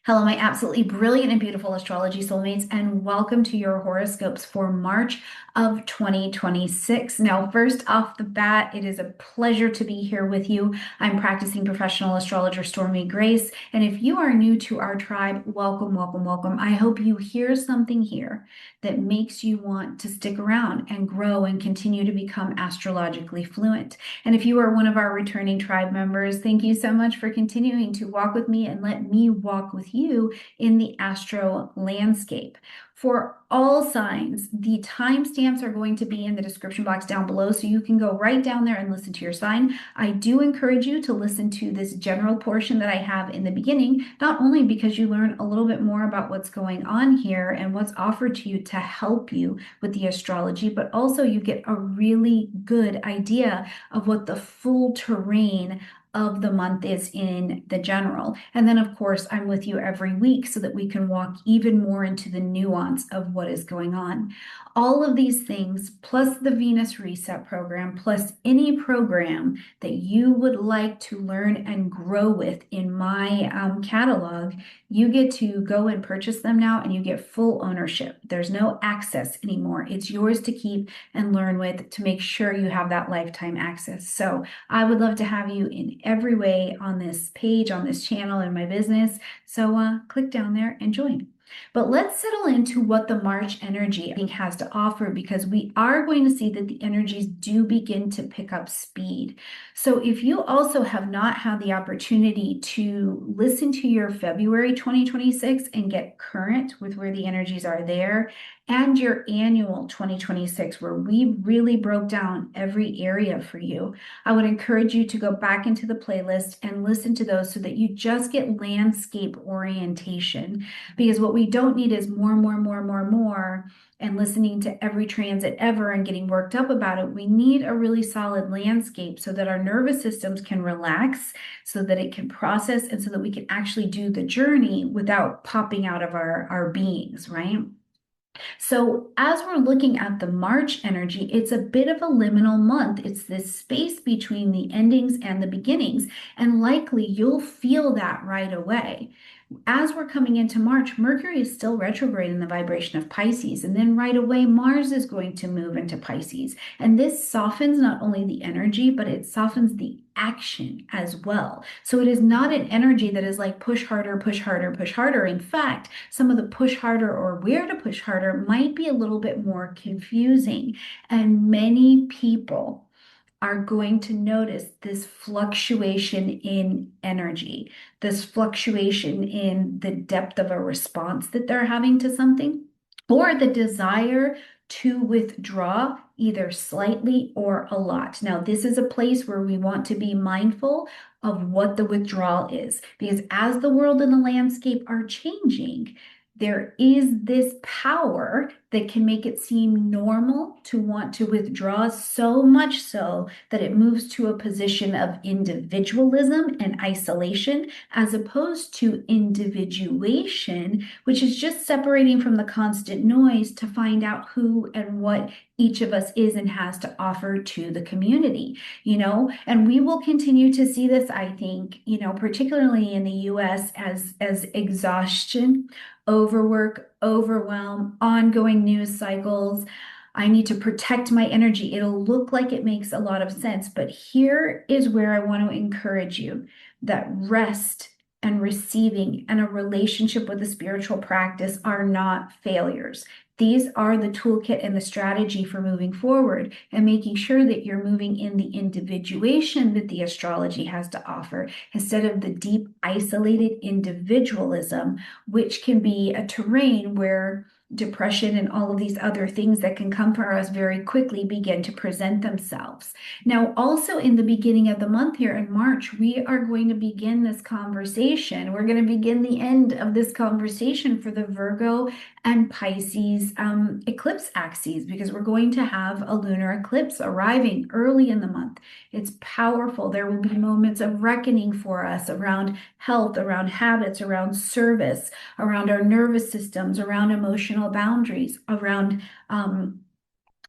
Hello, my absolutely brilliant and beautiful astrology soulmates, and welcome to your horoscopes for March of 2026. Now, first off the bat, it is a pleasure to be here with you. I'm practicing professional astrologer Stormy Grace, and if you are new to our tribe, welcome, welcome, welcome. I hope you hear something here that makes you want to stick around and grow and continue to become astrologically fluent. And if you are one of our returning tribe members, thank you so much for continuing to walk with me and let me walk with you in the astro landscape. For all signs, the timestamps are going to be in the description box down below, so you can go right down there and listen to your sign. I do encourage you to listen to this general portion that I have in the beginning, not only because you learn a little bit more about what's going on here and what's offered to you to help you with the astrology, but also you get a really good idea of what the full terrain of the month is in the general. And then, of course, I'm with you every week so that we can walk even more into the nuance of what is going on. All of these things, plus the Venus Reset program, plus any program that you would like to learn and grow with in my catalog, you get to go and purchase them now and you get full ownership. There's no access anymore. It's yours to keep and learn with to make sure you have that lifetime access. So I would love to have you in every way on this page, on this channel, in my business. So click down there and join. But let's settle into what the March energy I think has to offer, because we are going to see that the energies do begin to pick up speed. So if you also have not had the opportunity to listen to your February 2026 and get current with where the energies are there, and your annual 2026, where we really broke down every area for you, I would encourage you to go back into the playlist and listen to those so that you just get landscape orientation. Because what we don't need is more, and listening to every transit ever and getting worked up about it. We need a really solid landscape so that our nervous systems can relax, so that it can process, and so that we can actually do the journey without popping out of our beings, right? So as we're looking at the March energy, it's a bit of a liminal month. It's this space between the endings and the beginnings, and likely you'll feel that right away. As we're coming into March, Mercury is still retrograde in the vibration of Pisces, and then right away Mars is going to move into Pisces. And this softens not only the energy, but it softens the action as well. So it is not an energy that is like push harder, push harder, push harder. In fact, some of the push harder or where to push harder might be a little bit more confusing. And many people are going to notice this fluctuation in energy, this fluctuation in the depth of a response that they're having to something, or the desire to withdraw either slightly or a lot. Now, this is a place where we want to be mindful of what the withdrawal is, because as the world and the landscape are changing, there is this power that can make it seem normal to want to withdraw, so much so that it moves to a position of individualism and isolation, as opposed to individuation, which is just separating from the constant noise to find out who and what each of us is and has to offer to the community, and we will continue to see this, I think, particularly in the US, as exhaustion, overwork, overwhelm, ongoing news cycles. I need to protect my energy. It'll look like it makes a lot of sense, but here is where I want to encourage you that rest and receiving and a relationship with the spiritual practice are not failures. These are the toolkit and the strategy for moving forward and making sure that you're moving in the individuation that the astrology has to offer, instead of the deep, isolated individualism, which can be a terrain where depression and all of these other things that can come for us very quickly begin to present themselves. Now, also in the beginning of the month here in March, we are going to begin this conversation. We're going to begin the end of this conversation for the Virgo and Pisces eclipse axes, because we're going to have a lunar eclipse arriving early in the month. It's powerful. There will be moments of reckoning for us around health, around habits, around service, around our nervous systems, around emotional boundaries, around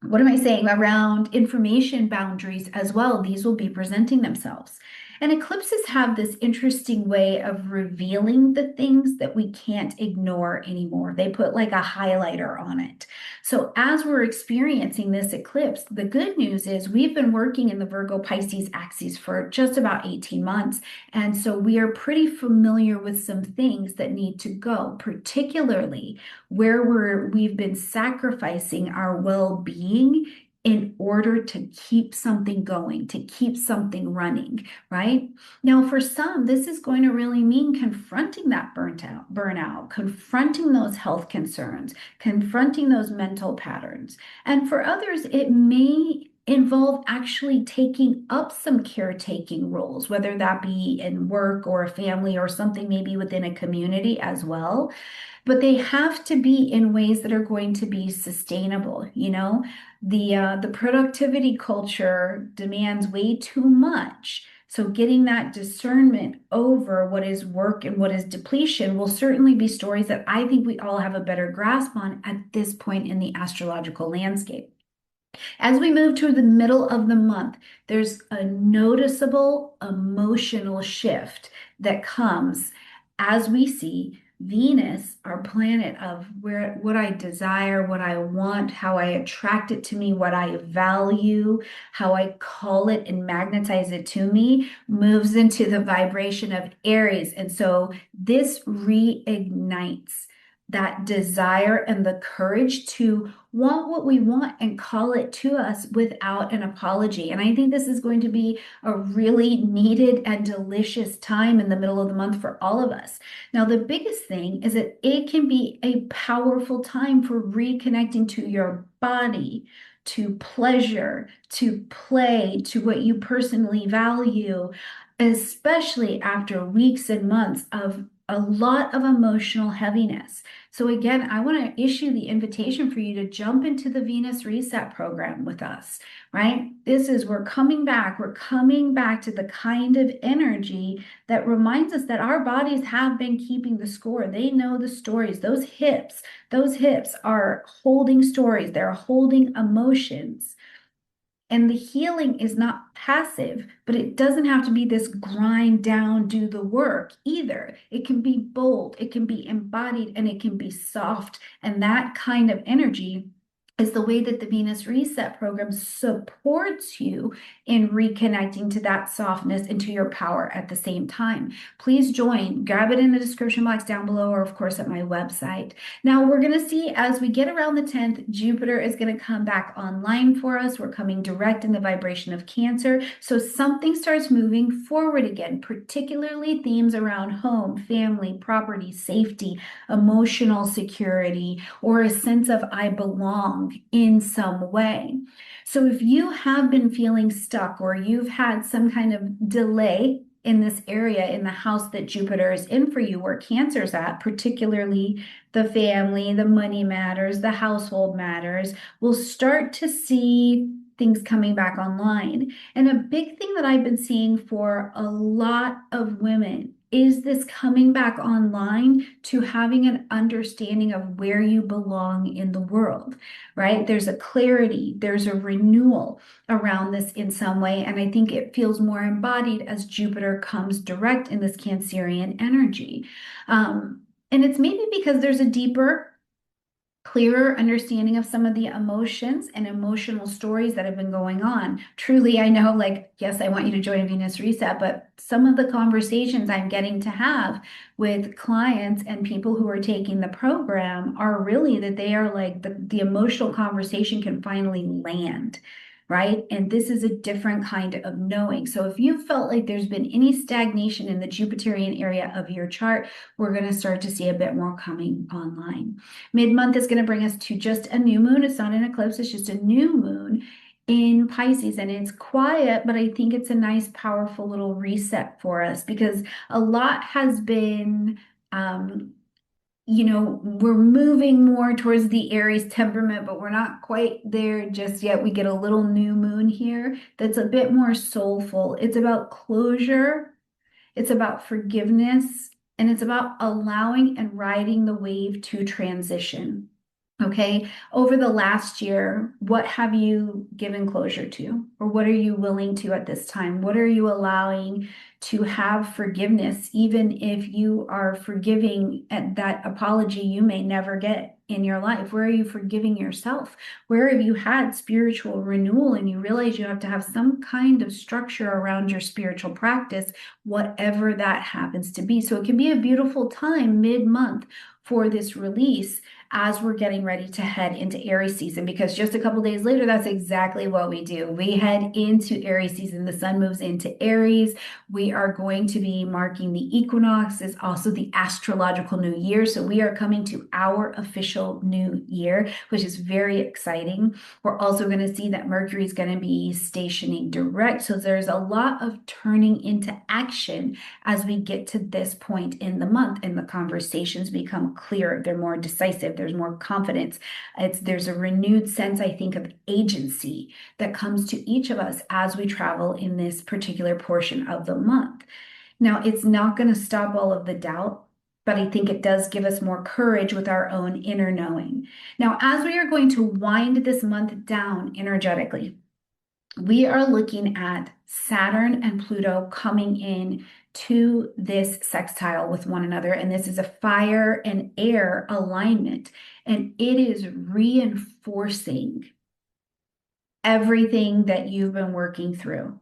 around information boundaries as well. These will be presenting themselves. And eclipses have this interesting way of revealing the things that we can't ignore anymore. They put like a highlighter on it. So as we're experiencing this eclipse, the good news is we've been working in the Virgo Pisces axis for just about 18 months. And so we are pretty familiar with some things that need to go, particularly where we've been sacrificing our well-being in order to keep something going, to keep something running, right? Now, for some, this is going to really mean confronting that burnout, confronting those health concerns, confronting those mental patterns. And for others, it may involve actually taking up some caretaking roles, whether that be in work or a family or something maybe within a community as well. But they have to be in ways that are going to be sustainable. The productivity culture demands way too much. So getting that discernment over what is work and what is depletion will certainly be stories that I think we all have a better grasp on at this point in the astrological landscape. As we move to the middle of the month, there's a noticeable emotional shift that comes as we see Venus, our planet of where what I desire, what I want, how I attract it to me, what I value, how I call it and magnetize it to me, moves into the vibration of Aries. And so this reignites that desire and the courage to want what we want and call it to us without an apology. And I think this is going to be a really needed and delicious time in the middle of the month for all of us. Now, the biggest thing is that it can be a powerful time for reconnecting to your body, to pleasure, to play, to what you personally value, especially after weeks and months of a lot of emotional heaviness. So again, I want to issue the invitation for you to jump into the Venus Reset program with us, right? We're coming back. We're coming back to the kind of energy that reminds us that our bodies have been keeping the score. They know the stories. Those hips are holding stories. They're holding emotions. And the healing is not passive, but it doesn't have to be this grind down, do the work either. It can be bold, it can be embodied, and it can be soft. And that kind of energy is the way that the Venus Reset program supports you in reconnecting to that softness and to your power at the same time. Please join. Grab it in the description box down below, or of course at my website. Now we're going to see as we get around the 10th, Jupiter is going to come back online for us. We're coming direct in the vibration of Cancer. So something starts moving forward again, particularly themes around home, family, property, safety, emotional security, or a sense of I belong in some way. So if you have been feeling stuck or you've had some kind of delay in this area in the house that Jupiter is in for you, where Cancer's at, particularly the family, the money matters, the household matters, we'll start to see things coming back online. And a big thing that I've been seeing for a lot of women is this coming back online to having an understanding of where you belong in the world, right? There's a clarity, there's a renewal around this in some way. And I think it feels more embodied as Jupiter comes direct in this Cancerian energy. And it's maybe because there's a deeper, clearer understanding of some of the emotions and emotional stories that have been going on. Truly, I know, like, yes, I want you to join Venus Reset, but some of the conversations I'm getting to have with clients and people who are taking the program are really that they are like, the emotional conversation can finally land. Right? And this is a different kind of knowing. So if you felt like there's been any stagnation in the Jupiterian area of your chart, we're going to start to see a bit more coming online. Mid-month is going to bring us to just a new moon. It's not an eclipse, it's just a new moon in Pisces, and it's quiet, but I think it's a nice, powerful little reset for us because a lot has been we're moving more towards the Aries temperament, but we're not quite there just yet. We get a little new moon here that's a bit more soulful. It's about closure, it's about forgiveness, and it's about allowing and riding the wave to transition. Okay, over the last year, what have you given closure to? Or what are you willing to at this time? What are you allowing to have forgiveness, even if you are forgiving at that apology you may never get in your life? Where are you forgiving yourself? Where have you had spiritual renewal and you realize you have to have some kind of structure around your spiritual practice, whatever that happens to be? So it can be a beautiful time mid-month for this release as we're getting ready to head into Aries season, because just a couple days later, that's exactly what we do. We head into Aries season. The sun moves into Aries. We are going to be marking the equinox. It's also the astrological new year. So we are coming to our official new year, which is very exciting. We're also going to see that Mercury is going to be stationing direct. So there's a lot of turning into action as we get to this point in the month, and the conversations become clearer. They're more decisive. There's more confidence. There's a renewed sense, I think, of agency that comes to each of us as we travel in this particular portion of the month. Now, it's not going to stop all of the doubt, but I think it does give us more courage with our own inner knowing. Now, as we are going to wind this month down energetically, we are looking at Saturn and Pluto coming in to this sextile with one another. And this is a fire and air alignment. And it is reinforcing everything that you've been working through.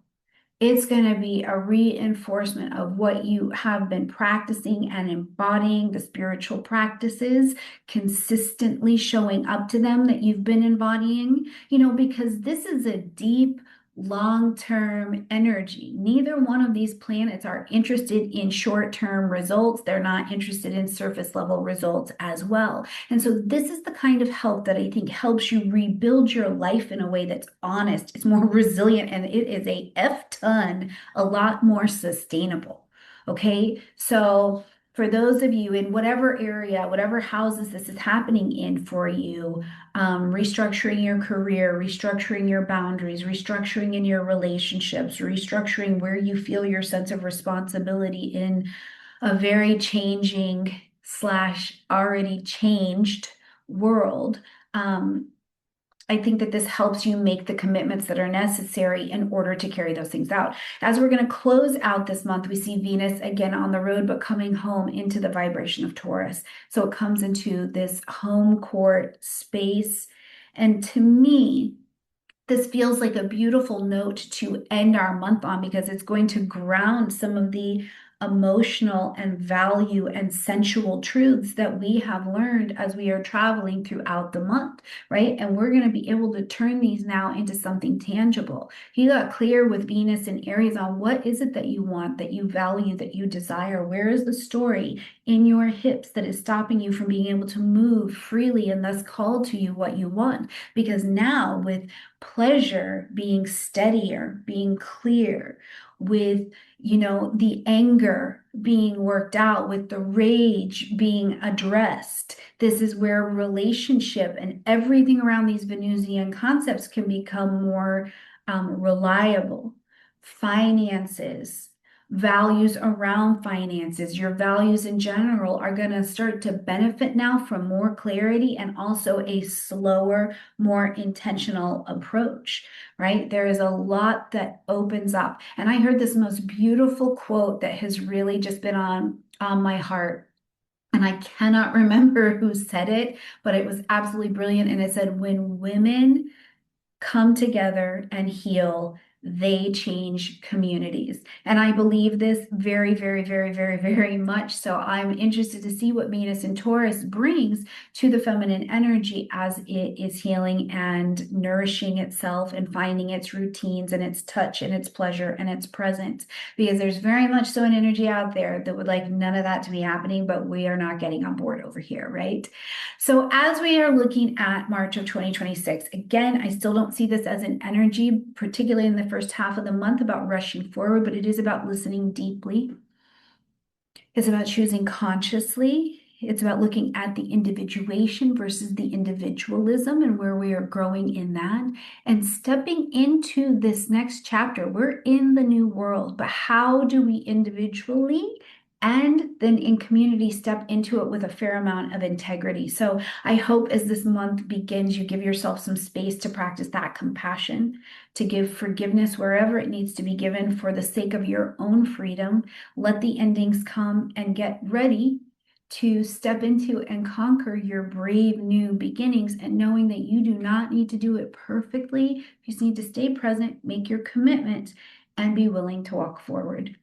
It's going to be a reinforcement of what you have been practicing and embodying, the spiritual practices, consistently showing up to them that you've been embodying, because this is a deep, long-term energy. Neither one of these planets are interested in short-term results. They're not interested in surface level results as well. And so this is the kind of help that I think helps you rebuild your life in a way that's honest, it's more resilient, and it is a F ton, a lot more sustainable. Okay, so for those of you in whatever area, whatever houses this is happening in for you, restructuring your career, restructuring your boundaries, restructuring in your relationships, restructuring where you feel your sense of responsibility in a very changing slash already changed world. I think that this helps you make the commitments that are necessary in order to carry those things out. As we're going to close out this month, we see Venus again on the road, but coming home into the vibration of Taurus. So it comes into this home court space. And to me, this feels like a beautiful note to end our month on, because it's going to ground some of the emotional and value and sensual truths that we have learned as we are traveling throughout the month, right? And we're going to be able to turn these now into something tangible. You got clear with Venus and Aries on what is it that you want, that you value, that you desire. Where is the story in your hips that is stopping you from being able to move freely and thus call to you what you want? Because now, with pleasure being steadier, being clear, with the anger being worked out, with the rage being addressed, this is where relationship and everything around these Venusian concepts can become more reliable. Finances, values around finances, your values in general are going to start to benefit now from more clarity and also a slower, more intentional approach, right? There is a lot that opens up. And I heard this most beautiful quote that has really just been on my heart. And I cannot remember who said it, but it was absolutely brilliant. And it said, when women come together and heal, they change communities. And I believe this very, very, very, very, very much. So I'm interested to see what Venus and Taurus brings to the feminine energy as it is healing and nourishing itself and finding its routines and its touch and its pleasure and its presence. Because there's very much so an energy out there that would like none of that to be happening, but we are not getting on board over here, right? So as we are looking at March of 2026, again, I still don't see this as an energy, particularly in the first half of the month, about rushing forward, but it is about listening deeply. It's about choosing consciously. It's about looking at the individuation versus the individualism and where we are growing in that, and stepping into this next chapter. We're in the new world, but how do we individually and then in community step into it with a fair amount of integrity. So I hope as this month begins, you give yourself some space to practice that compassion, to give forgiveness wherever it needs to be given for the sake of your own freedom. Let the endings come and get ready to step into and conquer your brave new beginnings, and knowing that you do not need to do it perfectly. You just need to stay present, make your commitment, and be willing to walk forward.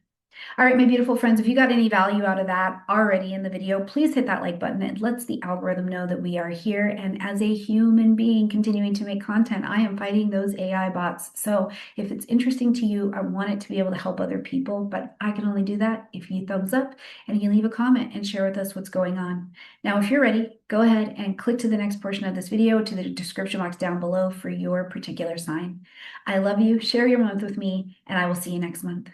All right, my beautiful friends, if you got any value out of that already in the video, please hit that like button. It lets the algorithm know that we are here. And as a human being continuing to make content, I am fighting those AI bots. So if it's interesting to you, I want it to be able to help other people, but I can only do that if you thumbs up and you leave a comment and share with us what's going on. Now, if you're ready, go ahead and click to the next portion of this video, to the description box down below for your particular sign. I love you. Share your month with me, and I will see you next month.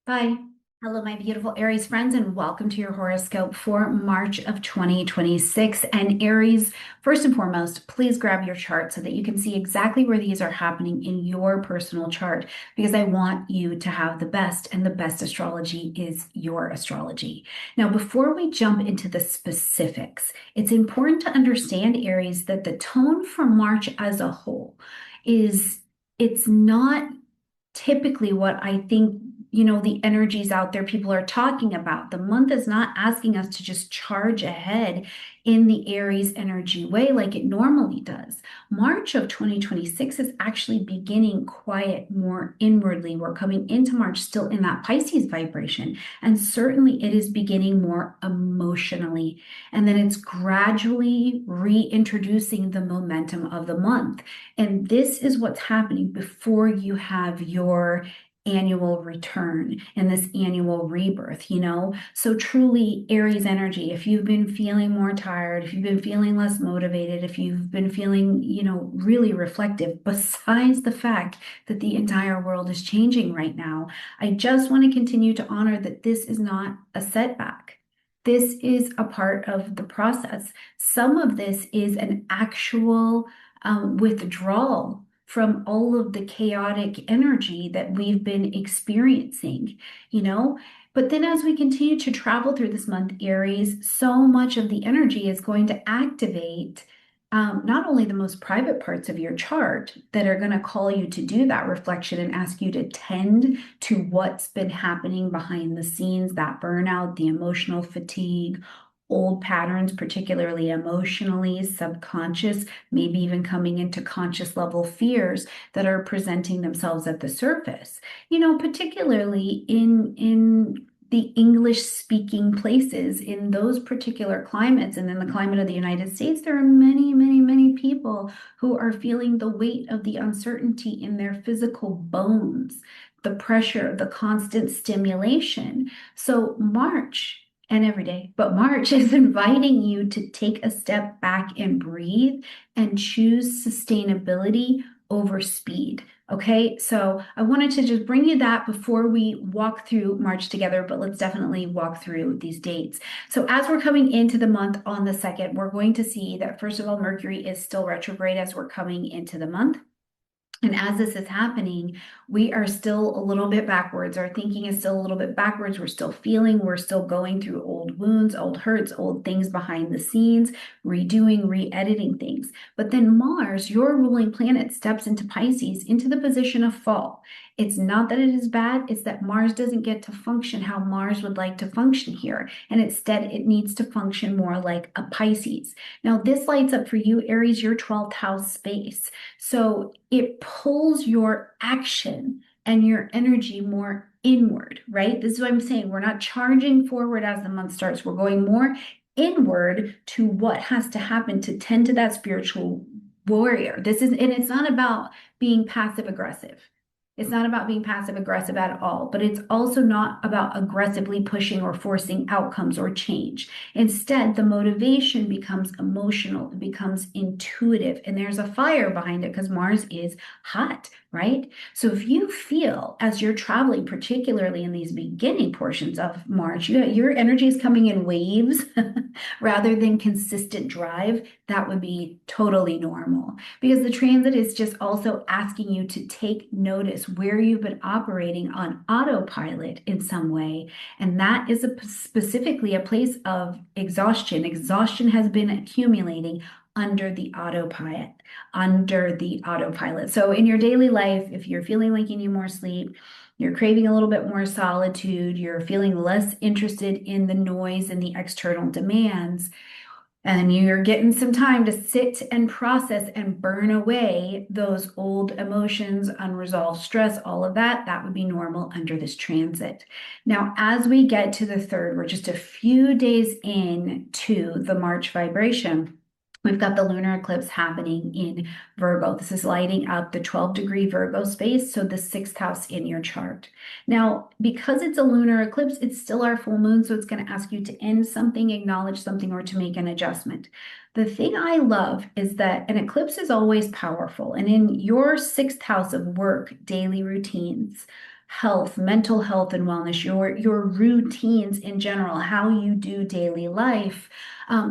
Bye. Hello, my beautiful Aries friends, and welcome to your horoscope for March of 2026. And Aries, first and foremost, please grab your chart so that you can see exactly where these are happening in your personal chart, because I want you to have the best, and the best astrology is your astrology. Now, before we jump into the specifics, it's important to understand, Aries, that the tone for March as a whole it's not typically what I think, the energies out there people are talking about. The month is not asking us to just charge ahead in the Aries energy way like it normally does. March of 2026 is actually beginning quiet, more inwardly. We're coming into March still in that Pisces vibration, and certainly it is beginning more emotionally. And then it's gradually reintroducing the momentum of the month. And this is what's happening before you have your annual return and this annual rebirth, So truly, Aries energy, if you've been feeling more tired, if you've been feeling less motivated, if you've been feeling, really reflective, besides the fact that the entire world is changing right now, I just want to continue to honor that this is not a setback. This is a part of the process. Some of this is an actual withdrawal from all of the chaotic energy that we've been experiencing, But then as we continue to travel through this month, Aries, so much of the energy is going to activate not only the most private parts of your chart that are going to call you to do that reflection and ask you to tend to what's been happening behind the scenes, that burnout, the emotional fatigue, old patterns, particularly emotionally, subconscious, maybe even coming into conscious level fears that are presenting themselves at the surface, particularly in the English speaking places, in those particular climates. And in the climate of the United States, there are many, many, many people who are feeling the weight of the uncertainty in their physical bones, the pressure, the constant stimulation. So March, and every day, but March is inviting you to take a step back and breathe and choose sustainability over speed. Okay, so I wanted to just bring you that before we walk through March together, but let's definitely walk through these dates. So as we're coming into the month on the 2nd, we're going to see that, first of all, Mercury is still retrograde as we're coming into the month. And as this is happening, we are still a little bit backwards. Our thinking is still a little bit backwards. We're still feeling, we're still going through old wounds, old hurts, old things behind the scenes, redoing, re-editing things. But then Mars, your ruling planet, steps into Pisces, into the position of fall. It's not that it is bad, it's that Mars doesn't get to function how Mars would like to function here. And instead, it needs to function more like a Pisces. Now, this lights up for you, Aries, your 12th house space. So it pulls your action and your energy more inward, right? This is what I'm saying. We're not charging forward as the month starts. We're going more inward to what has to happen to tend to that spiritual warrior. And it's not about being passive aggressive. It's not about being passive aggressive at all, but it's also not about aggressively pushing or forcing outcomes or change. Instead, the motivation becomes emotional, it becomes intuitive, and there's a fire behind it because Mars is hot, right? So if you feel as you're traveling, particularly in these beginning portions of March, your energy is coming in waves rather than consistent drive, that would be totally normal because the transit is just also asking you to take notice where you've been operating on autopilot in some way. And that is specifically a place of exhaustion. Exhaustion has been accumulating under the autopilot. So in your daily life, if you're feeling like you need more sleep, you're craving a little bit more solitude, you're feeling less interested in the noise and the external demands, and you're getting some time to sit and process and burn away those old emotions, unresolved stress, all of that, that would be normal under this transit. Now, as we get to the 3rd, we're just a few days into the March vibration. We've got the lunar eclipse happening in Virgo. This is lighting up the 12-degree Virgo space, so the 6th house in your chart. Now, because it's a lunar eclipse, it's still our full moon, so it's going to ask you to end something, acknowledge something, or to make an adjustment. The thing I love is that an eclipse is always powerful, and in your 6th house of work, daily routines, health, mental health and wellness, your routines in general, how you do daily life,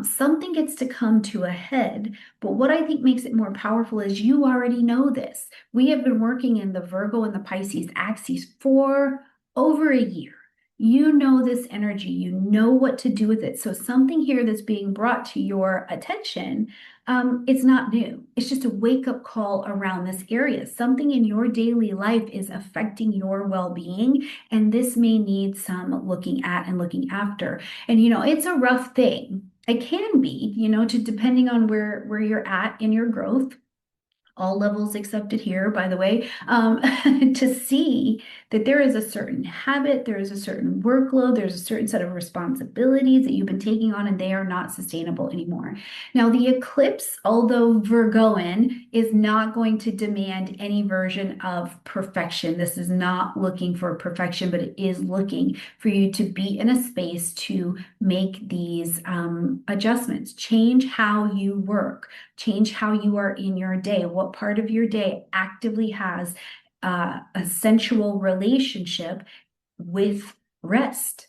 something gets to come to a head. But what I think makes it more powerful is you already know this. We have been working in the Virgo and the Pisces axes for over a year. You know this energy, you know what to do with it. So something here that's being brought to your attention, it's not new. It's just a wake-up call around this area. Something in your daily life is affecting your well-being, and this may need some looking at and looking after. And it's a rough thing. It can be, depending on where you're at in your growth. All levels accepted here, by the way, to see that there is a certain habit, there is a certain workload, there's a certain set of responsibilities that you've been taking on, and they are not sustainable anymore. Now, the eclipse, although Virgoan, is not going to demand any version of perfection. This is not looking for perfection, but it is looking for you to be in a space to make these adjustments, change how you work, change how you are in your day. What part of your day actively has a sensual relationship with rest,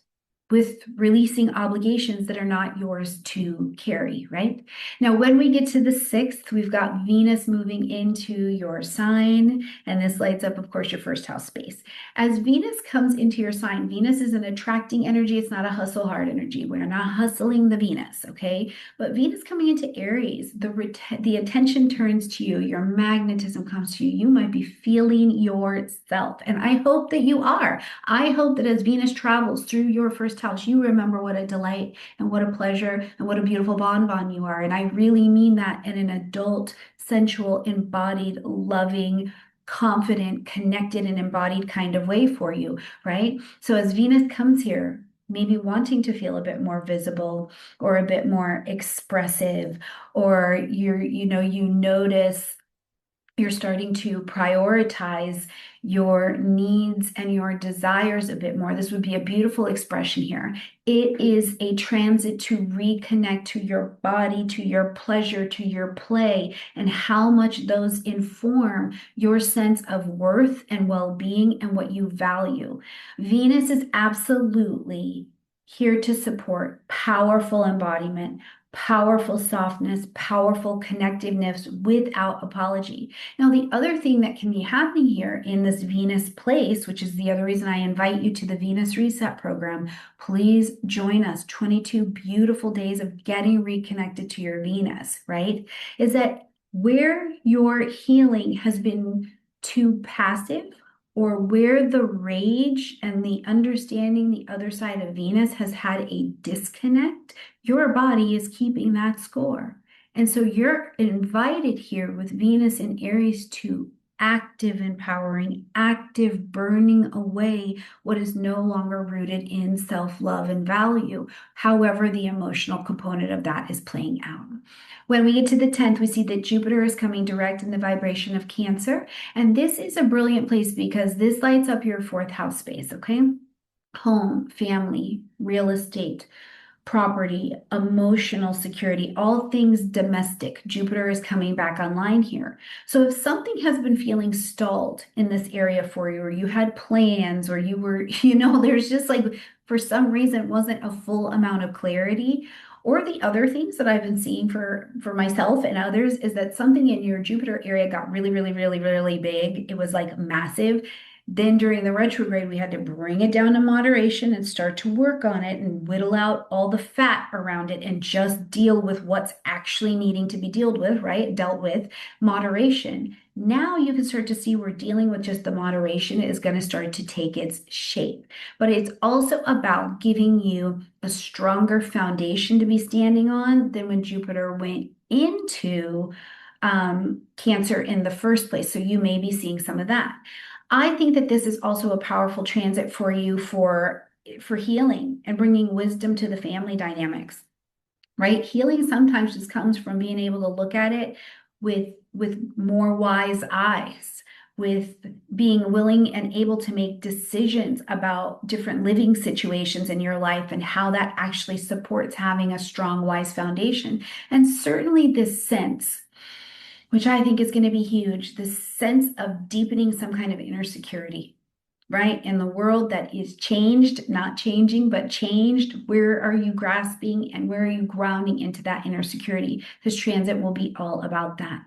with releasing obligations that are not yours to carry, right? Now, when we get to the 6th, we've got Venus moving into your sign, and this lights up, of course, your 1st house space. As Venus comes into your sign, Venus is an attracting energy. It's not a hustle hard energy. We're not hustling the Venus, okay? But Venus coming into Aries, the attention turns to you, your magnetism comes to you. You might be feeling yourself, and I hope that you are. I hope that as Venus travels through your 1st house, you remember what a delight and what a pleasure and what a beautiful bonbon you are. And I really mean that in an adult, sensual, embodied, loving, confident, connected, and embodied kind of way for you, right? So as Venus comes here, maybe wanting to feel a bit more visible or a bit more expressive, or you notice you're starting to prioritize your needs and your desires a bit more. This would be a beautiful expression here. It is a transit to reconnect to your body, to your pleasure, to your play, and how much those inform your sense of worth and well-being and what you value. Venus is absolutely here to support powerful embodiment, powerful softness, powerful connectiveness without apology. Now, the other thing that can be happening here in this Venus place, which is the other reason I invite you to the Venus Reset program, please join us. 22 beautiful days of getting reconnected to your Venus, right? Is that where your healing has been too passive, or where the rage and the understanding the other side of Venus has had a disconnect, your body is keeping that score. And so you're invited here with Venus in Aries to active empowering, active burning away what is no longer rooted in self-love and value, however the emotional component of that is playing out. When we get to the 10th, we see that Jupiter is coming direct in the vibration of Cancer. And this is a brilliant place because this lights up your 4th house space, okay? Home, family, real estate, property, emotional security, all things domestic. Jupiter is coming back online here. So if something has been feeling stalled in this area for you, or you had plans, or you were, there's just like, for some reason, it wasn't a full amount of clarity. Or the other things that I've been seeing for myself and others is that something in your Jupiter area got really, really, really, really big. It was like massive. Then during the retrograde, we had to bring it down to moderation and start to work on it and whittle out all the fat around it and just deal with what's actually needing to be dealt with, right? Dealt with, moderation. Now you can start to see where dealing with just the moderation is going to start to take its shape. But it's also about giving you a stronger foundation to be standing on than when Jupiter went into Cancer in the first place. So you may be seeing some of that. I think that this is also a powerful transit for you for healing and bringing wisdom to the family dynamics, right? Healing sometimes just comes from being able to look at it with more wise eyes, with being willing and able to make decisions about different living situations in your life and how that actually supports having a strong, wise foundation. And certainly this sense, which I think is going to be huge, this sense of deepening some kind of inner security, right? In the world that is changed, not changing, but changed, where are you grasping and where are you grounding into that inner security? This transit will be all about that.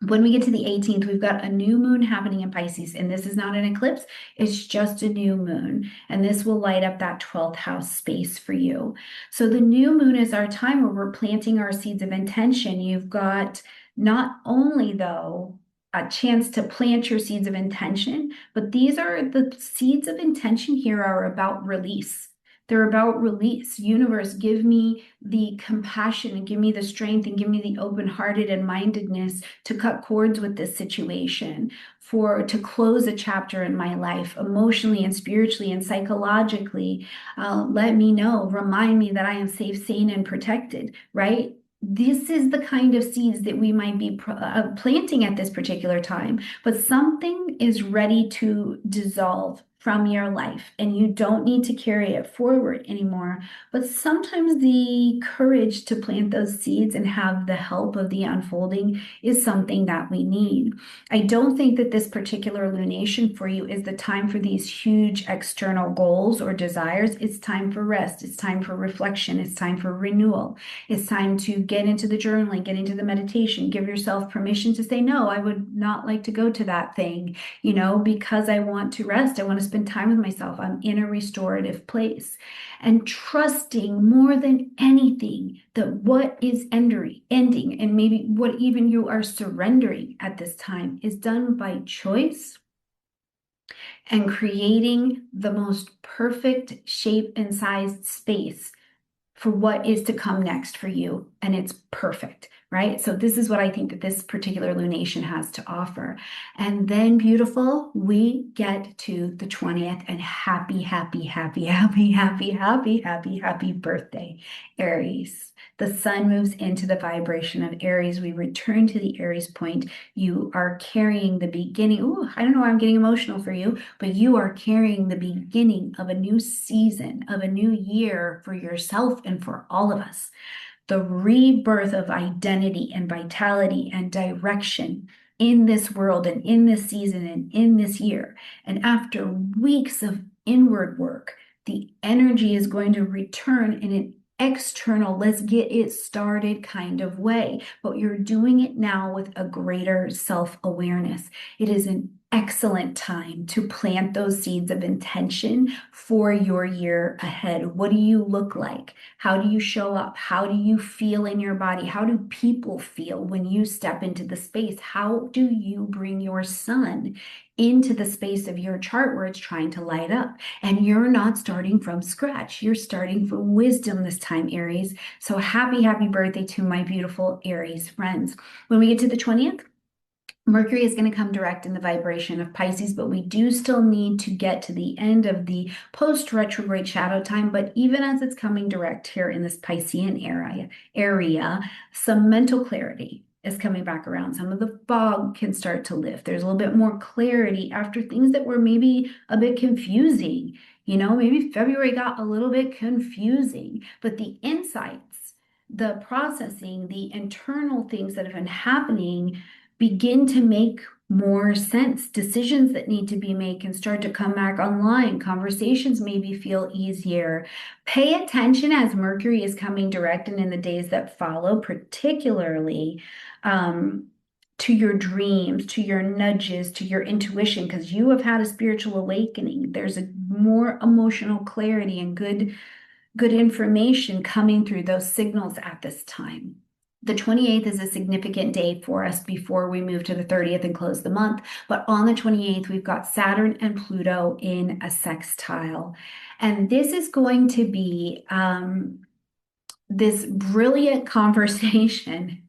When we get to the 18th, we've got a new moon happening in Pisces, and this is not an eclipse, it's just a new moon. And this will light up that 12th house space for you. So the new moon is our time where we're planting our seeds of intention. You've got not only, though, a chance to plant your seeds of intention, but these are the seeds of intention here are about release. They're about release. Universe, give me the compassion and give me the strength and give me the open-hearted and mindedness to cut cords with this situation, to close a chapter in my life emotionally and spiritually and psychologically. Let me know, remind me that I am safe, sane, and protected, right? This is the kind of seeds that we might be planting at this particular time, but something is ready to dissolve from your life and you don't need to carry it forward anymore. But sometimes the courage to plant those seeds and have the help of the unfolding is something that we need. I don't think that this particular lunation for you is the time for these huge external goals or desires. It's time for rest. It's time for reflection. It's time for renewal. It's time to get into the journaling, get into the meditation, give yourself permission to say, no, I would not like to go to that thing, because I want to rest. I want to spend time with myself. I'm in a restorative place. And trusting more than anything that what is ending, and maybe what even you are surrendering at this time is done by choice and creating the most perfect shape and sized space for what is to come next for you. And it's perfect, right? So this is what I think that this particular lunation has to offer. And then beautiful, we get to the 20th and happy, happy, happy, happy, happy, happy, happy, happy birthday, Aries. The sun moves into the vibration of Aries. We return to the Aries point. You are carrying the beginning. Ooh, I don't know why I'm getting emotional for you, but you are carrying the beginning of a new season, of a new year for yourself and for all of us. The rebirth of identity and vitality and direction in this world and in this season and in this year. And after weeks of inward work, the energy is going to return in an external, let's get it started kind of way, but you're doing it now with a greater self-awareness. It is an excellent time to plant those seeds of intention for your year ahead. What do you look like? How do you show up? How do you feel in your body? How do people feel when you step into the space? How do you bring your sun into the space of your chart where it's trying to light up? And you're not starting from scratch. You're starting from wisdom this time, Aries. So happy, happy birthday to my beautiful Aries friends. When we get to the 20th, Mercury is going to come direct in the vibration of Pisces, but we do still need to get to the end of the post-retrograde shadow time. But even as it's coming direct here in this Piscean area, some mental clarity is coming back around. Some of the fog can start to lift. There's a little bit more clarity after things that were maybe a bit confusing, Maybe February got a little bit confusing, but the insights, the processing, the internal things that have been happening begin to make more sense. Decisions that need to be made can start to come back online. Conversations maybe feel easier. Pay attention as Mercury is coming direct and in the days that follow, particularly to your dreams, to your nudges, to your intuition, because you have had a spiritual awakening. There's a more emotional clarity and good information coming through those signals at this time. The 28th is a significant day for us before we move to the 30th and close the month. But on the 28th, we've got Saturn and Pluto in a sextile. And this is going to be this brilliant conversation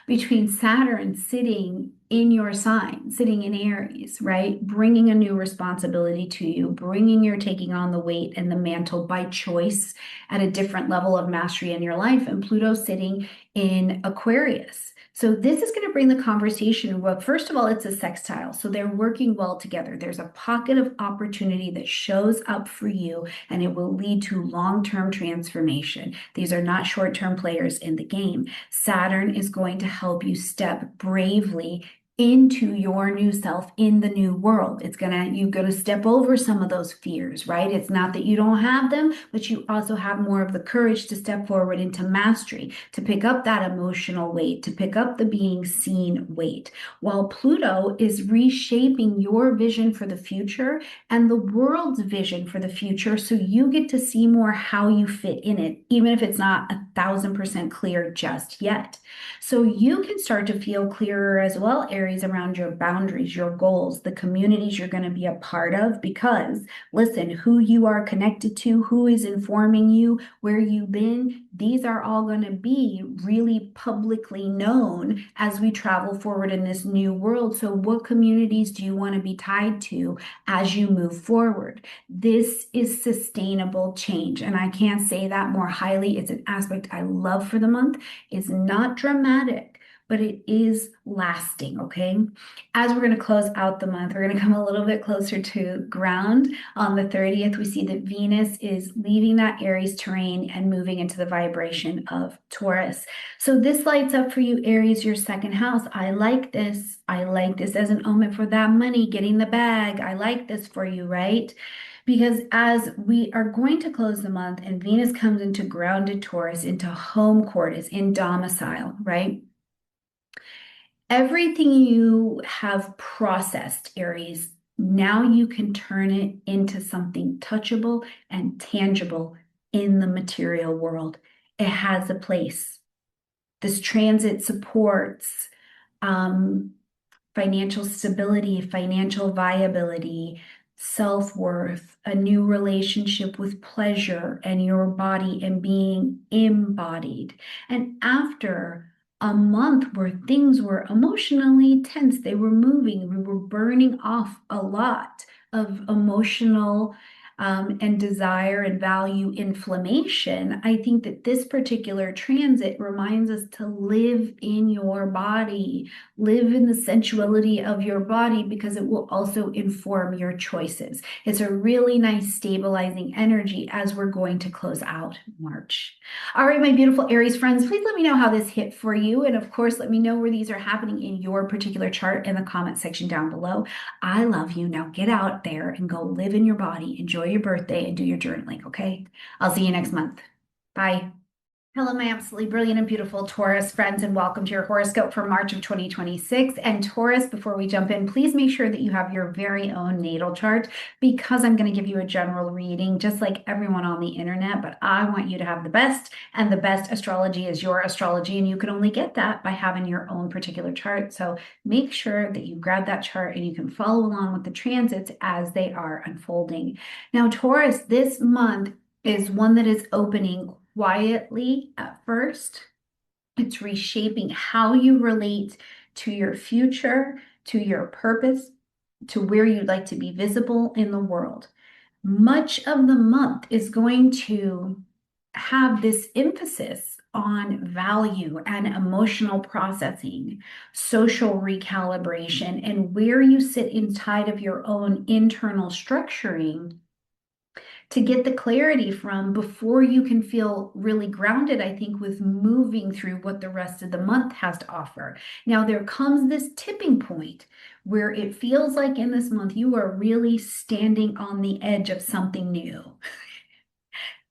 between Saturn sitting in your sign, sitting in Aries, right? Bringing a new responsibility to you, bringing your taking on the weight and the mantle by choice at a different level of mastery in your life, and Pluto sitting in Aquarius. So this is going to bring the conversation. Well, first of all, it's a sextile, so they're working well together. There's a pocket of opportunity that shows up for you, and it will lead to long-term transformation. These are not short-term players in the game. Saturn is going to help you step bravely into your new self in the new world. You're gonna step over some of those fears, right? It's not that you don't have them, but you also have more of the courage to step forward into mastery, to pick up that emotional weight, to pick up the being seen weight. While Pluto is reshaping your vision for the future and the world's vision for the future, so you get to see more how you fit in it, even if it's not 1,000% clear just yet. So you can start to feel clearer as well, Aries, around your boundaries, your goals, the communities you're going to be a part of, because listen, who you are connected to, who is informing you, where you've been, these are all going to be really publicly known as we travel forward in this new world. So what communities do you want to be tied to as you move forward? This is sustainable change, and I can't say that more highly. It's an aspect I love for the month. It's not dramatic, but it is lasting, okay? As we're going to close out the month, we're going to come a little bit closer to ground. On the 30th, we see that Venus is leaving that Aries terrain and moving into the vibration of Taurus. So this lights up for you, Aries, your second house. I like this. I like this as an omen for that money, getting the bag. I like this for you, right? Because as we are going to close the month and Venus comes into grounded Taurus, into home court, is in domicile, right? Everything you have processed, Aries, now you can turn it into something touchable and tangible in the material world. It has a place. This transit supports financial stability, financial viability, self-worth, a new relationship with pleasure and your body and being embodied. And after a month where things were emotionally tense, they were moving, we were burning off a lot of emotional and desire and value inflammation, I think that this particular transit reminds us to live in your body, live in the sensuality of your body, because it will also inform your choices. It's a really nice stabilizing energy as we're going to close out March. All right, my beautiful Aries friends, please let me know how this hit for you. And of course, let me know where these are happening in your particular chart in the comment section down below. I love you. Now get out there and go live in your body. Enjoy your birthday and do your journaling, okay? I'll see you next month. Bye. Hello, my absolutely brilliant and beautiful Taurus friends, and welcome to your horoscope for March of 2026. And Taurus, before we jump in, please make sure that you have your very own natal chart, because I'm going to give you a general reading, just like everyone on the internet, but I want you to have the best, and the best astrology is your astrology, and you can only get that by having your own particular chart. So make sure that you grab that chart and you can follow along with the transits as they are unfolding. Now, Taurus, this month is one that is opening quietly at first. It's reshaping how you relate to your future, to your purpose, to where you'd like to be visible in the world. Much of the month is going to have this emphasis on value and emotional processing, social recalibration, and where you sit inside of your own internal structuring to get the clarity from before you can feel really grounded, I think, with moving through what the rest of the month has to offer. Now, there comes this tipping point where it feels like in this month you are really standing on the edge of something new.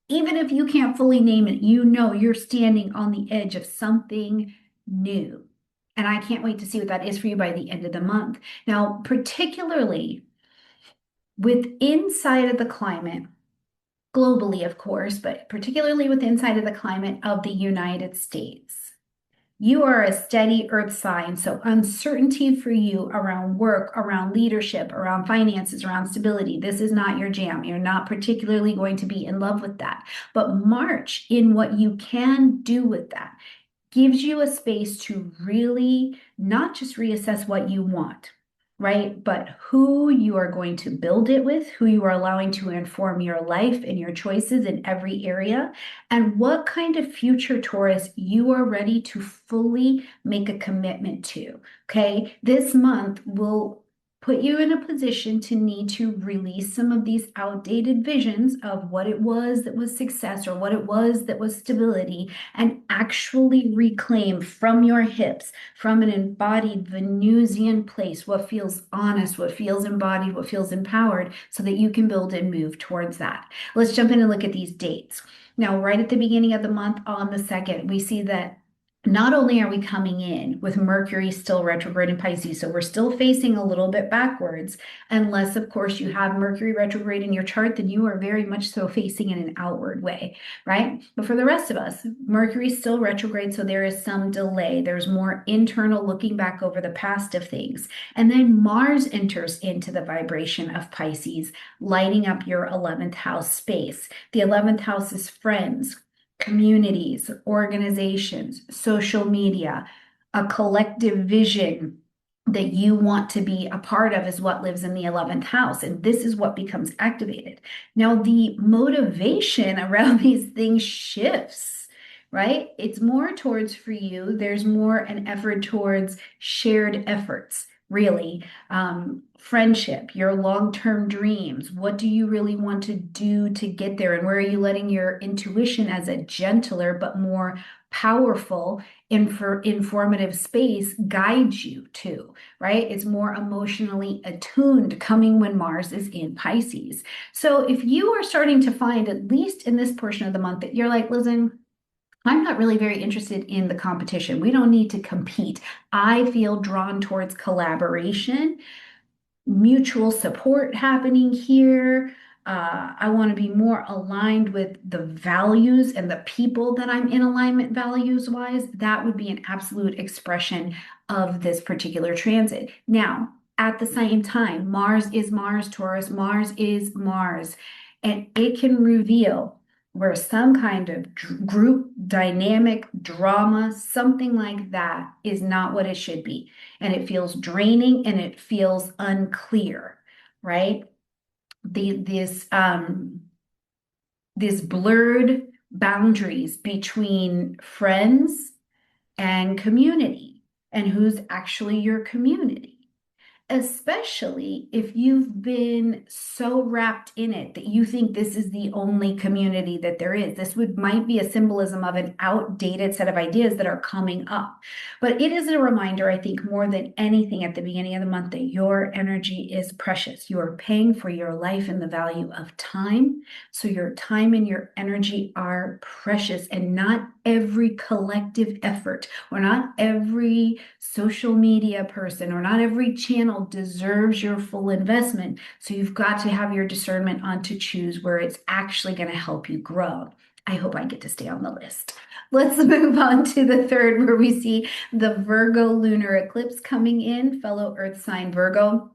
Even if you can't fully name it, you know you're standing on the edge of something new. And I can't wait to see what that is for you by the end of the month. Now, particularly with inside of the climate, globally, of course, but particularly with inside of the climate of the United States. You are a steady earth sign, so uncertainty for you around work, around leadership, around finances, around stability, this is not your jam. You're not particularly going to be in love with that. But March in what you can do with that gives you a space to really not just reassess what you want, right? But who you are going to build it with, who you are allowing to inform your life and your choices in every area, and what kind of future Taurus you are ready to fully make a commitment to. Okay. This month will put you in a position to need to release some of these outdated visions of what it was that was success or what it was that was stability, and actually reclaim from your hips, from an embodied Venusian place, what feels honest, what feels embodied, what feels empowered, so that you can build and move towards that. Let's jump in and look at these dates. Now, right at the beginning of the month on the 2nd, we see that not only are we coming in with Mercury still retrograde in Pisces, so we're still facing a little bit backwards, unless, of course, you have Mercury retrograde in your chart, then you are very much so facing in an outward way, right? But for the rest of us, Mercury is still retrograde, so there is some delay. There's more internal looking back over the past of things. And then Mars enters into the vibration of Pisces, lighting up your 11th house space. The 11th house is friends, communities, organizations, social media, a collective vision that you want to be a part of is what lives in the 11th house. And this is what becomes activated. Now, the motivation around these things shifts, right? It's more towards for you, there's more an effort towards shared efforts, really. Friendship, your long-term dreams. What do you really want to do to get there? And where are you letting your intuition as a gentler but more powerful, informative space guide you to, right? It's more emotionally attuned coming when Mars is in Pisces. So if you are starting to find, at least in this portion of the month, that you're like, listen, I'm not really very interested in the competition. We don't need to compete. I feel drawn towards collaboration, mutual support happening here. I want to be more aligned with the values and the people that I'm in alignment values wise. That would be an absolute expression of this particular transit. Now, at the same time, Mars is Mars, Taurus, Mars is Mars, and it can reveal where some kind of group dynamic drama, something like that, is not what it should be. And it feels draining and it feels unclear, right? This blurred boundaries between friends and community, and who's actually your community. Especially if you've been so wrapped in it that you think this is the only community that there is. This might be a symbolism of an outdated set of ideas that are coming up. But it is a reminder, I think, more than anything at the beginning of the month, that your energy is precious. You are paying for your life and the value of time. So your time and your energy are precious, and not every collective effort, or not every social media person, or not every channel deserves your full investment. So you've got to have your discernment on to choose where it's actually going to help you grow. I hope I get to stay on the list. Let's move on to the 3rd, where we see the Virgo lunar eclipse coming in, fellow earth sign Virgo.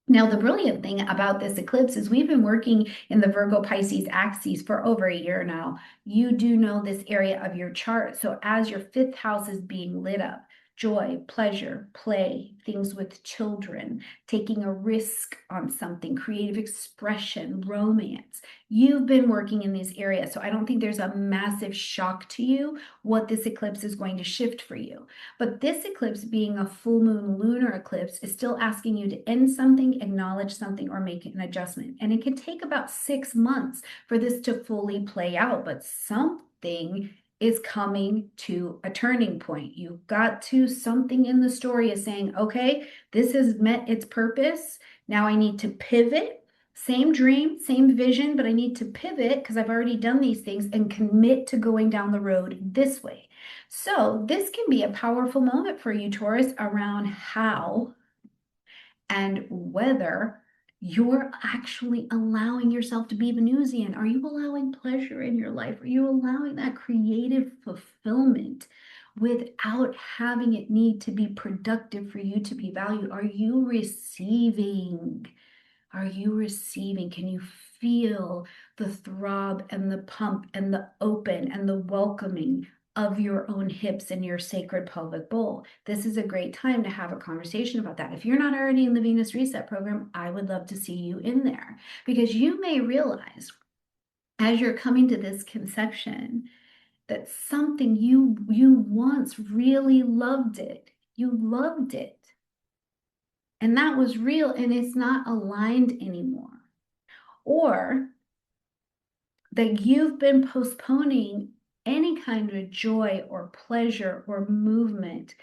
Now, the brilliant thing about this eclipse is we've been working in the Virgo Pisces axis for over a year now. You do know this area of your chart. So as your 5th house is being lit up, joy, pleasure, play, things with children, taking a risk on something, creative expression, romance. You've been working in these areas, so I don't think there's a massive shock to you what this eclipse is going to shift for you. But this eclipse, being a full moon lunar eclipse, is still asking you to end something, acknowledge something, or make an adjustment. And it can take about 6 months for this to fully play out, but something is coming to a turning point. You've got to, something in the story is saying, okay, this has met its purpose. Now I need to pivot. Same dream, same vision, but I need to pivot because I've already done these things and commit to going down the road this way. So this can be a powerful moment for you, Taurus, around how and whether you're actually allowing yourself to be Venusian. Are you allowing pleasure in your life? Are you allowing that creative fulfillment without having it need to be productive for you to be valued? Are you receiving? Are you receiving? Can you feel the throb and the pump and the open and the welcoming of your own hips and your sacred pelvic bowl? This is a great time to have a conversation about that. If you're not already in the Venus Reset program, I would love to see you in there, because you may realize as you're coming to this conception that something you once really loved it. You loved it. And that was real, and it's not aligned anymore. Or that you've been postponing any kind of joy or pleasure or movement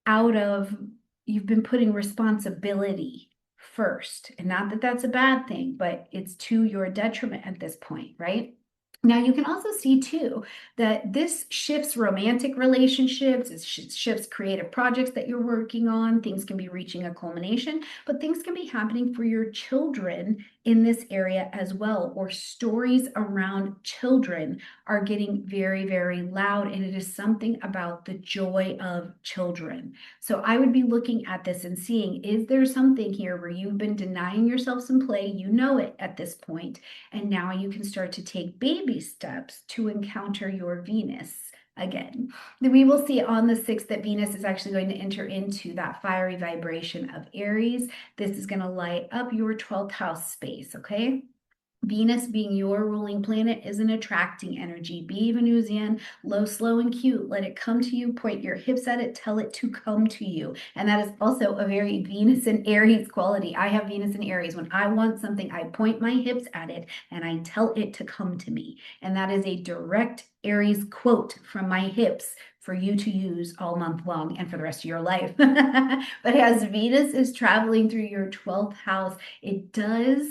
out of, you've been putting responsibility first. And not that that's a bad thing, but it's to your detriment at this point, right? Now, you can also see too that this shifts romantic relationships, it shifts creative projects that you're working on. Things can be reaching a culmination, but things can be happening for your children in this area as well, or stories around children are getting very, very loud, and it is something about the joy of children. So I would be looking at this and seeing, is there something here where you've been denying yourself some play? You know it at this point, and now you can start to take baby steps to encounter your Venus again. Then we will see on the 6th that Venus is actually going to enter into that fiery vibration of Aries. This is going to light up your 12th house space, okay? Venus, being your ruling planet, is an attracting energy. Be Venusian, low, slow, and cute. Let it come to you. Point your hips at it. Tell it to come to you. And that is also a very Venus and Aries quality. I have Venus and Aries. When I want something, I point my hips at it and I tell it to come to me. And that is a direct Aries quote from my hips for you to use all month long and for the rest of your life. But as Venus is traveling through your 12th house, it does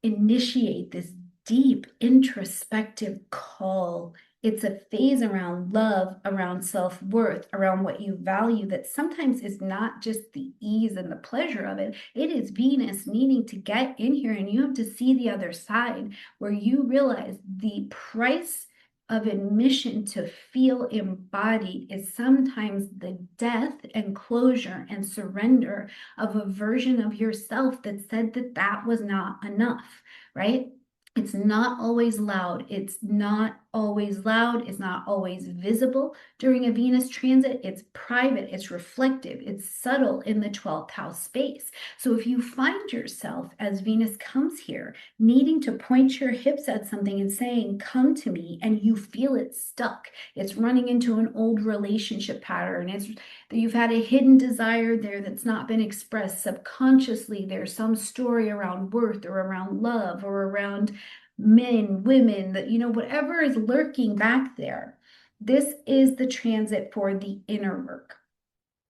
initiate this deep introspective call. It's a phase around love, around self-worth, around what you value, that sometimes is not just the ease and the pleasure of it. It is Venus needing to get in here, and you have to see the other side where you realize the price of admission to feel embodied is sometimes the death and closure and surrender of a version of yourself that said that that was not enough, right? It's not always loud. It's not always loud. It's not always visible during a Venus transit. It's private. It's reflective. It's subtle in the 12th house space. So if you find yourself, as Venus comes here, needing to point your hips at something and saying, come to me, and you feel it stuck, it's running into an old relationship pattern, it's that you've had a hidden desire there that's not been expressed subconsciously, there's some story around worth or around love or around men, women, that, whatever is lurking back there. This is the transit for the inner work,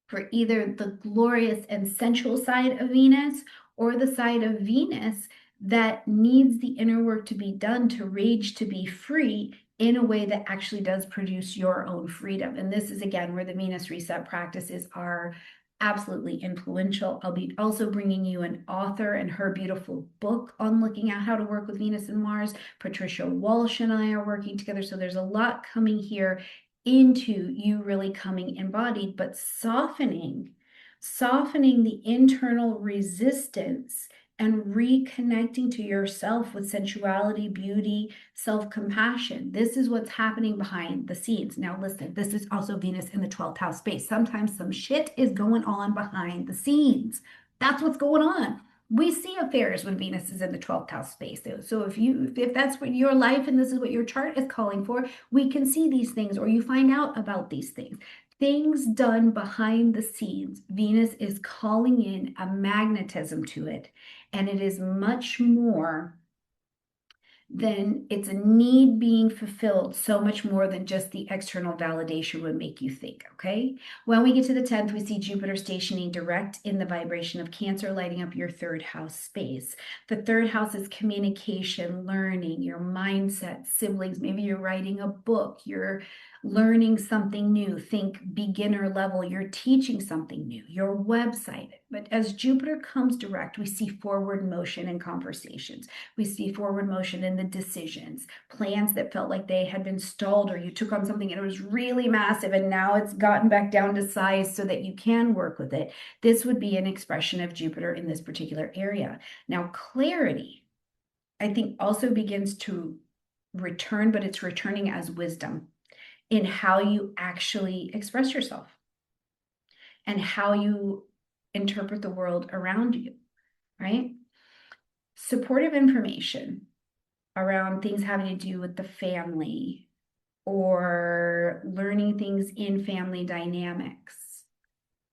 for either the glorious and sensual side of Venus or the side of Venus that needs the inner work to be done to rage, to be free in a way that actually does produce your own freedom. And this is, again, where the Venus reset practices are absolutely influential. I'll be also bringing you an author and her beautiful book on looking at how to work with Venus and Mars. Patricia Walsh and I are working together. So there's a lot coming here into you really coming embodied, but softening the internal resistance and reconnecting to yourself with sensuality, beauty, self-compassion. This is what's happening behind the scenes. Now, listen, this is also Venus in the 12th house space. Sometimes some shit is going on behind the scenes. That's what's going on. We see affairs when Venus is in the 12th house space. So if that's what your life and this is what your chart is calling for, we can see these things, or you find out about these things. Things done behind the scenes. Venus is calling in a magnetism to it, and it is much more then it's a need being fulfilled so much more than just the external validation would make you think, okay? When we get to the 10th, we see Jupiter stationing direct in the vibration of Cancer, lighting up your third house space. The third house is communication, learning, your mindset, siblings. Maybe you're writing a book, you're learning something new. Think beginner level, you're teaching something new, your website. But as Jupiter comes direct, we see forward motion in conversations. We see forward motion in the decisions, plans that felt like they had been stalled, or you took on something and it was really massive and now it's gotten back down to size so that you can work with it. This would be an expression of Jupiter in this particular area. Now, clarity, I think, also begins to return, but it's returning as wisdom in how you actually express yourself and how you interpret the world around you, right? Supportive information around things having to do with the family or learning things in family dynamics.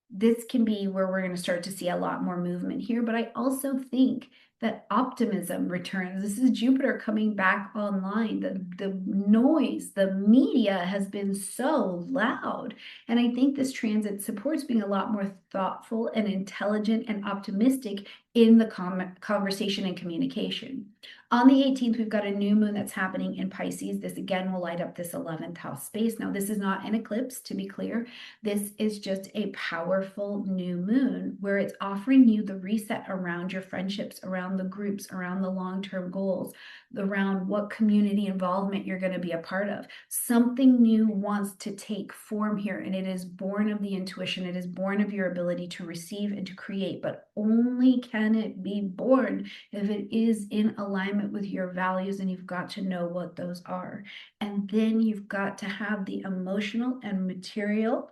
This can be where we're going to start to see a lot more movement here, but I also think that optimism returns. This is Jupiter coming back online. The noise, the media has been so loud. And I think this transit supports being a lot more thoughtful and intelligent and optimistic in the conversation and communication. On the 18th, we've got a new moon that's happening in Pisces. This again will light up this 11th house space. Now, this is not an eclipse, to be clear. This is just a powerful new moon where it's offering you the reset around your friendships, around the groups, around the long-term goals, around what community involvement you're going to be a part of. Something new wants to take form here, and it is born of the intuition. It is born of your ability to receive and to create, but only can it be born if it is in alignment with your values, and you've got to know what those are. And then you've got to have the emotional and material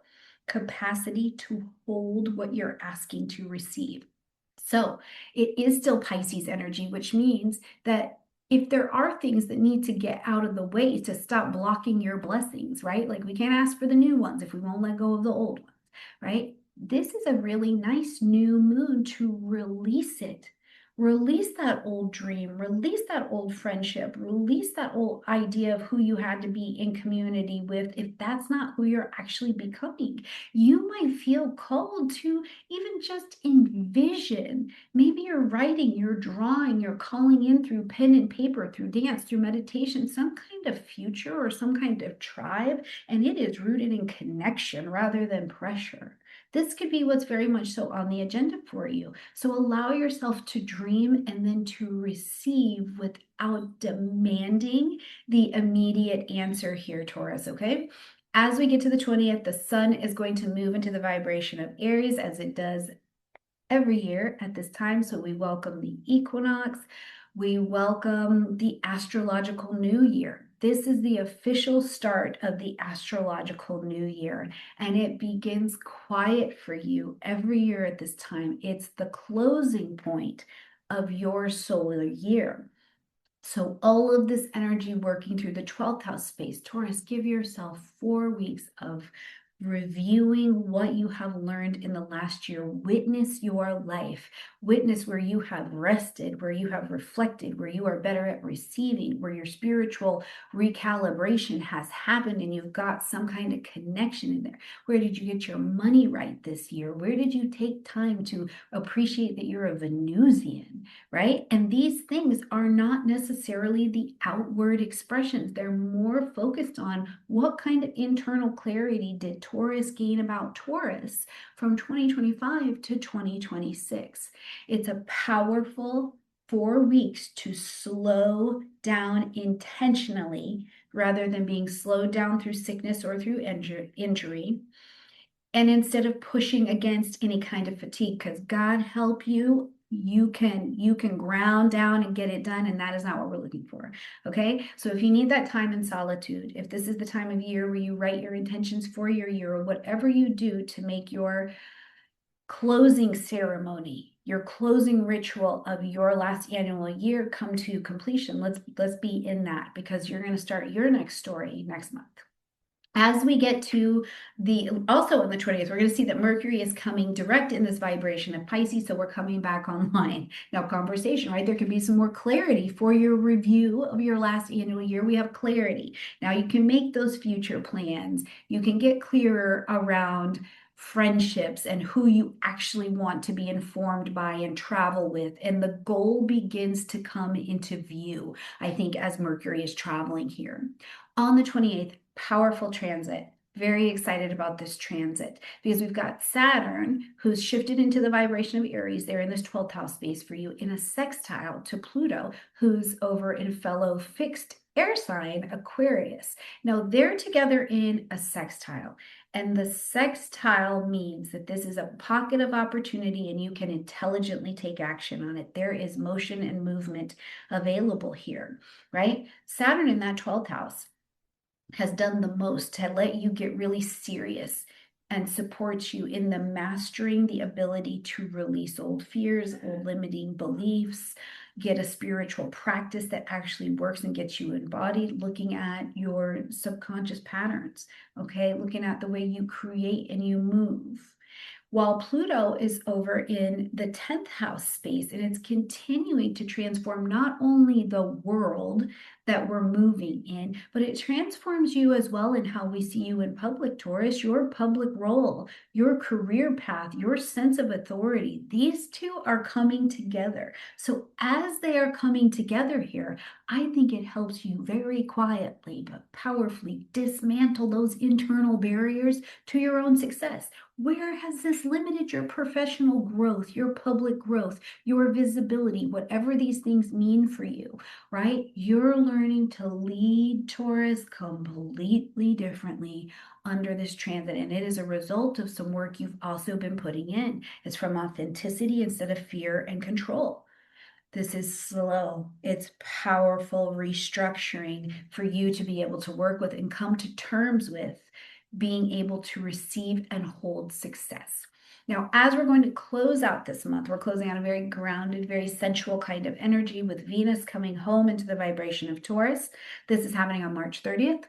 capacity to hold what you're asking to receive. So it is still Pisces energy, which means that if there are things that need to get out of the way to stop blocking your blessings, right? Like we can't ask for the new ones if we won't let go of the old ones, right? This is a really nice new moon to release it. Release that old dream, release that old friendship, release that old idea of who you had to be in community with if that's not who you're actually becoming. You might feel called to even just envision. Maybe you're writing, you're drawing, you're calling in through pen and paper, through dance, through meditation, some kind of future or some kind of tribe, and it is rooted in connection rather than pressure. This could be what's very much so on the agenda for you. So allow yourself to dream and then to receive without demanding the immediate answer here, Taurus, okay? As we get to the 20th, the sun is going to move into the vibration of Aries as it does every year at this time. So we welcome the equinox. We welcome the astrological new year. This is the official start of the astrological new year, and it begins quiet for you every year at this time. It's the closing point of your solar year. So all of this energy working through the 12th house space, Taurus, give yourself 4 weeks of reviewing what you have learned in the last year. Witness your life. Witness where you have rested, where you have reflected, where you are better at receiving, where your spiritual recalibration has happened and you've got some kind of connection in there. Where did you get your money right this year? Where did you take time to appreciate that you're a Venusian, right? And these things are not necessarily the outward expressions. They're more focused on what kind of internal clarity did Taurus gain about Taurus from 2025 to 2026. It's a powerful 4 weeks to slow down intentionally rather than being slowed down through sickness or through injury. And instead of pushing against any kind of fatigue, because God help you, you can ground down and get it done, and that is not what we're looking for. Okay, so if you need that time in solitude, if this is the time of year where you write your intentions for your year, or whatever you do to make your closing ceremony, your closing ritual of your last annual year come to completion, let's be in that, because you're going to start your next story next month. As we get to also on the 20th, we're going to see that Mercury is coming direct in this vibration of Pisces. So we're coming back online. Now, conversation, right? There could be some more clarity for your review of your last annual year. We have clarity. Now you can make those future plans. You can get clearer around friendships and who you actually want to be informed by and travel with. And the goal begins to come into view, I think, as Mercury is traveling here. On the 28th, powerful transit. Very excited about this transit because we've got Saturn, who's shifted into the vibration of Aries. They're in this 12th house space for you, in a sextile to Pluto, who's over in fellow fixed air sign Aquarius. Now they're together in a sextile, and the sextile means that this is a pocket of opportunity and you can intelligently take action on it. There is motion and movement available here, right? Saturn in that 12th house has done the most to let you get really serious and supports you in the mastering the ability to release old fears, old limiting beliefs, get a spiritual practice that actually works and gets you embodied, looking at your subconscious patterns, okay? Looking at the way you create and you move. While Pluto is over in the 10th house space, and it's continuing to transform not only the world that we're moving in, but it transforms you as well in how we see you in public, Taurus, your public role, your career path, your sense of authority. These two are coming together. So as they are coming together here, I think it helps you very quietly but powerfully dismantle those internal barriers to your own success. Where has this limited your professional growth, your public growth, your visibility, whatever these things mean for you, right? You're learning to lead, Taurus, completely differently under this transit. And it is a result of some work you've also been putting in. It's from authenticity instead of fear and control. This is slow. It's powerful restructuring for you to be able to work with and come to terms with being able to receive and hold success. Now, as we're going to close out this month, we're closing out a very grounded, very sensual kind of energy with Venus coming home into the vibration of Taurus. This is happening on March 30th.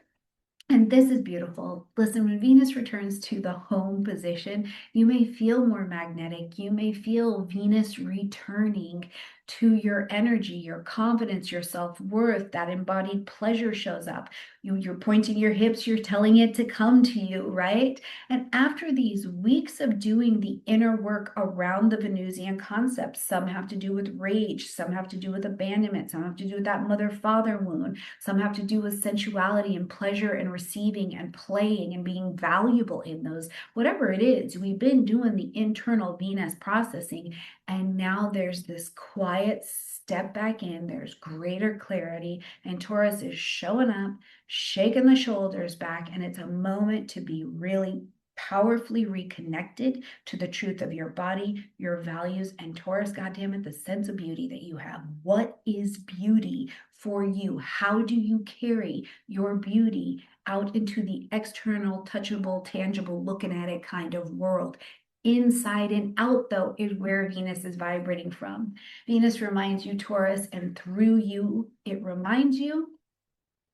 And this is beautiful. Listen, when Venus returns to the home position, you may feel more magnetic. You may feel Venus returning to your energy, your confidence, your self-worth. That embodied pleasure shows up. You're pointing your hips, you're telling it to come to you, right? And after these weeks of doing the inner work around the Venusian concepts, some have to do with rage, some have to do with abandonment, some have to do with that mother-father wound, some have to do with sensuality and pleasure and receiving and playing and being valuable in those. Whatever it is, we've been doing the internal Venus processing, and now there's this quiet step back in. There's greater clarity, and Taurus is showing up, shaking the shoulders back, and it's a moment to be really powerfully reconnected to the truth of your body, your values, and Taurus, goddammit, the sense of beauty that you have. What is beauty for you? How do you carry your beauty out into the external, touchable, tangible, looking at it kind of world? Inside and out, though, is where Venus is vibrating from. Venus reminds you, Taurus, and through you, it reminds you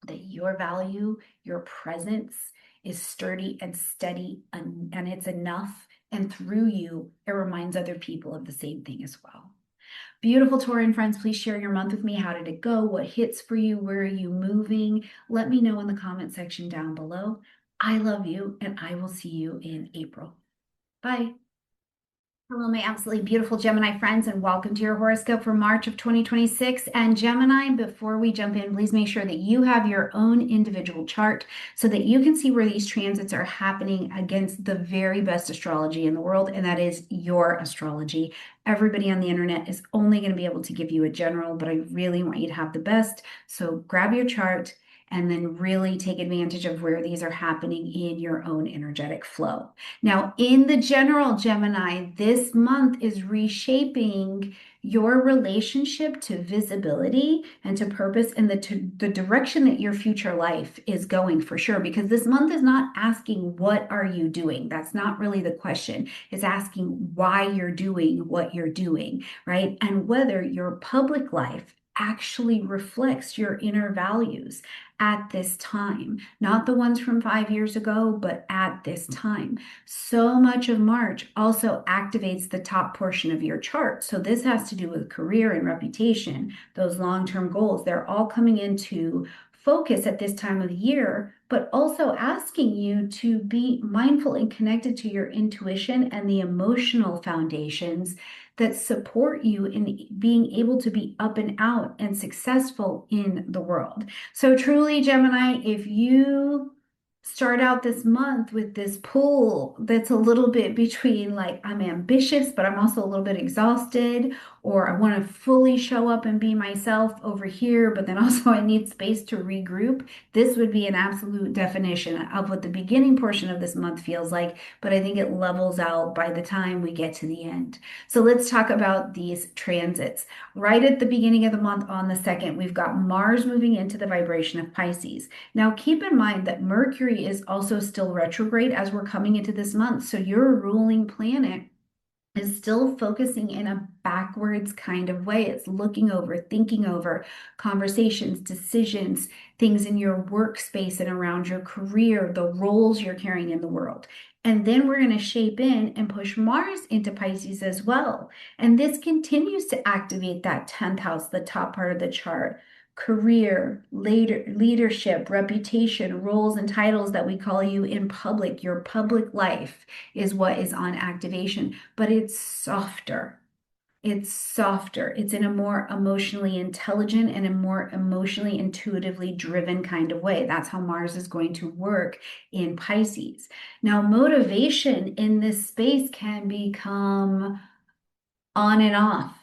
that your value, your presence is sturdy and steady, and it's enough. And through you, it reminds other people of the same thing as well. Beautiful Taurian friends, please share your month with me. How did it go? What hits for you? Where are you moving? Let me know in the comment section down below. I love you, and I will see you in April. Bye. Hello, my absolutely beautiful Gemini friends, and welcome to your horoscope for March of 2026. And Gemini, before we jump in, please make sure that you have your own individual chart so that you can see where these transits are happening against the very best astrology in the world, and that is your astrology. Everybody on the internet is only going to be able to give you a general, but I really want you to have the best. So grab your chart and then really take advantage of where these are happening in your own energetic flow. Now, in the general, Gemini, this month is reshaping your relationship to visibility and to purpose and the direction that your future life is going for sure. Because this month is not asking, what are you doing? That's not really the question. It's asking why you're doing what you're doing, right? And whether your public life actually reflects your inner values at this time, not the ones from 5 years ago, but at this time. So much of March also activates the top portion of your chart. So this has to do with career and reputation, those long-term goals. They're all coming into focus at this time of the year, but also asking you to be mindful and connected to your intuition and the emotional foundations that support you in being able to be up and out and successful in the world. So truly, Gemini, if you start out this month with this pull that's a little bit between like, I'm ambitious, but I'm also a little bit exhausted, or I want to fully show up and be myself over here, but then also I need space to regroup, this would be an absolute definition of what the beginning portion of this month feels like, but I think it levels out by the time we get to the end. So let's talk about these transits. Right at the beginning of the month on the 2nd, we've got Mars moving into the vibration of Pisces. Now, keep in mind that Mercury is also still retrograde as we're coming into this month. So your ruling planet is still focusing in a backwards kind of way. It's looking over, thinking over conversations, decisions, things in your workspace and around your career, the roles you're carrying in the world. And then we're going to shape in and push Mars into Pisces as well. And this continues to activate that 10th house, the top part of the chart. Career, leadership, reputation, roles, and titles that we call you in public, your public life is what is on activation, but it's softer. It's softer. It's in a more emotionally intelligent and a more emotionally intuitively driven kind of way. That's how Mars is going to work in Pisces. Now, motivation in this space can become on and off,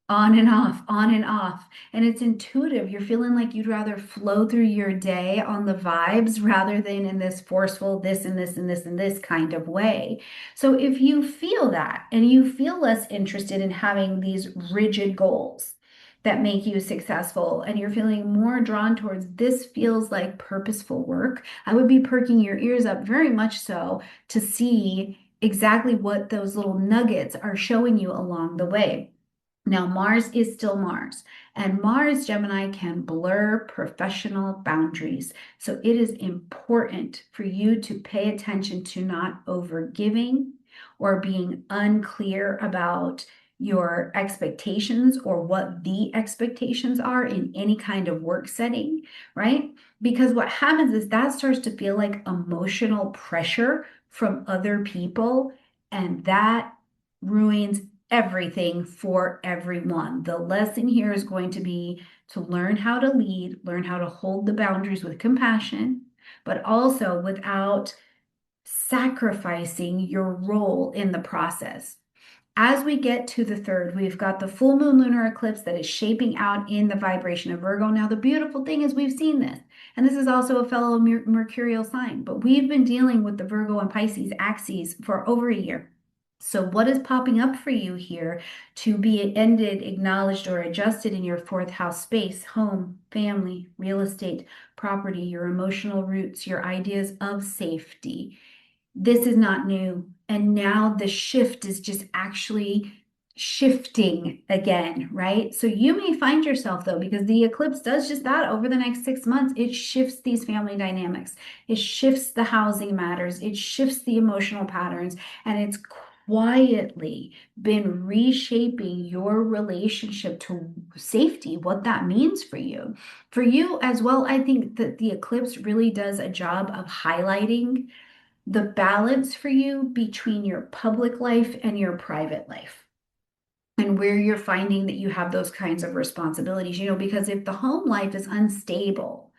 on and off, on and off. And it's intuitive. You're feeling like you'd rather flow through your day on the vibes rather than in this forceful, this and this and this and this kind of way. So if you feel that and you feel less interested in having these rigid goals that make you successful and you're feeling more drawn towards this feels like purposeful work, I would be perking your ears up very much so to see exactly what those little nuggets are showing you along the way. Now, Mars is still Mars, and Mars, Gemini, can blur professional boundaries. So it is important for you to pay attention to not overgiving or being unclear about your expectations or what the expectations are in any kind of work setting, right? Because what happens is that starts to feel like emotional pressure from other people, and that ruins everything for everyone. The lesson here is going to be to learn how to lead, learn how to hold the boundaries with compassion, but also without sacrificing your role in the process. As we get to the 3rd, we've got the full moon lunar eclipse that is shaping out in the vibration of Virgo. Now, the beautiful thing is we've seen this, and this is also a fellow mercurial sign, but we've been dealing with the Virgo and Pisces axes for over a year. So what is popping up for you here to be ended, acknowledged, or adjusted in your 4th house space, home, family, real estate, property, your emotional roots, your ideas of safety? This is not new. And now the shift is just actually shifting again, right? So you may find yourself though, because the eclipse does just that over the next 6 months, it shifts these family dynamics. It shifts the housing matters. It shifts the emotional patterns, and it's quietly been reshaping your relationship to safety, what that means for you. For you as well, I think that the eclipse really does a job of highlighting the balance for you between your public life and your private life, and where you're finding that you have those kinds of responsibilities, because if the home life is unstable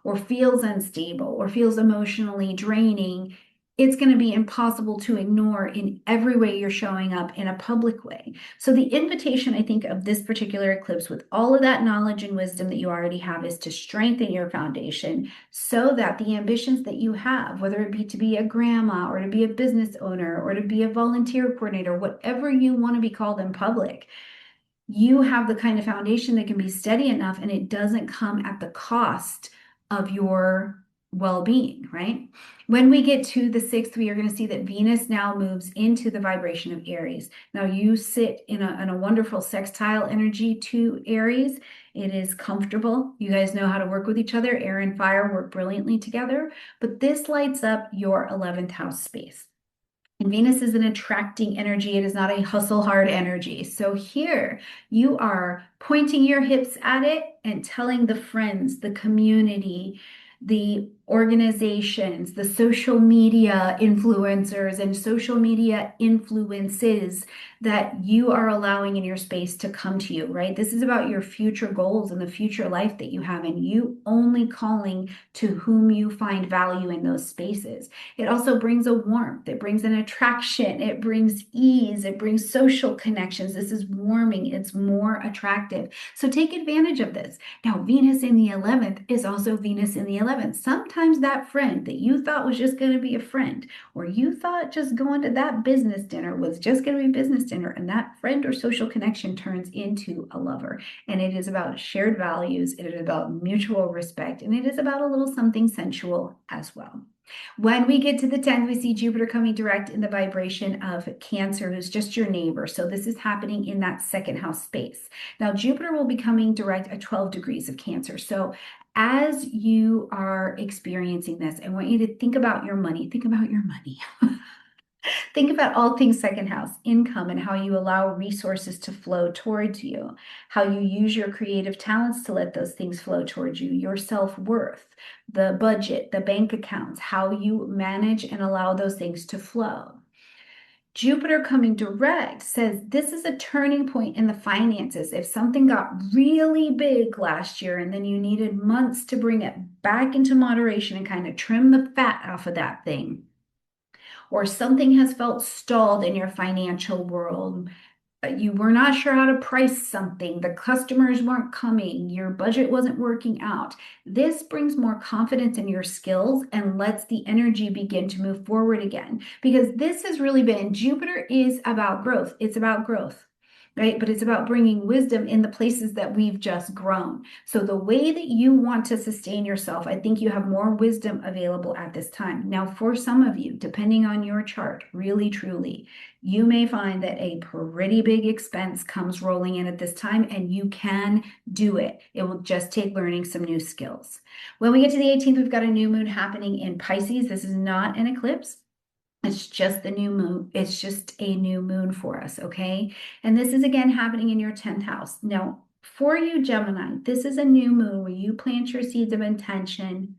or feels unstable or feels emotionally draining, it's going to be impossible to ignore in every way you're showing up in a public way. So the invitation, I think, of this particular eclipse, with all of that knowledge and wisdom that you already have, is to strengthen your foundation so that the ambitions that you have, whether it be to be a grandma or to be a business owner or to be a volunteer coordinator, whatever you want to be called in public, you have the kind of foundation that can be steady enough and it doesn't come at the cost of your well-being, right? When we get to the 6th, we are going to see that Venus now moves into the vibration of Aries. Now you sit in a wonderful sextile energy to Aries. It is comfortable. You guys know how to work with each other. Air and fire work brilliantly together, but this lights up your 11th house space. And Venus is an attracting energy. It is not a hustle hard energy. So here you are pointing your hips at it and telling the friends, the community, the organizations, the social media influencers and social media influences that you are allowing in your space to come to you, right? This is about your future goals and the future life that you have, and you only calling to whom you find value in those spaces. It also brings a warmth, it brings an attraction, it brings ease, it brings social connections. This is warming, it's more attractive. So take advantage of this. Now, Venus in the 11th is also Venus in the 11th. Sometimes that friend that you thought was just going to be a friend, or you thought just going to that business dinner was just going to be business dinner, and that friend or social connection turns into a lover. And it is about shared values, it is about mutual respect, and it is about a little something sensual as well. When we get to the 10th, we see Jupiter coming direct in the vibration of Cancer, who's just your neighbor. So this is happening in that second house space. Now, Jupiter will be coming direct at 12 degrees of Cancer. So as you are experiencing this, I want you to think about your money. Think about your money. Think about all things second house, income, and how you allow resources to flow towards you, how you use your creative talents to let those things flow towards you, your self-worth, the budget, the bank accounts, how you manage and allow those things to flow. Jupiter coming direct says this is a turning point in the finances. If something got really big last year and then you needed months to bring it back into moderation and kind of trim the fat off of that thing, or something has felt stalled in your financial world, you were not sure how to price something, the customers weren't coming, your budget wasn't working out. This brings more confidence in your skills and lets the energy begin to move forward again. Because this has really been, Jupiter is about growth. It's about growth, right? But it's about bringing wisdom in the places that we've just grown. So the way that you want to sustain yourself, I think you have more wisdom available at this time. Now, for some of you, depending on your chart, really, truly, you may find that a pretty big expense comes rolling in at this time, and you can do it. It will just take learning some new skills. When we get to the 18th, we've got a new moon happening in Pisces. This is not an eclipse. It's just the new moon. It's just a new moon for us, okay? And this is again happening in your 10th house. Now, for you, Gemini, this is a new moon where you plant your seeds of intention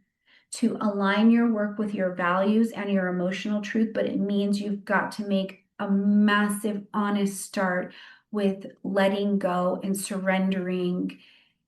to align your work with your values and your emotional truth, but it means you've got to make a massive, honest start with letting go and surrendering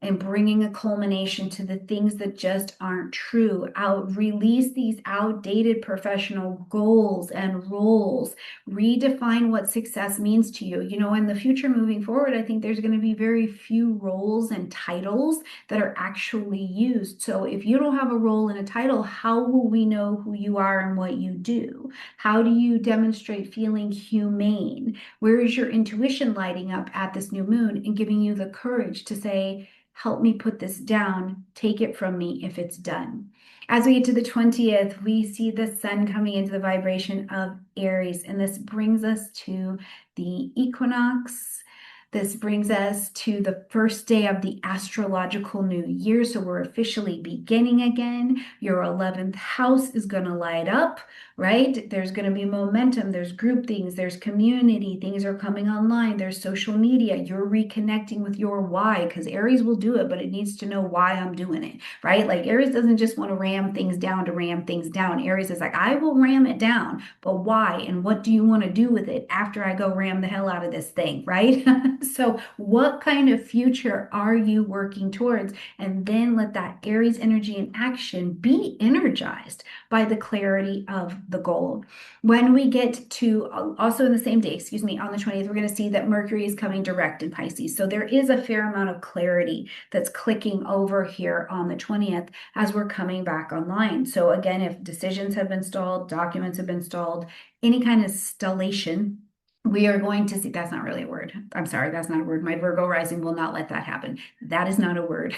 and bringing a culmination to the things that just aren't true. Release these outdated professional goals and roles. Redefine what success means to you. You know, in the future moving forward, I think there's going to be very few roles and titles that are actually used. So if you don't have a role and a title, how will we know who you are and what you do? How do you demonstrate feeling humane? Where is your intuition lighting up at this new moon and giving you the courage to say, help me put this down, take it from me if it's done. As we get to the 20th, we see the sun coming into the vibration of Aries, and this brings us to the equinox. This brings us to the first day of the astrological new year. So we're officially beginning again. Your 11th house is going to light up, right? There's going to be momentum. There's group things. There's community. Things are coming online. There's social media. You're reconnecting with your why, because Aries will do it, but it needs to know why I'm doing it, right? Like Aries doesn't just want to ram things down to ram things down. Aries is like, I will ram it down, but why? And what do you want to do with it after I go ram the hell out of this thing, right? So what kind of future are you working towards? And then let that Aries energy in action be energized by the clarity of the goal. When we get to also in the same day, excuse me, on the 20th, we're going to see that Mercury is coming direct in Pisces. So there is a fair amount of clarity that's clicking over here on the 20th as we're coming back online. So again, if decisions have been stalled, documents have been stalled, any kind of stallation We are going to see, that's not really a word. I'm sorry, that's not a word. My Virgo rising will not let that happen. That is not a word.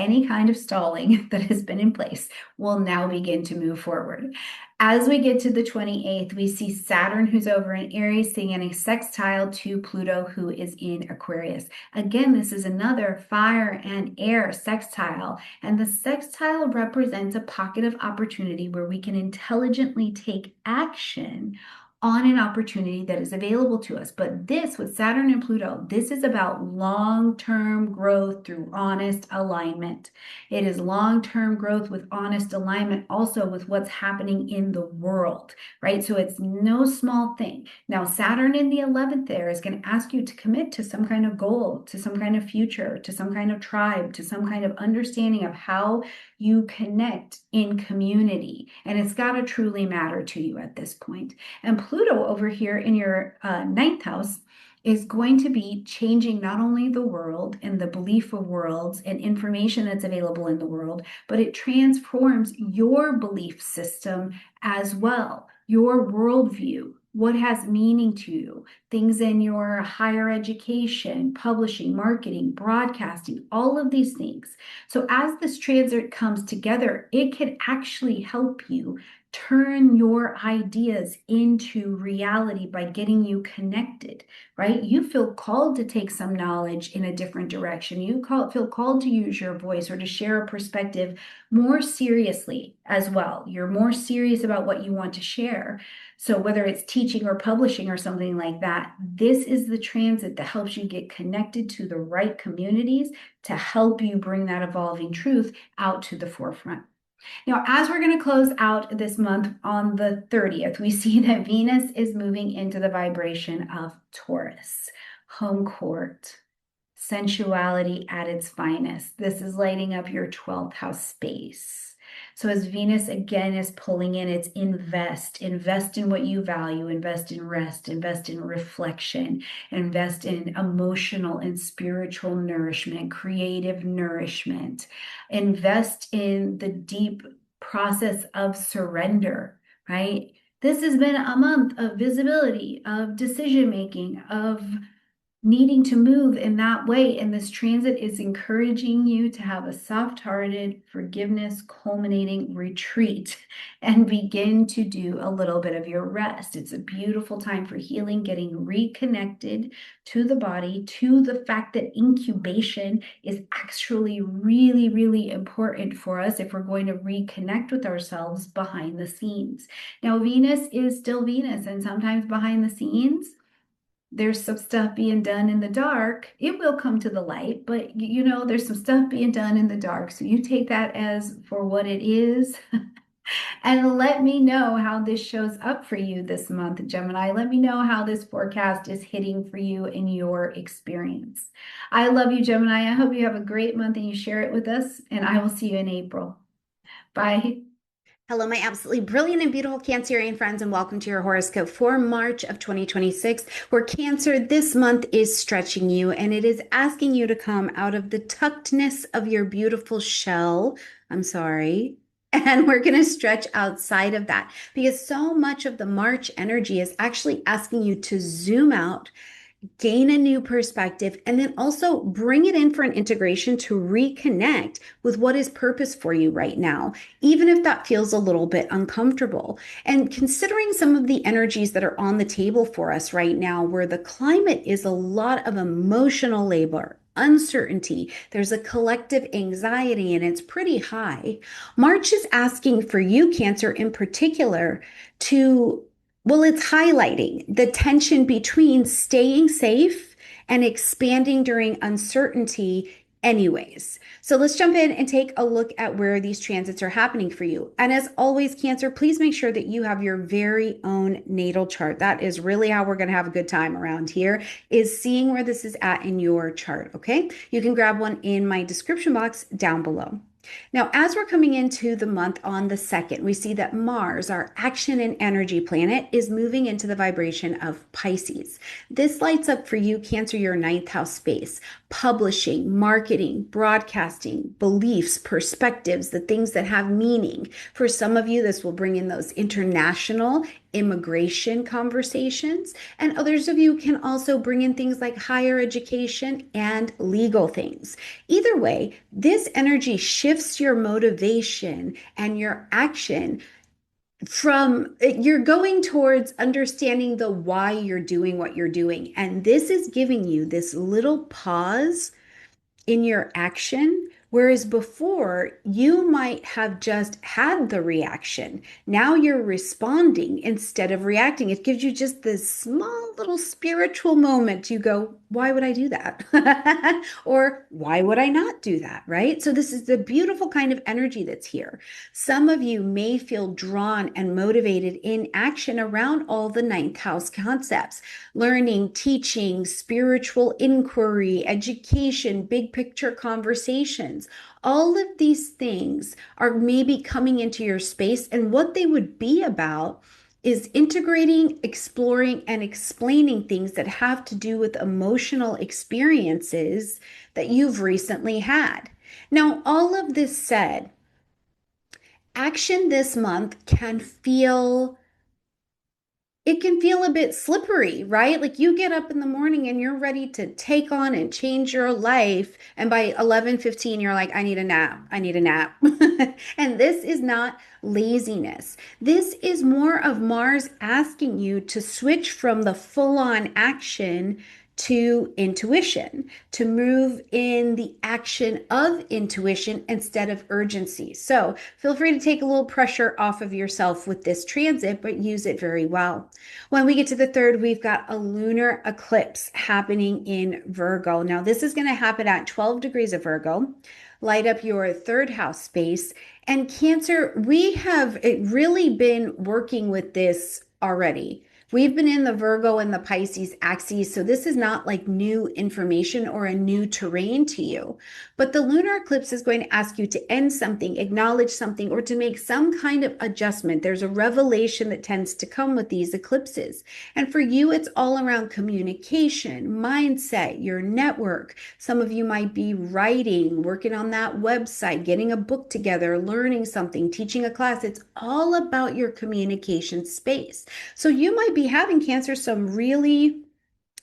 Any kind of stalling that has been in place will now begin to move forward. As we get to the 28th, we see Saturn, who's over in Aries, sitting in a sextile to Pluto, who is in Aquarius. Again, this is another fire and air sextile, and the sextile represents a pocket of opportunity where we can intelligently take action on an opportunity that is available to us. But this, with Saturn and Pluto, this is about long-term growth through honest alignment. It is long-term growth with honest alignment, also with what's happening in the world, right? So it's no small thing. Now, Saturn in the 11th there is going to ask you to commit to some kind of goal, to some kind of future, to some kind of tribe, to some kind of understanding of how you connect in community. And it's got to truly matter to you at this point. And Pluto over here in your ninth house is going to be changing not only the world and the belief of worlds and information that's available in the world, but it transforms your belief system as well, your worldview. What has meaning to you? Things in your higher education, publishing, marketing, broadcasting, all of these things. So, as this transit comes together, it can actually help you turn your ideas into reality by getting you connected, right? You feel called to take some knowledge in a different direction. Feel called to use your voice or to share a perspective more seriously as well. You're more serious about what you want to share. So whether it's teaching or publishing or something like that, this is the transit that helps you get connected to the right communities to help you bring that evolving truth out to the forefront. Now, as we're going to close out this month on the 30th, we see that Venus is moving into the vibration of Taurus, home court, sensuality at its finest. This is lighting up your 12th house space. So as Venus again is pulling in, it's invest in what you value, invest in rest, invest in reflection, invest in emotional and spiritual nourishment, creative nourishment, invest in the deep process of surrender, right? This has been a month of visibility, of decision making, of needing to move in that way. And this transit is encouraging you to have a soft-hearted, forgiveness culminating retreat and begin to do a little bit of your rest. It's a beautiful time for healing, getting reconnected to the body, to the fact that incubation is actually really, really important for us if we're going to reconnect with ourselves behind the scenes. Now, Venus is still Venus, and sometimes behind the scenes, there's some stuff being done in the dark. It will come to the light, but there's some stuff being done in the dark. So you take that as for what it is. And let me know how this shows up for you this month, Gemini. Let me know how this forecast is hitting for you in your experience. I love you, Gemini. I hope you have a great month and you share it with us, and I will see you in April. Bye. Hello, my absolutely brilliant and beautiful Cancerian friends, and welcome to your horoscope for March of 2026, where Cancer this month is stretching you and it is asking you to come out of the tuckedness of your beautiful shell. I'm sorry. And we're going to stretch outside of that because so much of the March energy is actually asking you to zoom out, gain a new perspective, and then also bring it in for an integration to reconnect with what is purpose for you right now, even if that feels a little bit uncomfortable. And considering some of the energies that are on the table for us right now, where the climate is a lot of emotional labor, uncertainty, there's a collective anxiety, and it's pretty high. March is asking for you, Cancer in particular, to well, it's highlighting the tension between staying safe and expanding during uncertainty, anyways. So let's jump in and take a look at where these transits are happening for you. And as always, Cancer, please make sure that you have your very own natal chart. That is really how we're going to have a good time around here, is seeing where this is at in your chart. Okay. You can grab one in my description box down below. Now, as we're coming into the month on the 2nd, we see that Mars, our action and energy planet, is moving into the vibration of Pisces. This lights up for you, Cancer, your ninth house space, publishing, marketing, broadcasting, beliefs, perspectives, the things that have meaning. For some of you, this will bring in those international immigration conversations. And others of you can also bring in things like higher education and legal things. Either way, this energy shifts your motivation and your action from you're going towards understanding the why you're doing what you're doing. And this is giving you this little pause in your action. Whereas before, you might have just had the reaction. Now you're responding instead of reacting. It gives you just this small little spiritual moment. You go, why would I do that? Or why would I not do that? Right? So, this is the beautiful kind of energy that's here. Some of you may feel drawn and motivated in action around all the ninth house concepts: learning, teaching, spiritual inquiry, education, big picture conversations. All of these things are maybe coming into your space, and what they would be about is integrating, exploring, and explaining things that have to do with emotional experiences that you've recently had. Now, all of this said, action this month it can feel a bit slippery, right? Like you get up in the morning and you're ready to take on and change your life. And by 11:15, you're like, I need a nap. I need a nap. And this is not laziness. This is more of Mars asking you to switch from the full-on action to intuition, to move in the action of intuition instead of urgency. So feel free to take a little pressure off of yourself with this transit, but use it very well. When we get to the third, we've got a lunar eclipse happening in Virgo. Now, this is going to happen at 12 degrees of Virgo. Light up your third house space. And Cancer, we have really been working with this already. We've been in the Virgo and the Pisces axes, so this is not like new information or a new terrain to you. But the lunar eclipse is going to ask you to end something, acknowledge something, or to make some kind of adjustment. There's a revelation that tends to come with these eclipses. And for you, it's all around communication, mindset, your network. Some of you might be writing, working on that website, getting a book together, learning something, teaching a class. It's all about your communication space. So you might be having, Cancer, some really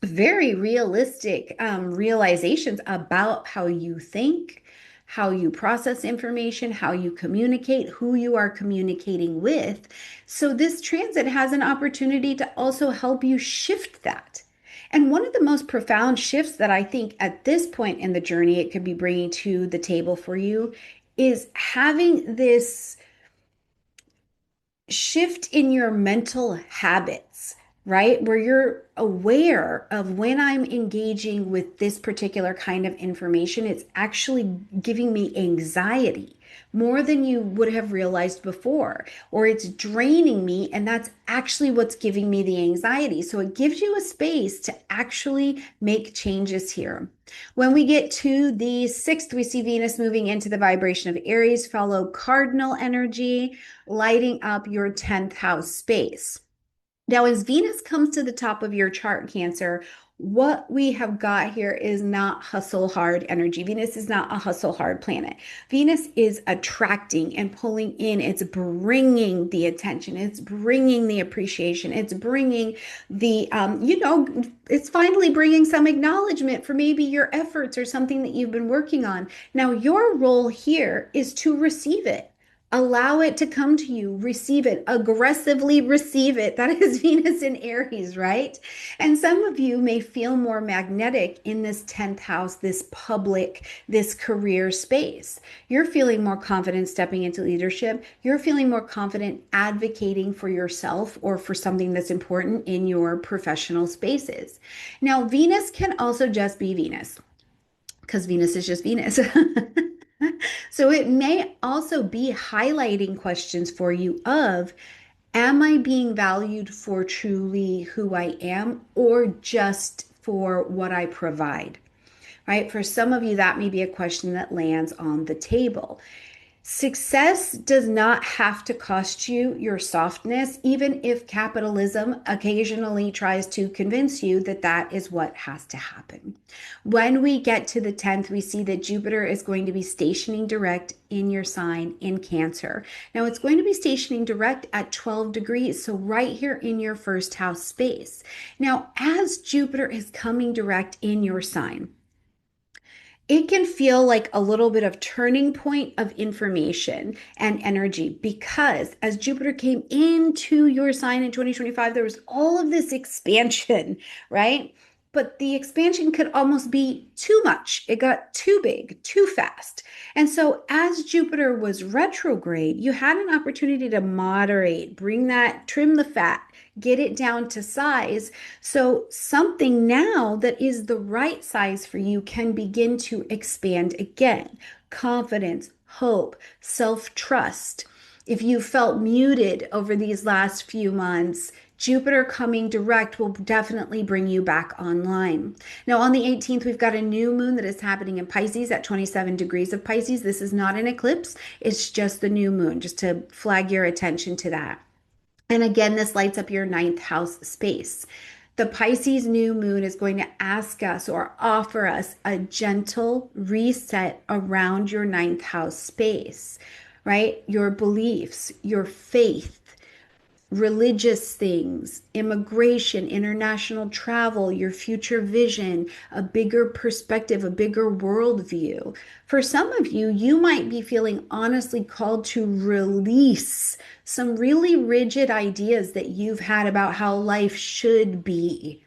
very realistic realizations about how you think, how you process information, how you communicate, who you are communicating with. So this transit has an opportunity to also help you shift that. And one of the most profound shifts that I think at this point in the journey it could be bringing to the table for you is having this shift in your mental habits, right? Where you're aware of when I'm engaging with this particular kind of information, it's actually giving me anxiety more than you would have realized before, or it's draining me, and that's actually what's giving me the anxiety. So it gives you a space to actually make changes here. When we get to the 6th, we see Venus moving into the vibration of Aries, follow cardinal energy, lighting up your 10th house space. Now, as Venus comes to the top of your chart, Cancer, what we have got here is not hustle hard energy. Venus is not a hustle hard planet. Venus is attracting and pulling in. It's bringing the attention. It's bringing the appreciation. It's bringing the, it's finally bringing some acknowledgement for maybe your efforts or something that you've been working on. Now, your role here is to receive it. Allow it to come to you, receive it, aggressively receive it. That is Venus in Aries, right? And some of you may feel more magnetic in this 10th house, this public, this career space. You're feeling more confident stepping into leadership. You're feeling more confident advocating for yourself or for something that's important in your professional spaces. Now, Venus can also just be Venus, because Venus is just Venus. So it may also be highlighting questions for you of, am I being valued for truly who I am or just for what I provide? Right? For some of you, that may be a question that lands on the table. Success does not have to cost you your softness, even if capitalism occasionally tries to convince you that that is what has to happen. When we get to the 10th, we see that Jupiter is going to be stationing direct in your sign in Cancer. Now, it's going to be stationing direct at 12 degrees, so right here in your first house space. Now, as Jupiter is coming direct in your sign, it can feel like a little bit of turning point of information and energy because as Jupiter came into your sign in 2025, there was all of this expansion, right? But the expansion could almost be too much. It got too big, too fast. And so, as Jupiter was retrograde, you had an opportunity to moderate, bring that, trim the fat, get it down to size. So, something now that is the right size for you can begin to expand again. Confidence, hope, self trust. If you felt muted over these last few months, Jupiter coming direct will definitely bring you back online. Now, on the 18th, we've got a new moon that is happening in Pisces at 27 degrees of Pisces. This is not an eclipse, it's just the new moon, just to flag your attention to that. And again, this lights up your ninth house space. The Pisces new moon is going to ask us or offer us a gentle reset around your ninth house space, right? Your beliefs, your faith, religious things, immigration, international travel, your future vision, a bigger perspective, a bigger worldview. For some of you, you might be feeling honestly called to release some really rigid ideas that you've had about how life should be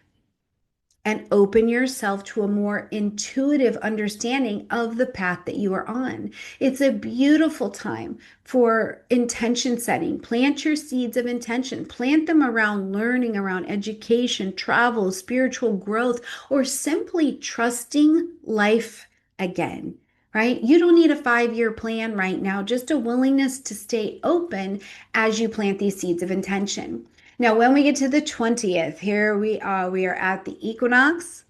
and open yourself to a more intuitive understanding of the path that you are on. It's a beautiful time for intention setting. Plant your seeds of intention, plant them around learning, around education, travel, spiritual growth, or simply trusting life again. Right? You don't need a 5-year plan right now, just a willingness to stay open as you plant these seeds of intention. Now, when we get to the 20th, here we are. We are at the equinox.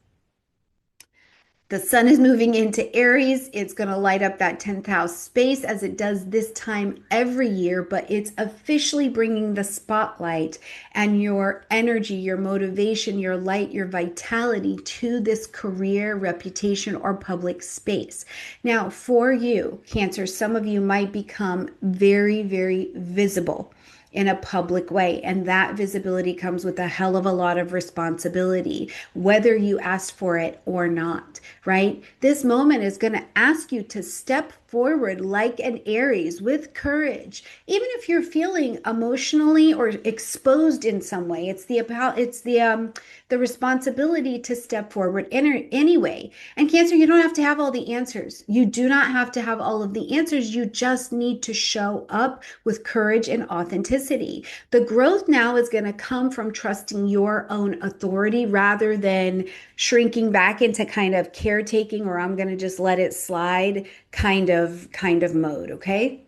The sun is moving into Aries. It's going to light up that 10th house space as it does this time every year, but it's officially bringing the spotlight and your energy, your motivation, your light, your vitality to this career, reputation, or public space. Now, for you, Cancer, some of you might become very, very visible in a public way. And that visibility comes with a hell of a lot of responsibility, whether you asked for it or not, right? This moment is going to ask you to step forward like an Aries with courage. Even if you're feeling emotionally or exposed in some way, it's the responsibility to step forward anyway. And Cancer, you don't have to have all the answers. You do not have to have all of the answers. You just need to show up with courage and authenticity. The growth now is going to come from trusting your own authority rather than shrinking back into kind of caretaking or I'm going to just let it slide kind of mode, okay?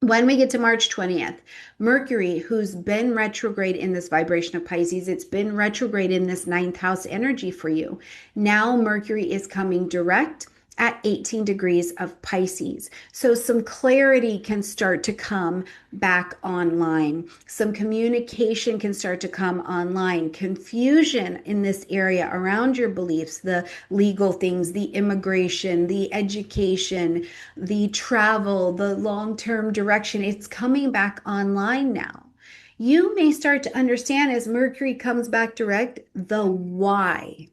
When we get to March 20th, Mercury, who's been retrograde in this vibration of Pisces, it's been retrograde in this ninth house energy for you. Now Mercury is coming direct at 18 degrees of Pisces. So some clarity can start to come back online. Some communication can start to come online. Confusion in this area around your beliefs, the legal things, the immigration, the education, the travel, the long-term direction, it's coming back online now. You may start to understand as Mercury comes back direct, the why.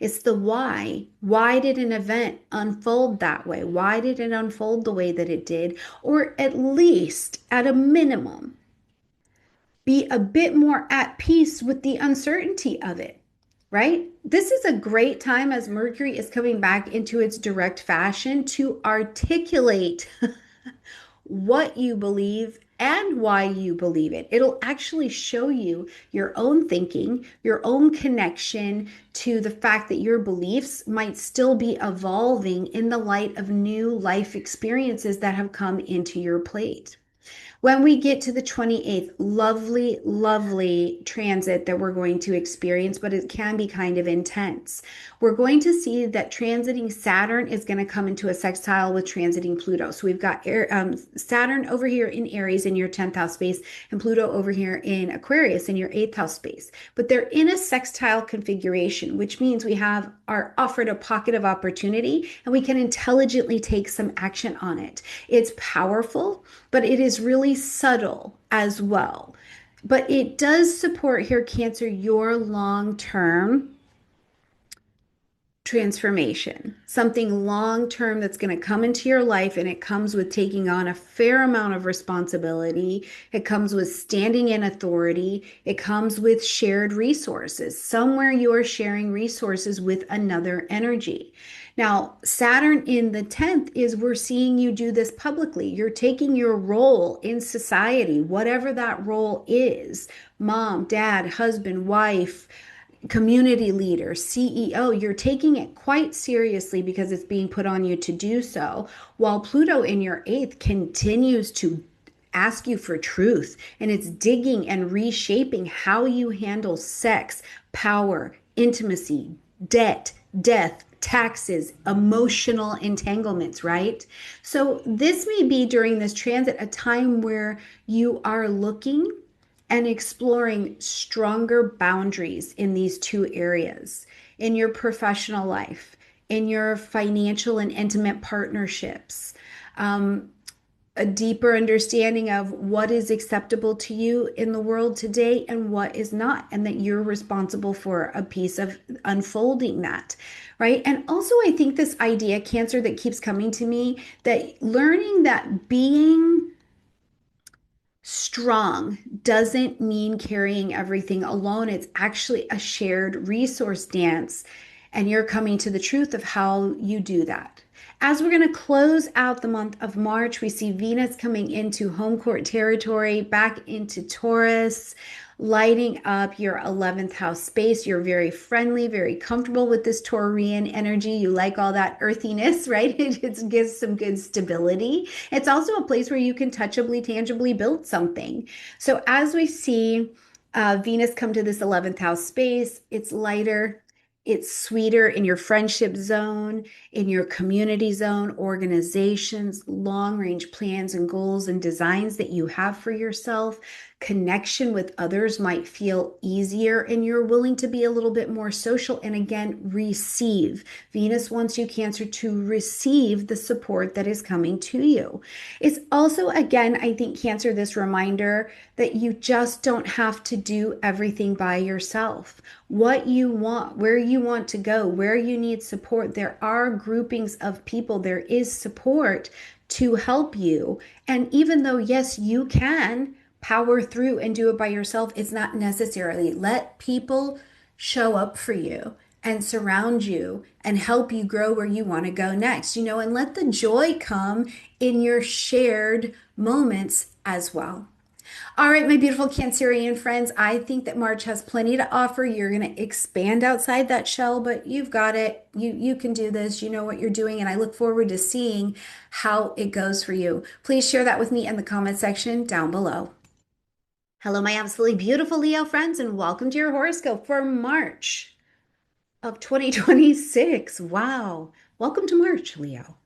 It's the why. Why did an event unfold that way? Why did it unfold the way that it did? Or at least, at a minimum, be a bit more at peace with the uncertainty of it, right? This is a great time as Mercury is coming back into its direct fashion to articulate what you believe and why you believe it. It'll actually show you your own thinking, your own connection to the fact that your beliefs might still be evolving in the light of new life experiences that have come into your plate. When we get to the 28th, lovely, lovely transit that we're going to experience, but it can be kind of intense. We're going to see that transiting Saturn is going to come into a sextile with transiting Pluto. So we've got Saturn over here in Aries in your 10th house space and Pluto over here in Aquarius in your 8th house space. But they're in a sextile configuration, which means we are offered a pocket of opportunity and we can intelligently take some action on it. It's powerful, but it is really subtle as well. But it does support here, Cancer, your long-term transformation, something long term that's going to come into your life. And it comes with taking on a fair amount of responsibility. It comes with standing in authority. It comes with shared resources. Somewhere you are sharing resources with another energy. Now, Saturn in the 10th is we're seeing you do this publicly. You're taking your role in society, whatever that role is, mom, dad, husband, wife, community leader, CEO, you're taking it quite seriously because it's being put on you to do so, while Pluto in your 8th continues to ask you for truth, and it's digging and reshaping how you handle sex, power, intimacy, debt, death, taxes, emotional entanglements, right? So this may be during this transit a time where you are looking and exploring stronger boundaries in these two areas in your professional life, in your financial and intimate partnerships, a deeper understanding of what is acceptable to you in the world today and what is not, and that you're responsible for a piece of unfolding that, right? And also, I think this idea, Cancer, that keeps coming to me, that learning that being strong doesn't mean carrying everything alone. It's actually a shared resource dance. And you're coming to the truth of how you do that. As we're going to close out the month of March, we see Venus coming into home court territory, back into Taurus, lighting up your 11th house space. You're very friendly, very comfortable with this Taurian energy. You like all that earthiness, right? It gives some good stability. It's also a place where you can touchably, tangibly build something. So as we see Venus come to this 11th house space, it's lighter. It's sweeter in your friendship zone, in your community zone, organizations, long range plans and goals and designs that you have for yourself. Connection with others might feel easier, and you're willing to be a little bit more social. And again, receive. Venus wants you, Cancer, to receive the support that is coming to you. It's also, again, I think, Cancer, this reminder that you just don't have to do everything by yourself. What you want, where you want to go, where you need support, there are groupings of people, there is support to help you. And even though, yes, you can power through and do it by yourself, it's not necessarily. Let people show up for you and surround you and help you grow where you want to go next, and let the joy come in your shared moments as well. All right, my beautiful Cancerian friends, I think that March has plenty to offer. You're going to expand outside that shell, but you've got it. You can do this. You know what you're doing, and I look forward to seeing how it goes for you. Please share that with me in the comment section down below. Hello, my absolutely beautiful Leo friends, and welcome to your horoscope for March of 2026. Wow. Welcome to March, Leo.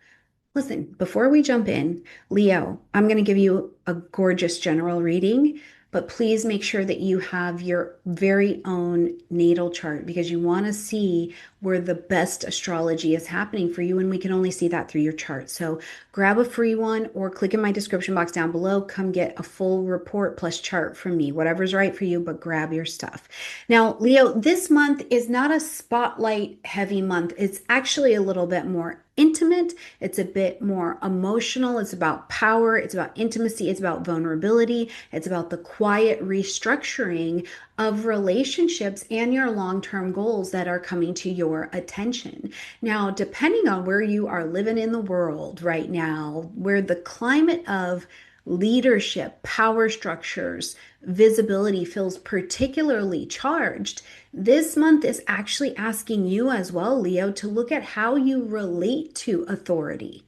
Listen, before we jump in, Leo, I'm going to give you a gorgeous general reading, but please make sure that you have your very own natal chart because you want to see where the best astrology is happening for you, and we can only see that through your chart. So grab a free one or click in my description box down below. Come get a full report plus chart from me, whatever's right for you, but grab your stuff. Now, Leo, this month is not a spotlight heavy month. It's actually a little bit more intimate. It's a bit more emotional. It's about power. It's about intimacy. It's about vulnerability. It's about the quiet restructuring of relationships and your long-term goals that are coming to your attention. Now, depending on where you are living in the world right now, where the climate of leadership, power structures, visibility feels particularly charged, this month is actually asking you as well, Leo, to look at how you relate to authority,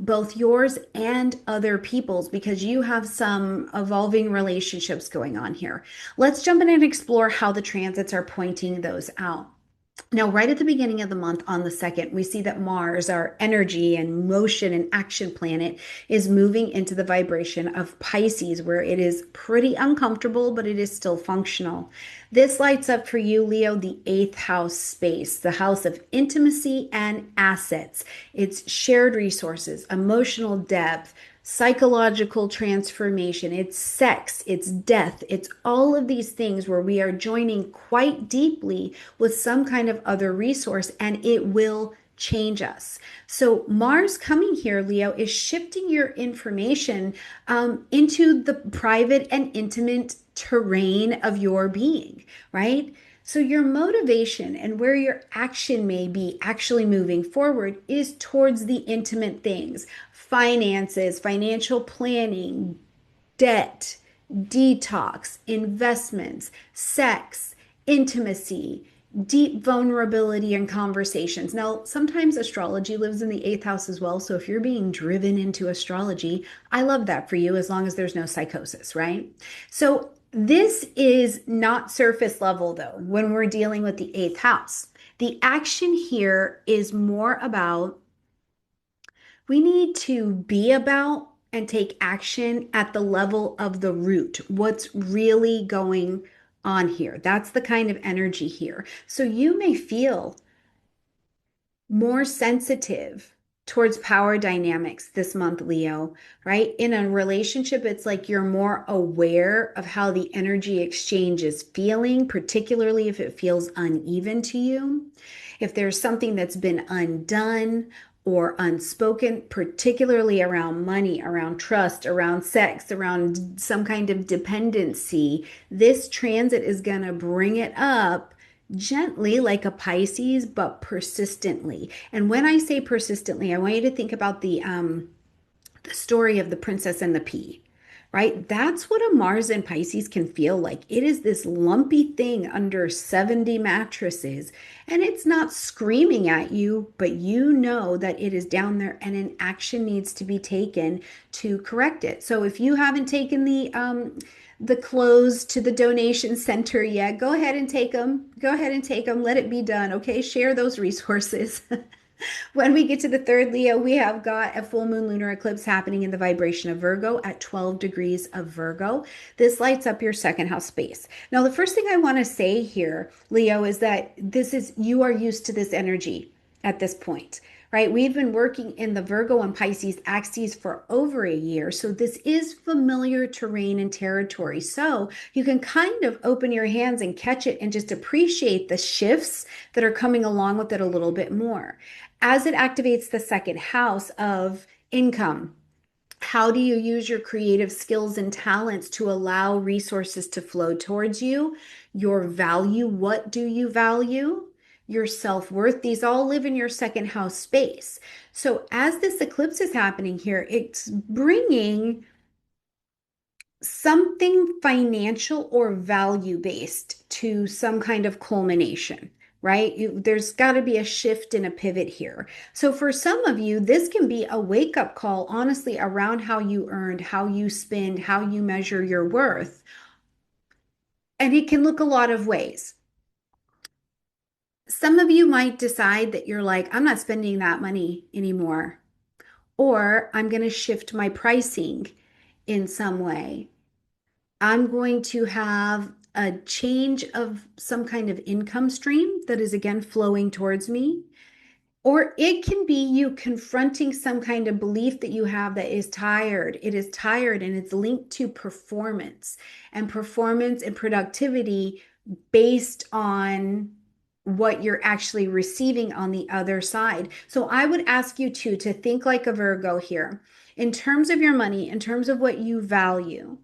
both yours and other people's, because you have some evolving relationships going on here. Let's jump in and explore how the transits are pointing those out. Now, right at the beginning of the month on the 2nd, we see that Mars, our energy and motion and action planet, is moving into the vibration of Pisces, where it is pretty uncomfortable, but it is still functional. This lights up for you, Leo, the 8th house space, the house of intimacy and assets. It's shared resources, emotional depth, psychological transformation, it's sex, it's death, it's all of these things where we are joining quite deeply with some kind of other resource, and it will change us. So Mars coming here, Leo, is shifting your information into the private and intimate terrain of your being, right? So your motivation and where your action may be actually moving forward is towards the intimate things: finances, financial planning, debt, detox, investments, sex, intimacy, deep vulnerability and conversations. Now, sometimes astrology lives in the 8th house as well. So if you're being driven into astrology, I love that for you, as long as there's no psychosis, right? So this is not surface level, though, when we're dealing with the 8th house. The action here is more about, we need to be about and take action at the level of the root. What's really going on here? That's the kind of energy here. So you may feel more sensitive towards power dynamics this month, Leo, right? In a relationship, it's like you're more aware of how the energy exchange is feeling, particularly if it feels uneven to you. If there's something that's been undone or unspoken, particularly around money, around trust, around sex, around some kind of dependency, this transit is going to bring it up gently like a Pisces, but persistently. And when I say persistently, I want you to think about the story of the princess and the pea, right? That's what a Mars and Pisces can feel like. It is this lumpy thing under 70 mattresses, and it's not screaming at you, but you know that it is down there and an action needs to be taken to correct it. So if you haven't taken the clothes to the donation center yet, go ahead and take them. Go ahead and take them. Let it be done. Okay. Share those resources. When we get to the 3rd, Leo, we have got a full moon lunar eclipse happening in the vibration of Virgo at 12 degrees of Virgo. This lights up your 2nd house space. Now, the first thing I want to say here, Leo, is that you are used to this energy at this point, right? We've been working in the Virgo and Pisces axes for over a year. So this is familiar terrain and territory. So you can kind of open your hands and catch it and just appreciate the shifts that are coming along with it a little bit more. As it activates the 2nd house of income, how do you use your creative skills and talents to allow resources to flow towards you? Your value, what do you value? Your self-worth, these all live in your 2nd house space. So as this eclipse is happening here, it's bringing something financial or value based to some kind of culmination, right? There's got to be a shift and a pivot here. So for some of you, this can be a wake up call, honestly, around how you earned, how you spend, how you measure your worth. And it can look a lot of ways. Some of you might decide that you're like, I'm not spending that money anymore, or I'm going to shift my pricing in some way. I'm going to have a change of some kind of income stream that is again flowing towards me. Or it can be you confronting some kind of belief that you have that is tired. It is tired and it's linked to performance and productivity based on what you're actually receiving on the other side. So I would ask you to think like a Virgo here in terms of your money, in terms of what you value.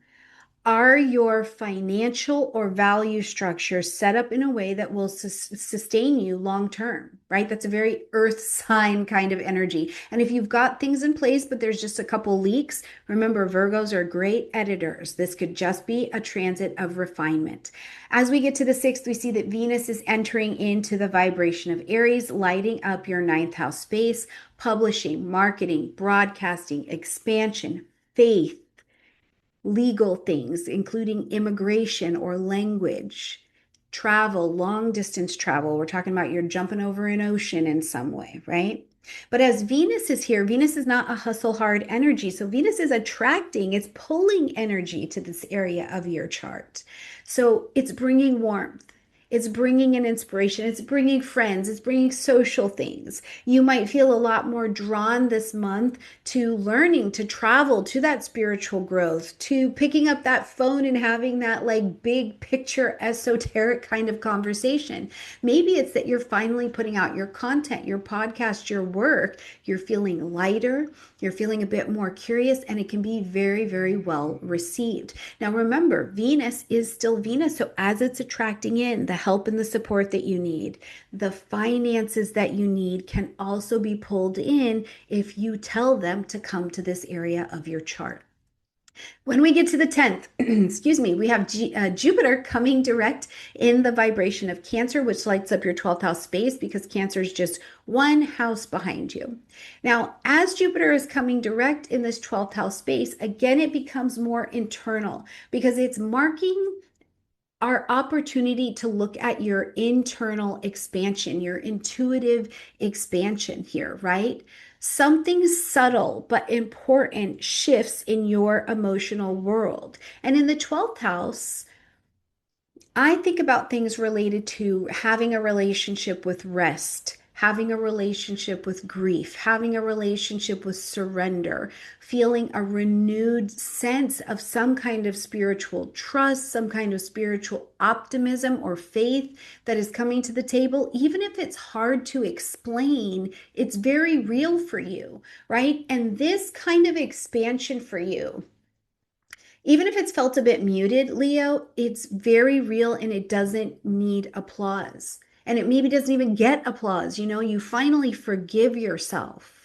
Are your financial or value structures set up in a way that will sustain you long term, right? That's a very earth sign kind of energy. And if you've got things in place, but there's just a couple leaks, remember, Virgos are great editors. This could just be a transit of refinement. As we get to the 6th, we see that Venus is entering into the vibration of Aries, lighting up your ninth house space, publishing, marketing, broadcasting, expansion, faith, legal things, including immigration or language, travel, long distance travel. We're talking about you're jumping over an ocean in some way, right? But as Venus is here, Venus is not a hustle hard energy. So Venus is attracting, it's pulling energy to this area of your chart. So it's bringing warmth. It's bringing an inspiration. It's bringing friends. It's bringing social things. You might feel a lot more drawn this month to learning, to travel, to that spiritual growth, to picking up that phone and having that like big picture esoteric kind of conversation. Maybe it's that you're finally putting out your content, your podcast, your work. You're feeling lighter. You're feeling a bit more curious, and it can be very, very well received. Now, remember, Venus is still Venus. So as it's attracting in the help and the support that you need, the finances that you need can also be pulled in if you tell them to come to this area of your chart. When we get to the 10th, excuse me, we have Jupiter coming direct in the vibration of Cancer, which lights up your 12th house space because Cancer is just one house behind you. Now, as Jupiter is coming direct in this 12th house space, again, it becomes more internal because it's marking our opportunity to look at your internal expansion, your intuitive expansion here, right? Something subtle but important shifts in your emotional world. And in the 12th house, I think about things related to having a relationship with rest, having a relationship with grief, having a relationship with surrender, feeling a renewed sense of some kind of spiritual trust, some kind of spiritual optimism or faith that is coming to the table. Even if it's hard to explain, it's very real for you, right? And this kind of expansion for you, even if it's felt a bit muted, Leo, it's very real and it doesn't need applause. And it maybe doesn't even get applause. You know, you finally forgive yourself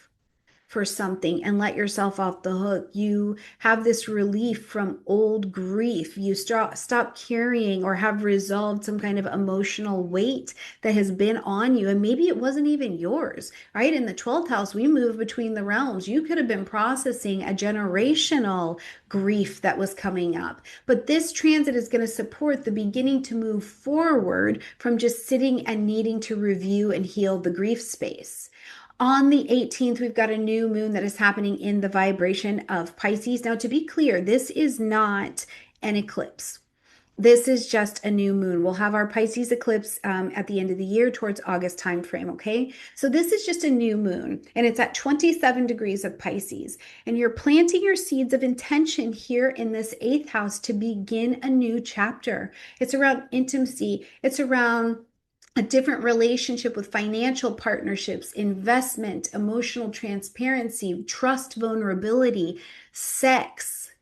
for something and let yourself off the hook. You have this relief from old grief. You stop carrying or have resolved some kind of emotional weight that has been on you. And maybe it wasn't even yours, right? In the 12th house, we move between the realms. You could have been processing a generational grief that was coming up. But this transit is going to support the beginning to move forward from just sitting and needing to review and heal the grief space. On the 18th, we've got a new moon that is happening in the vibration of Pisces. Now, to be clear, this is not an eclipse. This is just a new moon. We'll have our Pisces eclipse at the end of the year towards August timeframe, okay? So this is just a new moon, and it's at 27 degrees of Pisces. And you're planting your seeds of intention here in this 8th house to begin a new chapter. It's around intimacy. It's around a different relationship with financial partnerships, investment, emotional transparency, trust, vulnerability, sex,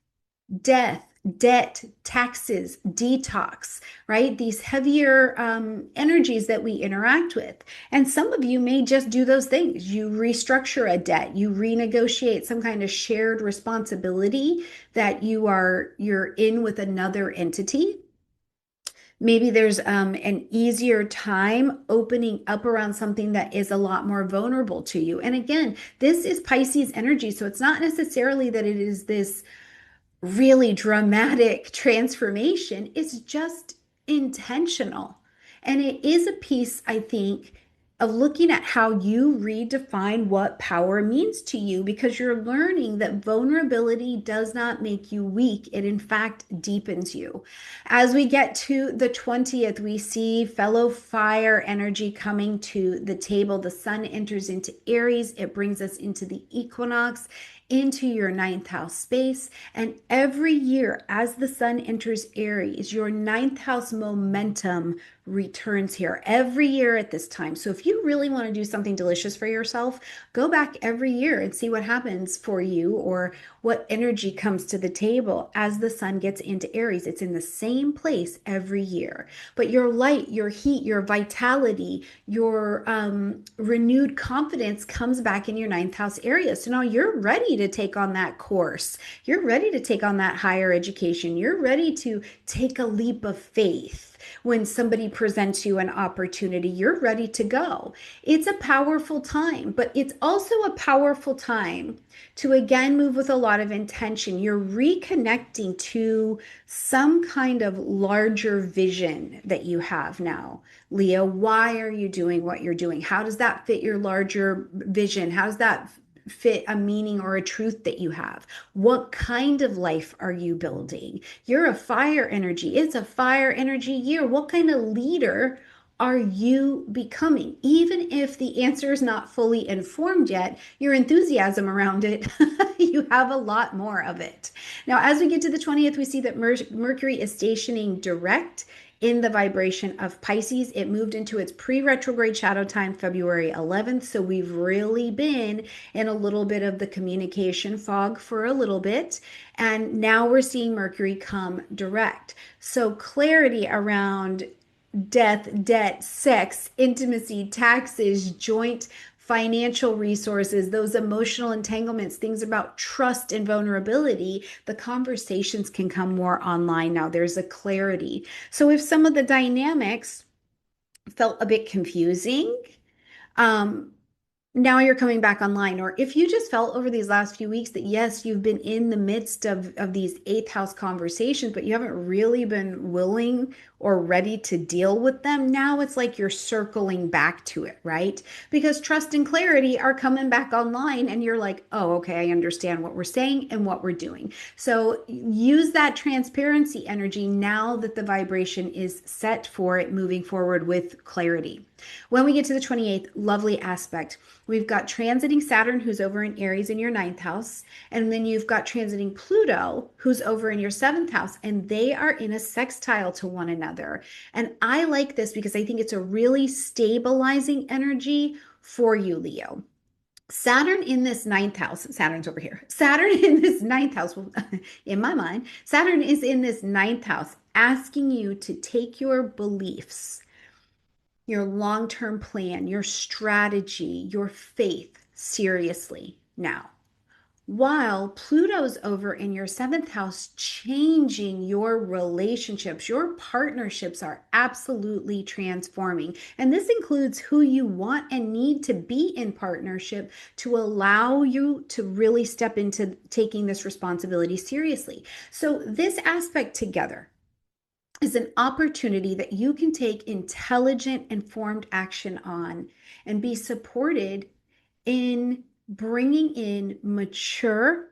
death, debt, taxes, detox, right? These heavier energies that we interact with. And some of you may just do those things. You restructure a debt, you renegotiate some kind of shared responsibility that you're in with another entity. Maybe there's an easier time opening up around something that is a lot more vulnerable to you. And again, this is Pisces energy. So it's not necessarily that it is this really dramatic transformation. It's just intentional. And it is a piece, I think, of looking at how you redefine what power means to you because you're learning that vulnerability does not make you weak. It, in fact, deepens you. As we get to the 20th, we see fellow fire energy coming to the table. The sun enters into Aries. It brings us into the equinox, into your ninth house space. And every year, as the sun enters Aries, your ninth house momentum returns here every year at this time. So if you really want to do something delicious for yourself, go back every year and see what happens for you, or what energy comes to the table as the sun gets into Aries. It's in the same place every year. But your light, your heat, your vitality, your renewed confidence comes back in your ninth house area. So now you're ready to take on that course. You're ready to take on that higher education. You're ready to take a leap of faith. When somebody presents you an opportunity, you're ready to go. It's a powerful time, but it's also a powerful time to again move with a lot of intention. You're reconnecting to some kind of larger vision that you have now. Leo, why are you doing what you're doing? How does that fit your larger vision? How does that fit a meaning or a truth that you have? What kind of life are you building? You're a fire energy. It's a fire energy year. What kind of leader are you becoming? Even if the answer is not fully informed yet, your enthusiasm around it, you have a lot more of it. Now, as we get to the 20th, we see that Mercury is stationing direct in the vibration of Pisces. It moved into its pre-retrograde shadow time February 11th. So we've really been in a little bit of the communication fog for a little bit. And now we're seeing Mercury come direct. So clarity around death, debt, sex, intimacy, taxes, joint financial resources, those emotional entanglements, things about trust and vulnerability, the conversations can come more online now. There's a clarity. So if some of the dynamics felt a bit confusing, um, now you're coming back online. Or if you just felt over these last few weeks that yes, you've been in the midst of these eighth house conversations, but you haven't really been willing or ready to deal with them, now it's like you're circling back to it, right? Because trust and clarity are coming back online and you're like, oh, okay, I understand what we're saying and what we're doing. So use that transparency energy now that the vibration is set for it moving forward with clarity. When we get to the 28th, lovely aspect. We've got transiting Saturn, who's over in Aries in your ninth house. And then you've got transiting Pluto, who's over in your seventh house. And they are in a sextile to one another. And I like this because I think it's a really stabilizing energy for you, Leo. Saturn in this ninth house, Saturn's over here. Saturn in this ninth house, well, in my mind, Saturn is in this ninth house, asking you to take your beliefs, your long-term plan, your strategy, your faith seriously now. While Pluto's over in your seventh house, changing your relationships, your partnerships are absolutely transforming. And this includes who you want and need to be in partnership to allow you to really step into taking this responsibility seriously. So, this aspect together is an opportunity that you can take intelligent, informed action on and be supported in bringing in mature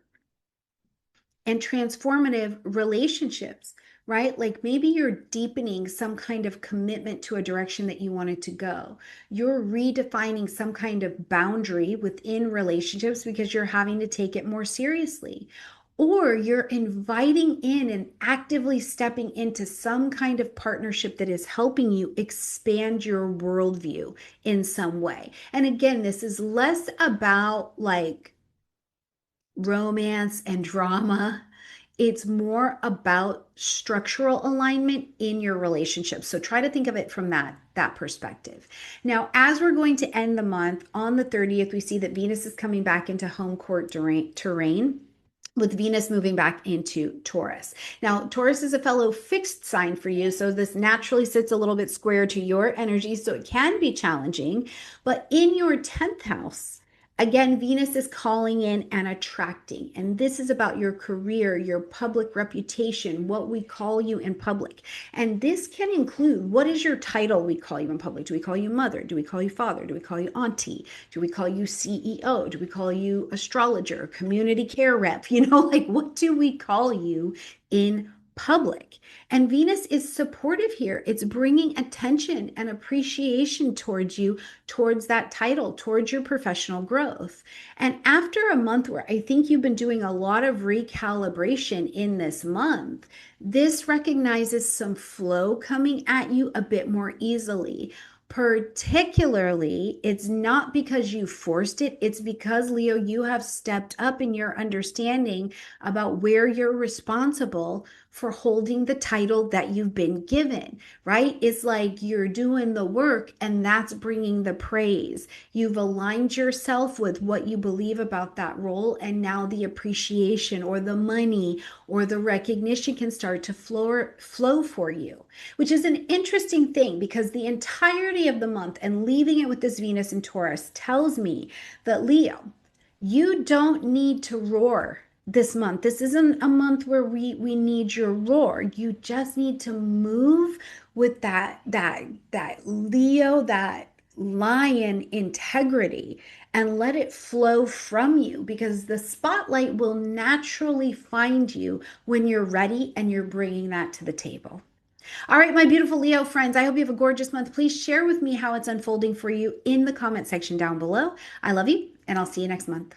and transformative relationships, right? Like maybe you're deepening some kind of commitment to a direction that you wanted to go. You're redefining some kind of boundary within relationships because you're having to take it more seriously. Or you're inviting in and actively stepping into some kind of partnership that is helping you expand your worldview in some way. And again, this is less about like romance and drama. It's more about structural alignment in your relationship. So try to think of it from that perspective. Now, as we're going to end the month on the 30th, we see that Venus is coming back into home court terrain, with Venus moving back into Taurus. Now, Taurus is a fellow fixed sign for you, so this naturally sits a little bit square to your energy, so it can be challenging. But in your 10th house, again, Venus is calling in and attracting. And this is about your career, your public reputation, what we call you in public. And this can include, what is your title we call you in public? Do we call you mother? Do we call you father? Do we call you auntie? Do we call you CEO? Do we call you astrologer, community care rep? You know, like what do we call you in public? And Venus is supportive here. It's bringing attention and appreciation towards you, towards that title, towards your professional growth. And after a month where I think you've been doing a lot of recalibration in this month, this recognizes some flow coming at you a bit more easily. Particularly, it's not because you forced it, it's because, Leo, you have stepped up in your understanding about where you're responsible for holding the title that you've been given, right? It's like you're doing the work and that's bringing the praise. You've aligned yourself with what you believe about that role, and now the appreciation or the money or the recognition can start to flow for you, which is an interesting thing because the entirety of the month and leaving it with this Venus in Taurus tells me that, Leo, you don't need to roar this month. This isn't a month where we need your roar. You just need to move with that Leo, that lion integrity, and let it flow from you, because the spotlight will naturally find you when you're ready and you're bringing that to the table. All right, my beautiful Leo friends, I hope you have a gorgeous month. Please share with me how it's unfolding for you in the comment section down below. I love you, and I'll see you next month.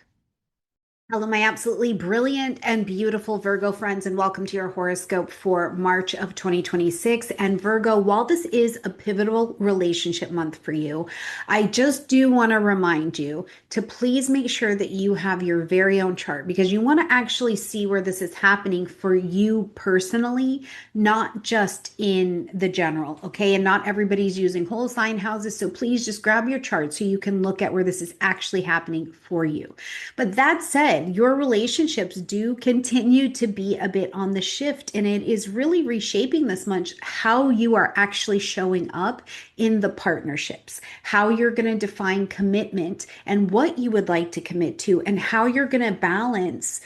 Hello, my absolutely brilliant and beautiful Virgo friends, and welcome to your horoscope for March of 2026. And Virgo, while this is a pivotal relationship month for you, I just do want to remind you to please make sure that you have your very own chart, because you want to actually see where this is happening for you personally, not just in the general, okay? And not everybody's using whole sign houses. So please just grab your chart so you can look at where this is actually happening for you. But that said, your relationships do continue to be a bit on the shift, and it is really reshaping this month how you are actually showing up in the partnerships, how you're going to define commitment and what you would like to commit to, and how you're going to balance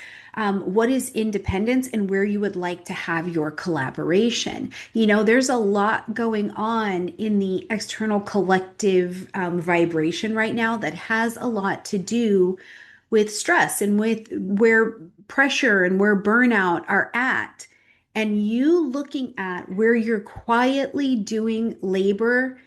what is independence and where you would like to have your collaboration. You know, there's a lot going on in the external collective vibration right now that has a lot to do with stress and with where pressure and where burnout are at. And you looking at where you're quietly doing labor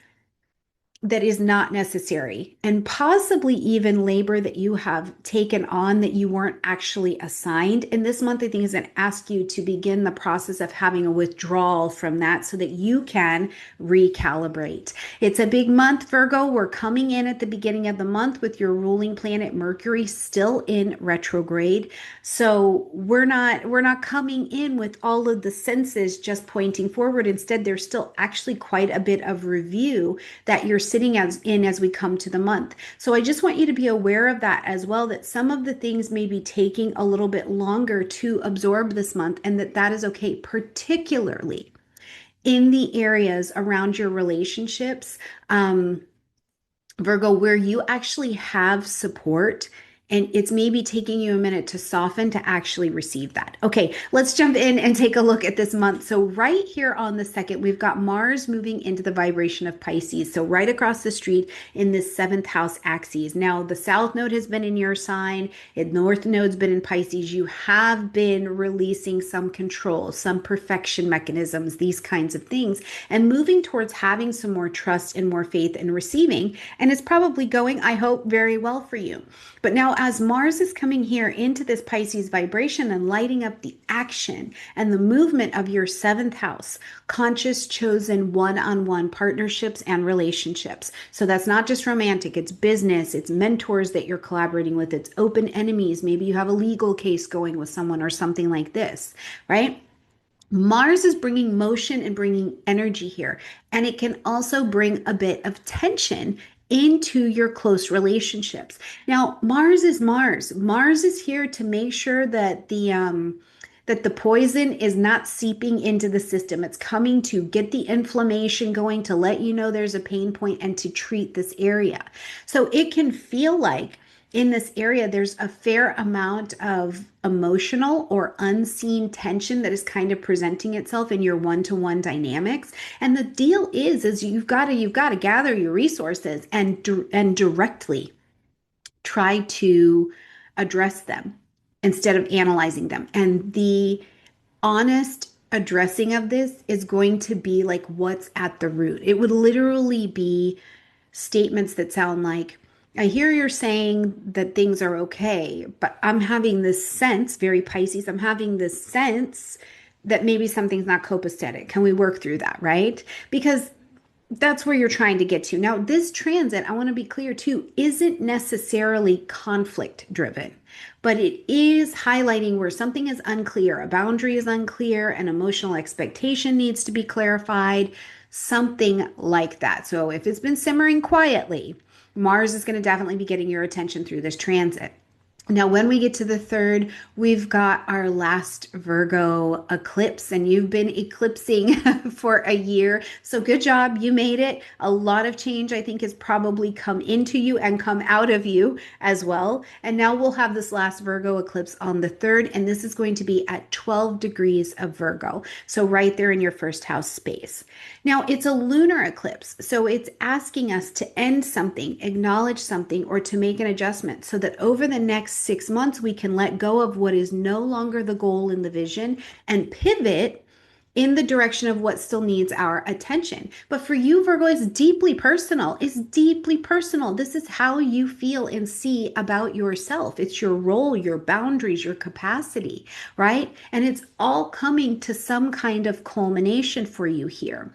that is not necessary, and possibly even labor that you have taken on that you weren't actually assigned. And this month, I think, is going to ask you to begin the process of having a withdrawal from that so that you can recalibrate. It's a big month, Virgo. We're coming in at the beginning of the month with your ruling planet Mercury still in retrograde. So we're not coming in with all of the senses just pointing forward. Instead, there's still actually quite a bit of review that you're sitting as we come to the month. So I just want you to be aware of that as well, that some of the things may be taking a little bit longer to absorb this month, and that is okay, particularly in the areas around your relationships, Virgo, where you actually have support. And it's maybe taking you a minute to soften to actually receive that. Okay, let's jump in and take a look at this month. So right here on the second, we've got Mars moving into the vibration of Pisces. So right across the street in this seventh house axis. Now, the south node has been in your sign. The north node's been in Pisces. You have been releasing some control, some perfection mechanisms, these kinds of things, and moving towards having some more trust and more faith in receiving. And it's probably going, I hope, very well for you. But now, as Mars is coming here into this Pisces vibration and lighting up the action and the movement of your seventh house, conscious, chosen, one-on-one partnerships and relationships. So that's not just romantic, it's business, it's mentors that you're collaborating with, it's open enemies. Maybe you have a legal case going with someone or something like this, right? Mars is bringing motion and bringing energy here, and it can also bring a bit of tension into your close relationships. Now, Mars is Mars. Mars is here to make sure that the poison is not seeping into the system. It's coming to get the inflammation going, to let you know there's a pain point, and to treat this area. So it can feel like in this area, there's a fair amount of emotional or unseen tension that is kind of presenting itself in your one-to-one dynamics. And the deal is you've got to gather your resources and directly try to address them instead of analyzing them. And the honest addressing of this is going to be like what's at the root. It would literally be statements that sound like, I hear you're saying that things are okay, but I'm having this sense, very Pisces, I'm having this sense that maybe something's not copacetic. Can we work through that, right? Because That's where you're trying to get to. Now, this transit, I want to be clear too, isn't necessarily conflict driven, but it is highlighting where something is unclear, a boundary is unclear, an emotional expectation needs to be clarified, something like that. So if it's been simmering quietly, Mars is going to definitely be getting your attention through this transit. Now, when we get to the third, we've got our last Virgo eclipse, and you've been eclipsing for a year. So, good job. You made it. A lot of change, I think, has probably come into you and come out of you as well. And now we'll have this last Virgo eclipse on the third, and this is going to be at 12 degrees of Virgo. So, right there in your first house space. Now, it's a lunar eclipse, so it's asking us to end something, acknowledge something, or to make an adjustment so that over the next 6 months, we can let go of what is no longer the goal in the vision and pivot in the direction of what still needs our attention. But for you, Virgo, it's deeply personal. It's deeply personal. This is how you feel and see about yourself. It's your role, your boundaries, your capacity, right? And it's all coming to some kind of culmination for you here.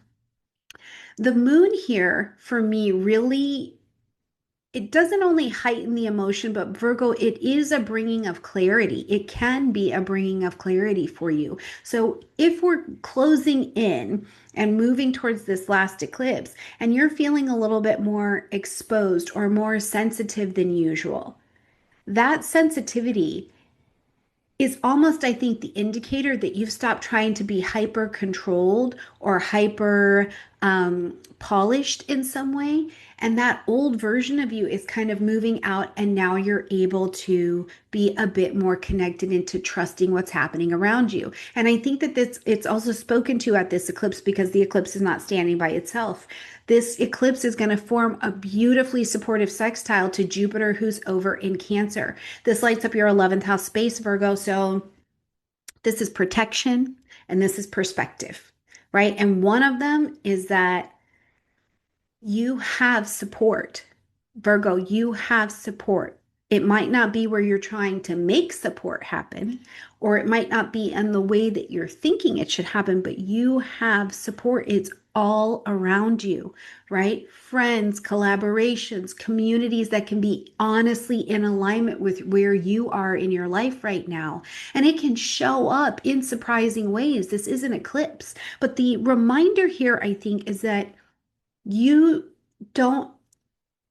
The moon here for me really, it doesn't only heighten the emotion, but Virgo, it is a bringing of clarity. It can be a bringing of clarity for you. So if we're closing in and moving towards this last eclipse and you're feeling a little bit more exposed or more sensitive than usual, that sensitivity is almost, I think, the indicator that you've stopped trying to be hyper controlled or hyper polished in some way. And that old version of you is kind of moving out, and now you're able to be a bit more connected into trusting what's happening around you. And I think that this it's also spoken to at this eclipse because the eclipse is not standing by itself. This eclipse is going to form a beautifully supportive sextile to Jupiter, who's over in Cancer. This lights up your 11th house space, Virgo. So this is protection and this is perspective, right? And one of them is that you have support. Virgo, you have support. It might not be where you're trying to make support happen, or it might not be in the way that you're thinking it should happen, but you have support. It's all around you, right? Friends, collaborations, communities that can be honestly in alignment with where you are in your life right now. And it can show up in surprising ways. This is an eclipse. But the reminder here, I think, is that you don't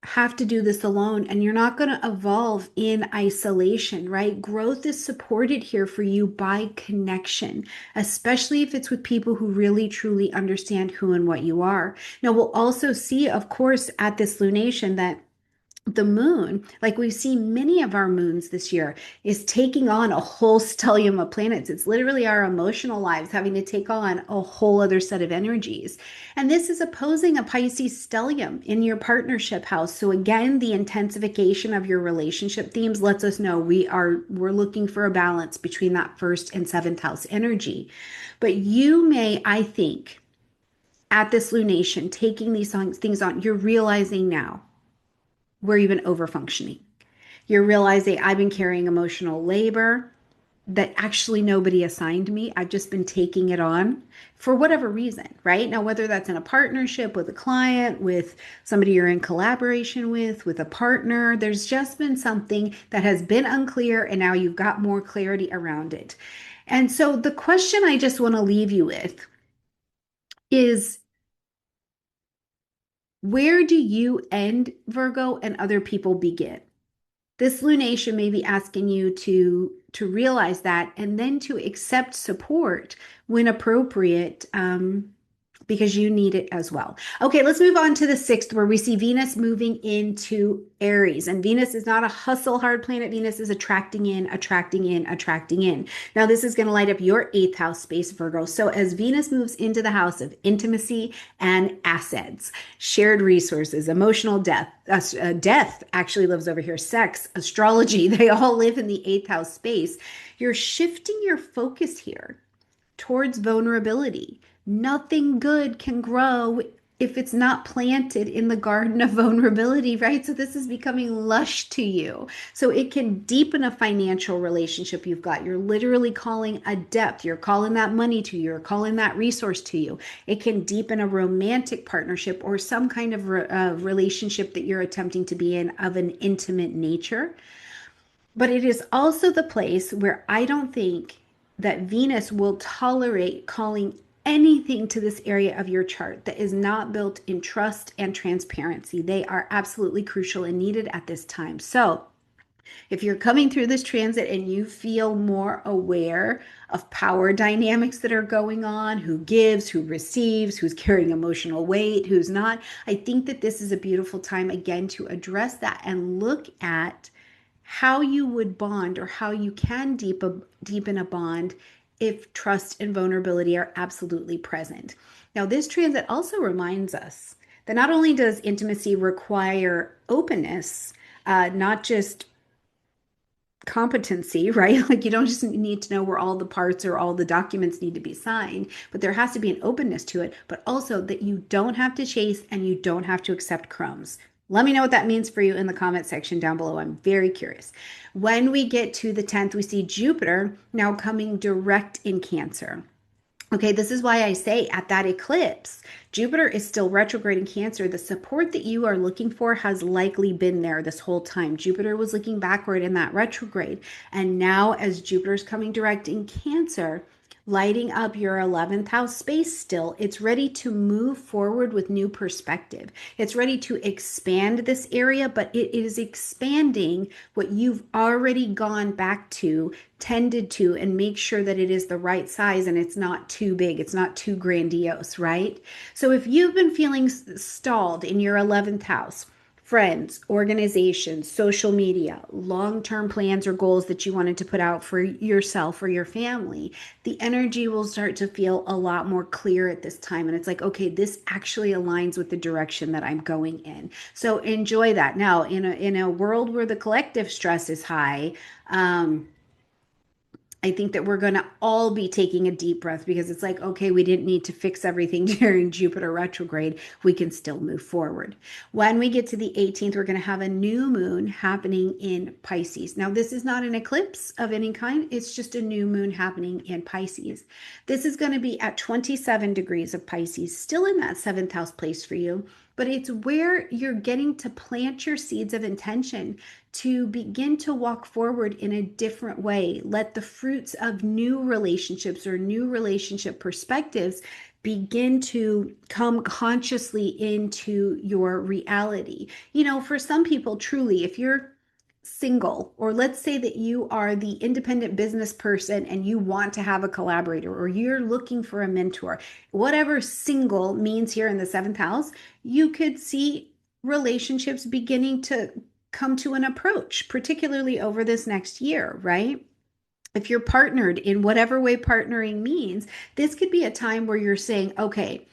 have to do this alone, and you're not going to evolve in isolation, right? Growth is supported here for you by connection, especially if it's with people who really truly understand who and what you are. Now, we'll also see, of course, at this lunation that the moon, like we've seen many of our moons this year, is taking on a whole stellium of planets. It's literally our emotional lives having to take on a whole other set of energies. And this is opposing a Pisces stellium in your partnership house. So again, the intensification of your relationship themes lets us know we're looking for a balance between that first and seventh house energy. But you may, I think, at this lunation, taking these things on, you're realizing now where you've been over functioning. You're realizing I've been carrying emotional labor that actually nobody assigned me. I've just been taking it on for whatever reason, right? Now, whether that's in a partnership with a client, with somebody you're in collaboration with a partner, there's just been something that has been unclear, and now you've got more clarity around it. And so the question I just want to leave you with is, where do you end, Virgo, and other people begin? This lunation may be asking you to realize that, and then to accept support when appropriate, because you need it as well. Okay, let's move on to the sixth, where we see Venus moving into Aries. And Venus is not a hustle hard planet. Venus is attracting in, attracting in, attracting in. Now, this is going to light up your eighth house space, Virgo. So as Venus moves into the house of intimacy and assets, shared resources, emotional death actually lives over here, sex, astrology, they all live in the eighth house space. You're shifting your focus here towards vulnerability. Nothing good can grow if it's not planted in the garden of vulnerability, right? So this is becoming lush to you. So it can deepen a financial relationship you've got. You're literally calling a depth. You're calling that money to you. You're calling that resource to you. It can deepen a romantic partnership or some kind of relationship that you're attempting to be in of an intimate nature. But it is also the place where I don't think that Venus will tolerate calling anything to this area of your chart that is not built in trust and transparency. They are absolutely crucial and needed at this time. So, if you're coming through this transit and you feel more aware of power dynamics that are going on, who gives, who receives, who's carrying emotional weight, who's not, I think that this is a beautiful time again to address that and look at how you would bond or how you can deepen a bond if trust and vulnerability are absolutely present. Now, this transit also reminds us that not only does intimacy require openness, not just competency, right? Like you don't just need to know where all the parts or all the documents need to be signed, but there has to be an openness to it, but also that you don't have to chase and you don't have to accept crumbs. Let me know what that means for you in the comment section down below. I'm very curious. When we get to the 10th, we see Jupiter now coming direct in Cancer. Okay, this is why I say at that eclipse, Jupiter is still retrograde in Cancer. The support that you are looking for has likely been there this whole time. Jupiter was looking backward in that retrograde. And now, as Jupiter's coming direct in Cancer, lighting up your 11th house space still, it's ready to move forward with new perspective. It's ready to expand this area, but it is expanding what you've already gone back to, tended to, and make sure that it is the right size and it's not too big, it's not too grandiose, right? So if you've been feeling stalled in your 11th house, friends, organizations, social media, long-term plans or goals that you wanted to put out for yourself or your family, the energy will start to feel a lot more clear at this time. And it's like, okay, this actually aligns with the direction that I'm going in. So enjoy that. Now, in a world where the collective stress is high, I think that we're going to all be taking a deep breath because it's like, okay, we didn't need to fix everything during Jupiter retrograde. We can still move forward. When we get to the 18th, we're going to have a new moon happening in Pisces. Now, this is not an eclipse of any kind. It's just a new moon happening in Pisces. This is going to be at 27 degrees of Pisces, still in that seventh house place for you, but it's where you're getting to plant your seeds of intention to begin to walk forward in a different way. Let the fruits of new relationships or new relationship perspectives begin to come consciously into your reality. You know, for some people, truly, if you're single, or let's say that you are the independent business person and you want to have a collaborator or you're looking for a mentor, whatever single means here in the seventh house, you could see relationships beginning to come to an approach, particularly over this next year, right? If you're partnered in whatever way partnering means, this could be a time where you're saying, okay,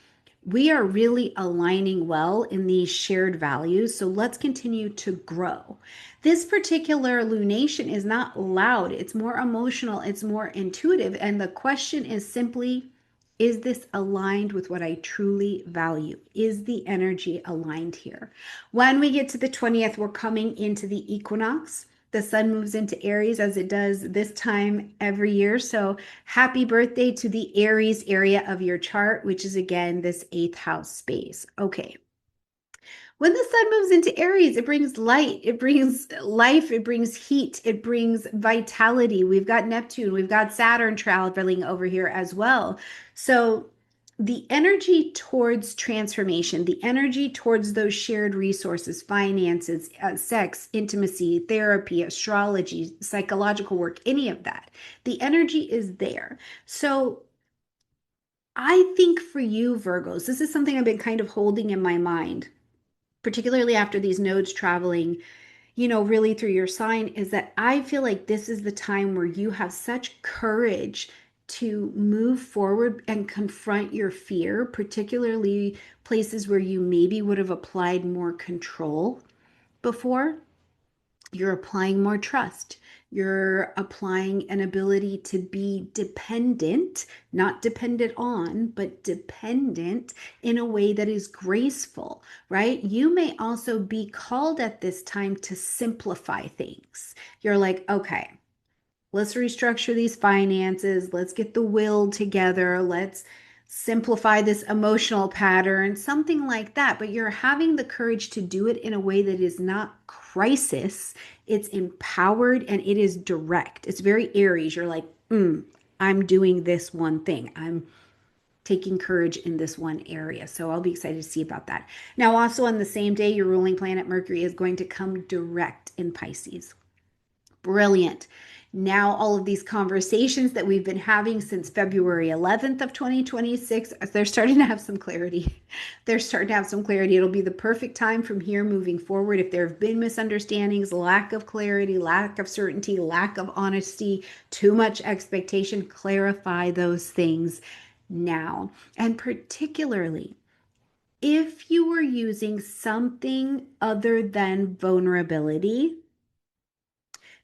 we are really aligning well in these shared values, so let's continue to grow. This particular lunation is not loud, it's more emotional, it's more intuitive. And the question is simply, is this aligned with what I truly value? Is the energy aligned here? When we get to the 20th, we're coming into the equinox. The sun moves into Aries as it does this time every year. So happy birthday to the Aries area of your chart, which is again this eighth house space. Okay. When the sun moves into Aries, it brings light, it brings life, it brings heat, it brings vitality. We've got Neptune, we've got Saturn traveling over here as well. So the energy towards transformation, the energy towards those shared resources, finances, sex, intimacy, therapy, astrology, psychological work, any of that, the energy is there. So I think for you, Virgos, this is something I've been kind of holding in my mind, particularly after these nodes traveling, you know, really through your sign, is that I feel like this is the time where you have such courage to move forward and confront your fear, particularly places where you maybe would have applied more control before. You're applying more trust. You're applying an ability to be dependent, not dependent on, but dependent in a way that is graceful, right? You may also be called at this time to simplify things. You're like, okay, let's restructure these finances. Let's get the will together. Let's simplify this emotional pattern, something like that. But you're having the courage to do it in a way that is not crisis. It's empowered and it is direct. It's very Aries. You're like, I'm doing this one thing. I'm taking courage in this one area. So I'll be excited to see about that. Now, also on the same day, your ruling planet Mercury is going to come direct in Pisces. Brilliant. Now, all of these conversations that we've been having since February 11th of 2026, they're starting to have some clarity. They're starting to have some clarity. It'll be the perfect time from here moving forward. If there have been misunderstandings, lack of clarity, lack of certainty, lack of honesty, too much expectation, clarify those things now. And particularly, if you were using something other than vulnerability,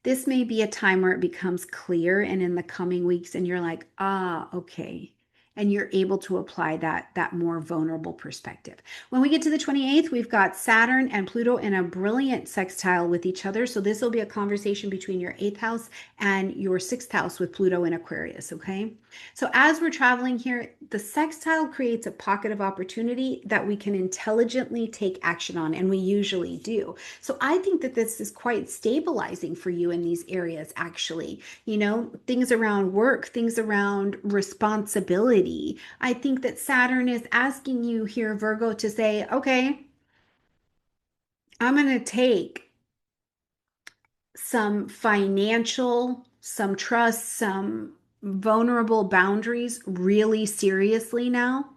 this may be a time where it becomes clear and in the coming weeks and you're like, ah, okay. And you're able to apply that more vulnerable perspective. When we get to the 28th, we've got Saturn and Pluto in a brilliant sextile with each other. So this will be a conversation between your 8th house and your 6th house with Pluto in Aquarius, okay? So as we're traveling here, the sextile creates a pocket of opportunity that we can intelligently take action on, and we usually do. So I think that this is quite stabilizing for you in these areas, actually. You know, things around work, things around responsibility. I think that Saturn is asking you here, Virgo, to say, okay, I'm going to take some financial, some trust, some vulnerable boundaries really seriously now.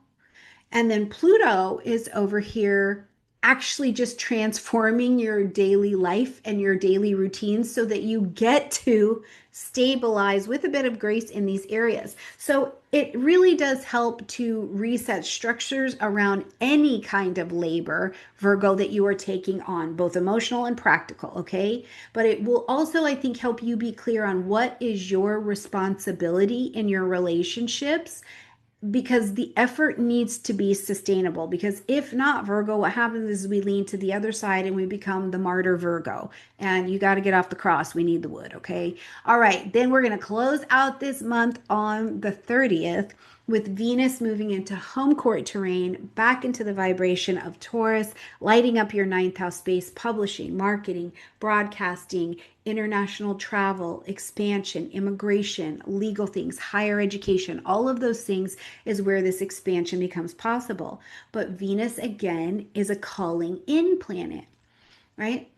And then Pluto is over here actually just transforming your daily life and your daily routines so that you get to stabilize with a bit of grace in these areas. So it really does help to reset structures around any kind of labor, Virgo, that you are taking on, both emotional and practical, okay? But it will also, I think, help you be clear on what is your responsibility in your relationships, because the effort needs to be sustainable. Because if not, Virgo, what happens is we lean to the other side and we become the martyr Virgo. And you got to get off the cross. We need the wood, okay? All right, then we're going to close out this month on the 30th with Venus moving into home court terrain, back into the vibration of Taurus, lighting up your ninth house space, publishing, marketing, broadcasting, international travel, expansion, immigration, legal things, higher education, all of those things is where this expansion becomes possible. But Venus, again, is a calling in planet, right?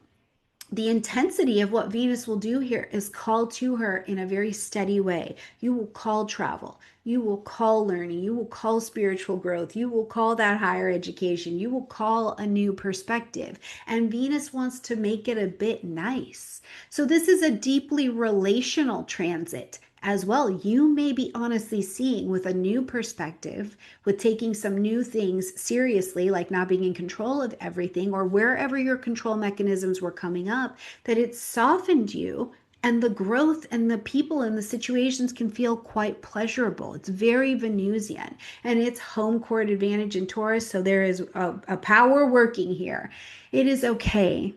The intensity of what Venus will do here is call to her in a very steady way. You will call travel. You will call learning. You will call spiritual growth. You will call that higher education. You will call a new perspective. And Venus wants to make it a bit nice. So this is a deeply relational transit as well. You may be honestly seeing with a new perspective, with taking some new things seriously, like not being in control of everything, or wherever your control mechanisms were coming up, that it softened you, and the growth and the people and the situations can feel quite pleasurable. It's very Venusian, and it's home court advantage in Taurus, so there is a power working here. It is okay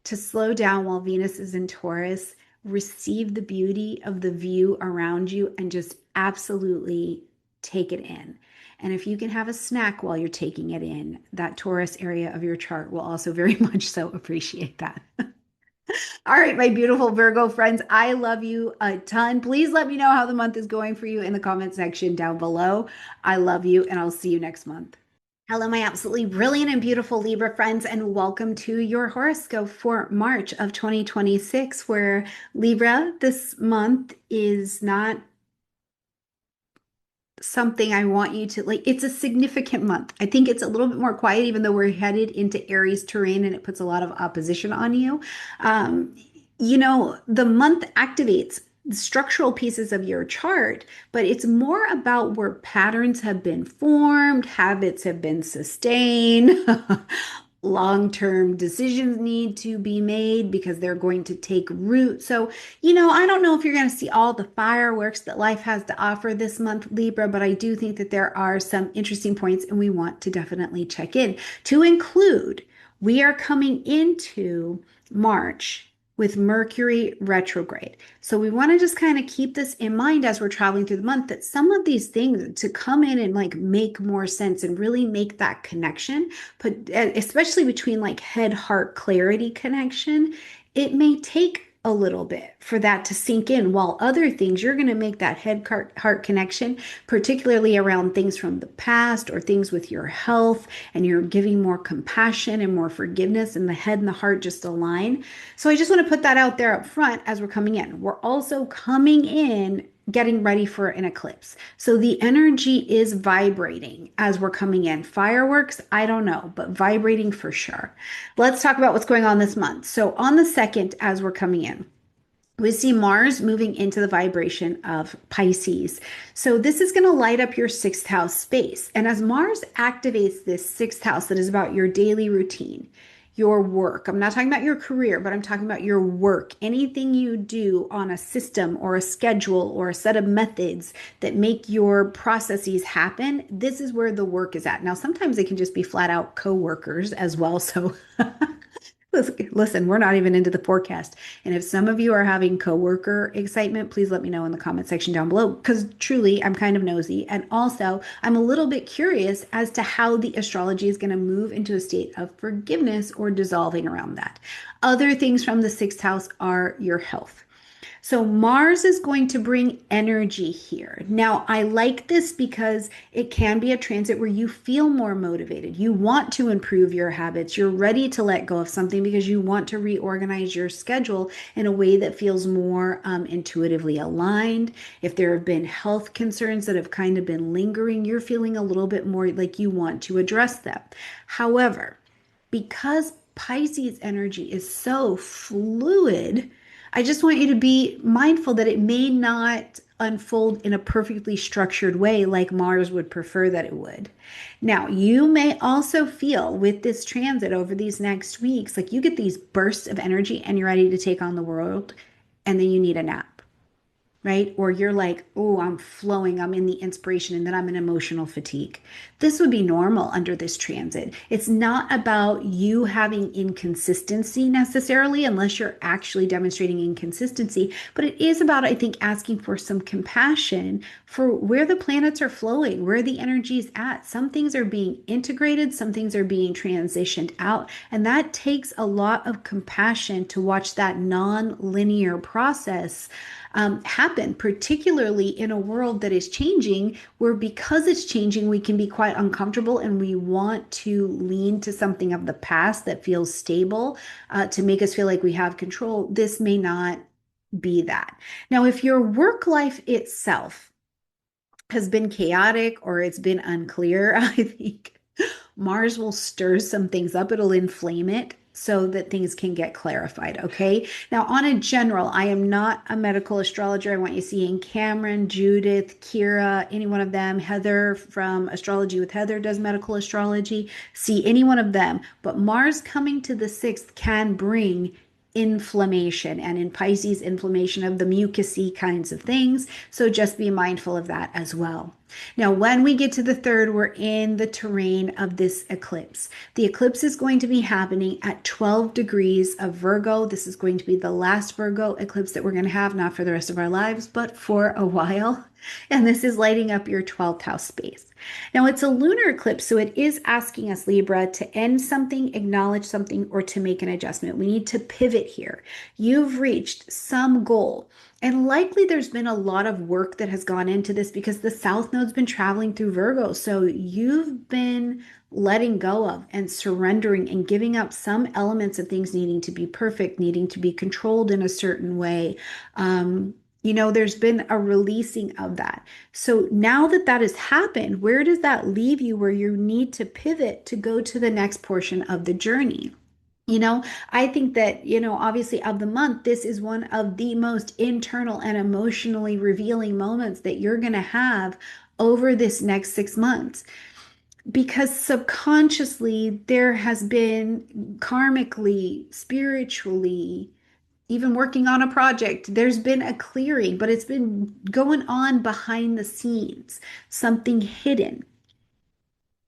to slow down while Venus is in Taurus, receive the beauty of the view around you, and just absolutely take it in. And if you can have a snack while you're taking it in, that Taurus area of your chart will also very much so appreciate that. All right, my beautiful Virgo friends, I love you a ton. Please let me know how the month is going for you in the comment section down below. I love you, and I'll see you next month. Hello, my absolutely brilliant and beautiful Libra friends, and welcome to your horoscope for March of 2026, where Libra, this month is not something I want you to like. It's a significant month. I think it's a little bit more quiet, even though we're headed into Aries terrain and it puts a lot of opposition on you. Um, the month activates the structural pieces of your chart, but it's more about where patterns have been formed, habits have been sustained. long-term decisions need to be made because they're going to take root. So, I don't know if you're going to see all the fireworks that life has to offer this month, Libra, but I do think that there are some interesting points and we want to definitely check in. To include, we are coming into March with Mercury retrograde. So we want to just kind of keep this in mind as we're traveling through the month, that some of these things to come in and like make more sense and really make that connection, but especially between like head heart clarity connection, it may take a little bit for that to sink in, while other things you're going to make that head heart connection, particularly around things from the past or things with your health, and you're giving more compassion and more forgiveness, and the head and the heart just align. So I just want to put that out there up front as we're coming in. We're also coming in getting ready for an eclipse. So the energy is vibrating as we're coming in. Fireworks, I don't know, but vibrating for sure. Let's talk about what's going on this month. So on the 2nd, as we're coming in, we see Mars moving into the vibration of Pisces. So this is going to light up your 6th house space. And as Mars activates this 6th house that is about your daily routine, your work. I'm not talking about your career, but I'm talking about your work. Anything you do on a system or a schedule or a set of methods that make your processes happen, this is where the work is at. Now, sometimes it can just be flat out coworkers as well. So listen, we're not even into the forecast. And if some of you are having coworker excitement, please let me know in the comment section down below, because truly I'm kind of nosy. And also I'm a little bit curious as to how the astrology is going to move into a state of forgiveness or dissolving around that. Other things from the 6th house are your health. So Mars is going to bring energy here. Now, I like this because it can be a transit where you feel more motivated. You want to improve your habits. You're ready to let go of something because you want to reorganize your schedule in a way that feels more intuitively aligned. If there have been health concerns that have kind of been lingering, you're feeling a little bit more like you want to address them. However, because Pisces energy is so fluid, I just want you to be mindful that it may not unfold in a perfectly structured way like Mars would prefer that it would. Now, you may also feel with this transit over these next weeks, like you get these bursts of energy and you're ready to take on the world, and then you need a nap, right? Or you're like, oh, I'm flowing, I'm in the inspiration, and then I'm in emotional fatigue. This would be normal under this transit. It's not about you having inconsistency necessarily, unless you're actually demonstrating inconsistency, but it is about, I think, asking for some compassion for where the planets are flowing, where the energy is at. Some things are being integrated, some things are being transitioned out, and that takes a lot of compassion to watch that non-linear process happen, particularly in a world that is changing, where because it's changing, we can be quite uncomfortable and we want to lean to something of the past that feels stable to make us feel like we have control. This may not be that. Now, if your work life itself has been chaotic or it's been unclear, I think Mars will stir some things up. It'll inflame it so that things can get clarified. Okay. Now, on a general, I am not a medical astrologer. I want you seeing Cameron, Judith, Kira, any one of them. Heather from Astrology with Heather does medical astrology. See any one of them. But Mars coming to the 6th can bring inflammation, and in Pisces, inflammation of the mucousy kinds of things. So just be mindful of that as well. Now, when we get to the 3rd, we're in the terrain of this eclipse. The eclipse is going to be happening at 12 degrees of Virgo. This is going to be the last Virgo eclipse that we're going to have, not for the rest of our lives, but for a while. And this is lighting up your 12th house space. Now, it's a lunar eclipse, so it is asking us, Libra, to end something, acknowledge something, or to make an adjustment. We need to pivot here. You've reached some goal. And likely there's been a lot of work that has gone into this because the South Node's been traveling through Virgo. So you've been letting go of and surrendering and giving up some elements of things needing to be perfect, needing to be controlled in a certain way. There's been a releasing of that. So now that that has happened, where does that leave you where you need to pivot to go to the next portion of the journey? I think that, obviously of the month, this is one of the most internal and emotionally revealing moments that you're going to have over this next 6 months. because subconsciously there has been karmically, spiritually, even working on a project, there's been a clearing, but it's been going on behind the scenes, something hidden.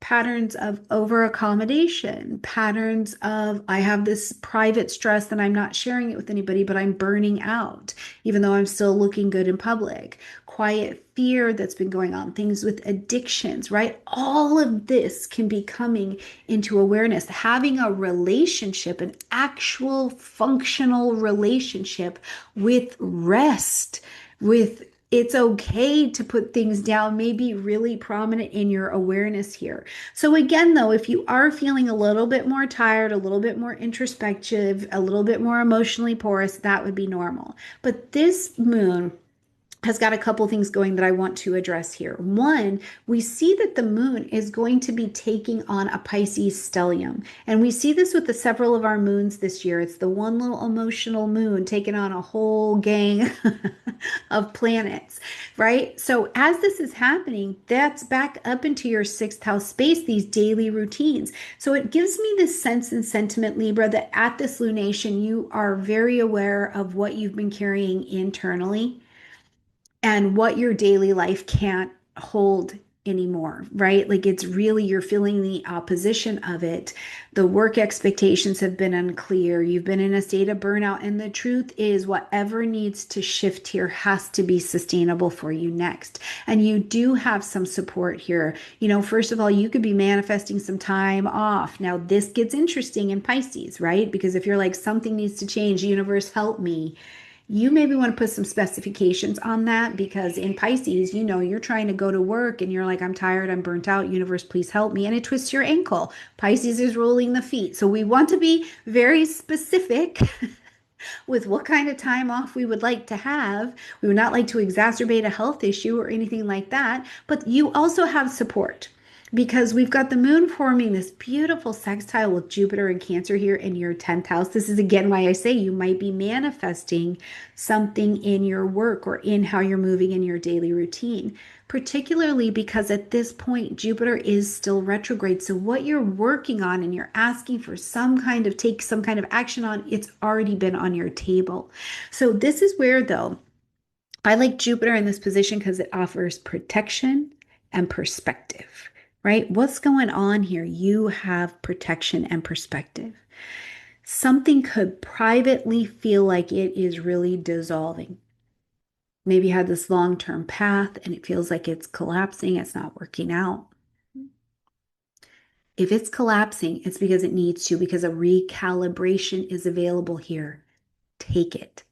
Patterns of over accommodation, patterns of I have this private stress that I'm not sharing it with anybody, but I'm burning out, even though I'm still looking good in public. Quiet fear that's been going on, things with addictions, right? All of this can be coming into awareness. Having a relationship, an actual functional relationship with rest, with it's okay to put things down, may be really prominent in your awareness here. So, again, though, if you are feeling a little bit more tired, a little bit more introspective, a little bit more emotionally porous, that would be normal. But this moon has got a couple things going that I want to address here. One, we see that the moon is going to be taking on a Pisces stellium. And we see this with the several of our moons this year. It's the one little emotional moon taking on a whole gang of planets, right? So as this is happening, that's back up into your sixth house space, these daily routines. So it gives me this sense and sentiment, Libra, that at this lunation, you are very aware of what you've been carrying internally and what your daily life can't hold anymore, right? Like it's really, you're feeling the opposition of it. The work expectations have been unclear. You've been in a state of burnout. And the truth is, whatever needs to shift here has to be sustainable for you next. And you do have some support here. You know, first of all, you could be manifesting some time off. Now, this gets interesting in Pisces, right? Because if you're like, something needs to change, universe, help me, you maybe want to put some specifications on that, because in Pisces, you know, you're trying to go to work and you're like, I'm tired, I'm burnt out, universe, please help me. And it twists your ankle. Pisces is rolling the feet. So we want to be very specific with what kind of time off we would like to have. We would not like to exacerbate a health issue or anything like that. But you also have support, because we've got the moon forming this beautiful sextile with Jupiter and Cancer here in your 10th house. This is again why I say you might be manifesting something in your work or in how you're moving in your daily routine, particularly because at this point Jupiter is still retrograde. So what you're working on and you're asking for some kind of take some kind of action on, it's already been on your table. So this is where, though, I like Jupiter in this position because it offers protection and perspective, right? What's going on here? You have protection and perspective. Something could privately feel like it is really dissolving. Maybe you had this long-term path and it feels like it's collapsing, it's not working out. If it's collapsing, it's because it needs to, because a recalibration is available here. Take it.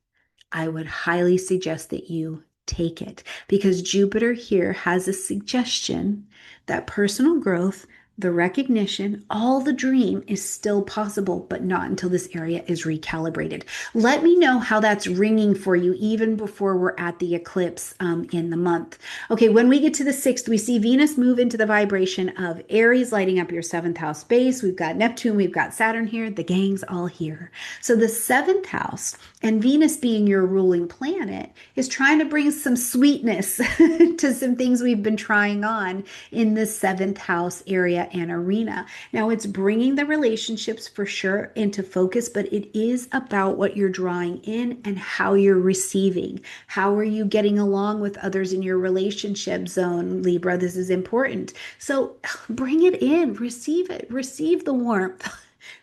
I would highly suggest that you take it, because Jupiter here has a suggestion that personal growth, the recognition, all the dream is still possible, but not until this area is recalibrated. Let me know how that's ringing for you, even before we're at the eclipse in the month. Okay, when we get to the 6th, we see Venus move into the vibration of Aries, lighting up your 7th house space. We've got Neptune, we've got Saturn here. The gang's all here. So the 7th house, and Venus being your ruling planet, is trying to bring some sweetness to some things we've been trying on in the 7th house area and arena. Now, it's bringing the relationships for sure into focus, but it is about what you're drawing in and how you're receiving. How are you getting along with others in your relationship zone, Libra? This is important. So bring it in, receive it, receive the warmth.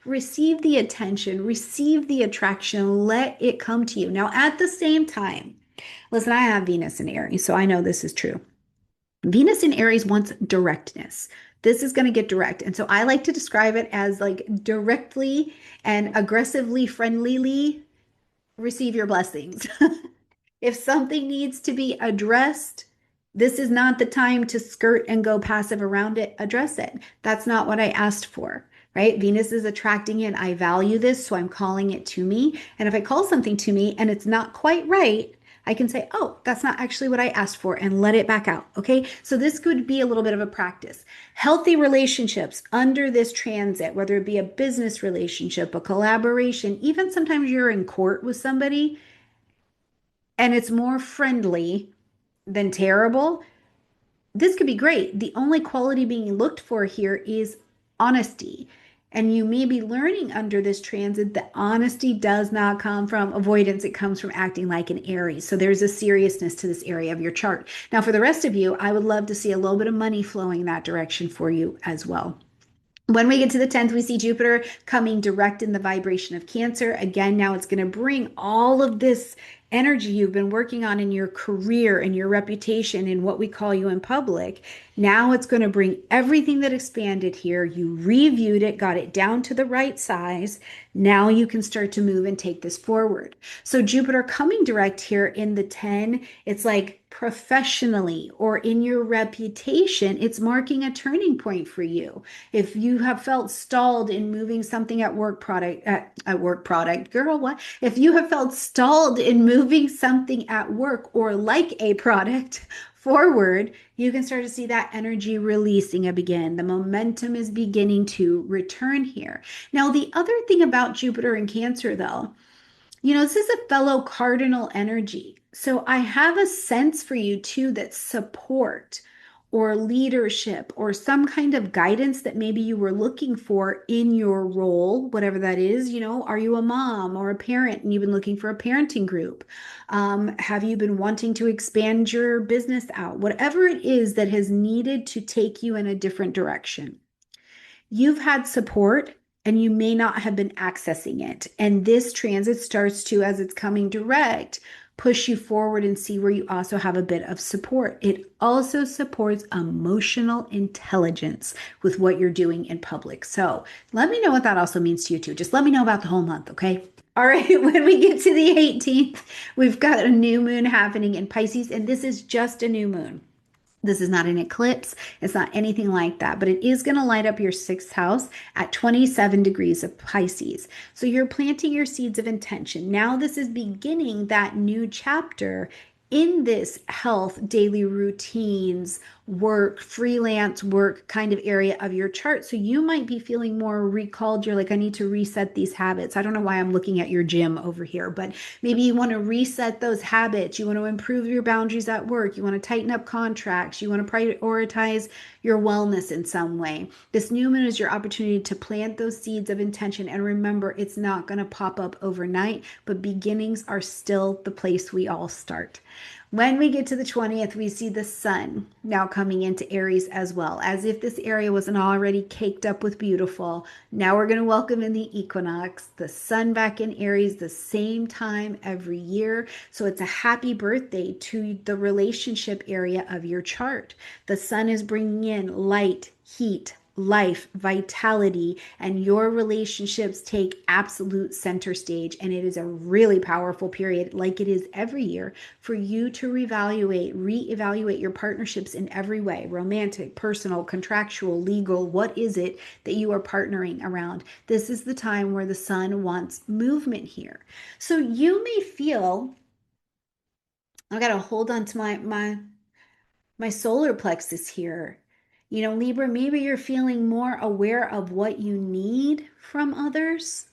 Receive the attention, receive the attraction, let it come to you. Now, at the same time, listen, I have Venus in Aries, so I know this is true. Venus in Aries wants directness. This is going to get direct. And so I like to describe it as like directly and aggressively, friendlily receive your blessings. If something needs to be addressed, this is not the time to skirt and go passive around it. Address it. That's not what I asked for, right? Venus is attracting in. I value this, so I'm calling it to me. And if I call something to me and it's not quite right, I can say, oh, that's not actually what I asked for, and let it back out. Okay. So this could be a little bit of a practice. Healthy relationships under this transit, whether it be a business relationship, a collaboration, even sometimes you're in court with somebody and it's more friendly than terrible. this could be great. The only quality being looked for here is honesty. And you may be learning under this transit that honesty does not come from avoidance. It comes from acting like an Aries. So there's a seriousness to this area of your chart. Now, for the rest of you, I would love to see a little bit of money flowing that direction for you as well. When we get to the 10th, we see Jupiter coming direct in the vibration of Cancer. Again, now it's going to bring all of this energy you've been working on in your career and your reputation and what we call you in public. Now it's going to bring everything that expanded here. You reviewed it, got it down to the right size. Now you can start to move and take this forward. So Jupiter coming direct here in the 10, it's like professionally or in your reputation, it's marking a turning point for you. If you have felt stalled in moving something at work product, girl, what? If you have felt stalled in moving something at work or like a product forward, you can start to see that energy releasing again. The momentum is beginning to return here. Now, the other thing about Jupiter in Cancer, though, this is a fellow cardinal energy. So I have a sense for you too that support or leadership or some kind of guidance that maybe you were looking for in your role, whatever that is. Are you a mom or a parent and you've been looking for a parenting group? Have you been wanting to expand your business out? Whatever it is that has needed to take you in a different direction. You've had support and you may not have been accessing it. And this transit starts to, as it's coming direct, push you forward and see where you also have a bit of support. It also supports emotional intelligence with what you're doing in public. So let me know what that also means to you too. Just let me know about the whole month, okay? All right, when we get to the 18th, we've got a new moon happening in Pisces, and this is just a new moon. This is not an eclipse. It's not anything like that, but it is going to light up your sixth house at 27 degrees of Pisces. So you're planting your seeds of intention. Now this is beginning that new chapter in this health, daily routines, work, freelance work kind of area of your chart. So you might be feeling more recalled. You're like, I need to reset these habits. I don't know why I'm looking at your gym over here, but maybe you want to reset those habits. You want to improve your boundaries at work. You want to tighten up contracts. You want to prioritize your wellness in some way. This new moon is your opportunity to plant those seeds of intention. And remember, it's not going to pop up overnight, but beginnings are still the place we all start. When we get to the 20th, we see the sun now coming into Aries as well. As if this area wasn't already caked up with beautiful. Now we're going to welcome in the equinox, the sun back in Aries the same time every year. So it's a happy birthday to the relationship area of your chart. The sun is bringing in light, heat, life, vitality, and your relationships take absolute center stage. And it is a really powerful period, like it is every year, for you to reevaluate your partnerships in every way: romantic, personal, contractual, legal. What is it that you are partnering around? This is the time where the sun wants movement here. So you may feel, I got to hold on to my solar plexus here. Libra, maybe you're feeling more aware of what you need from others.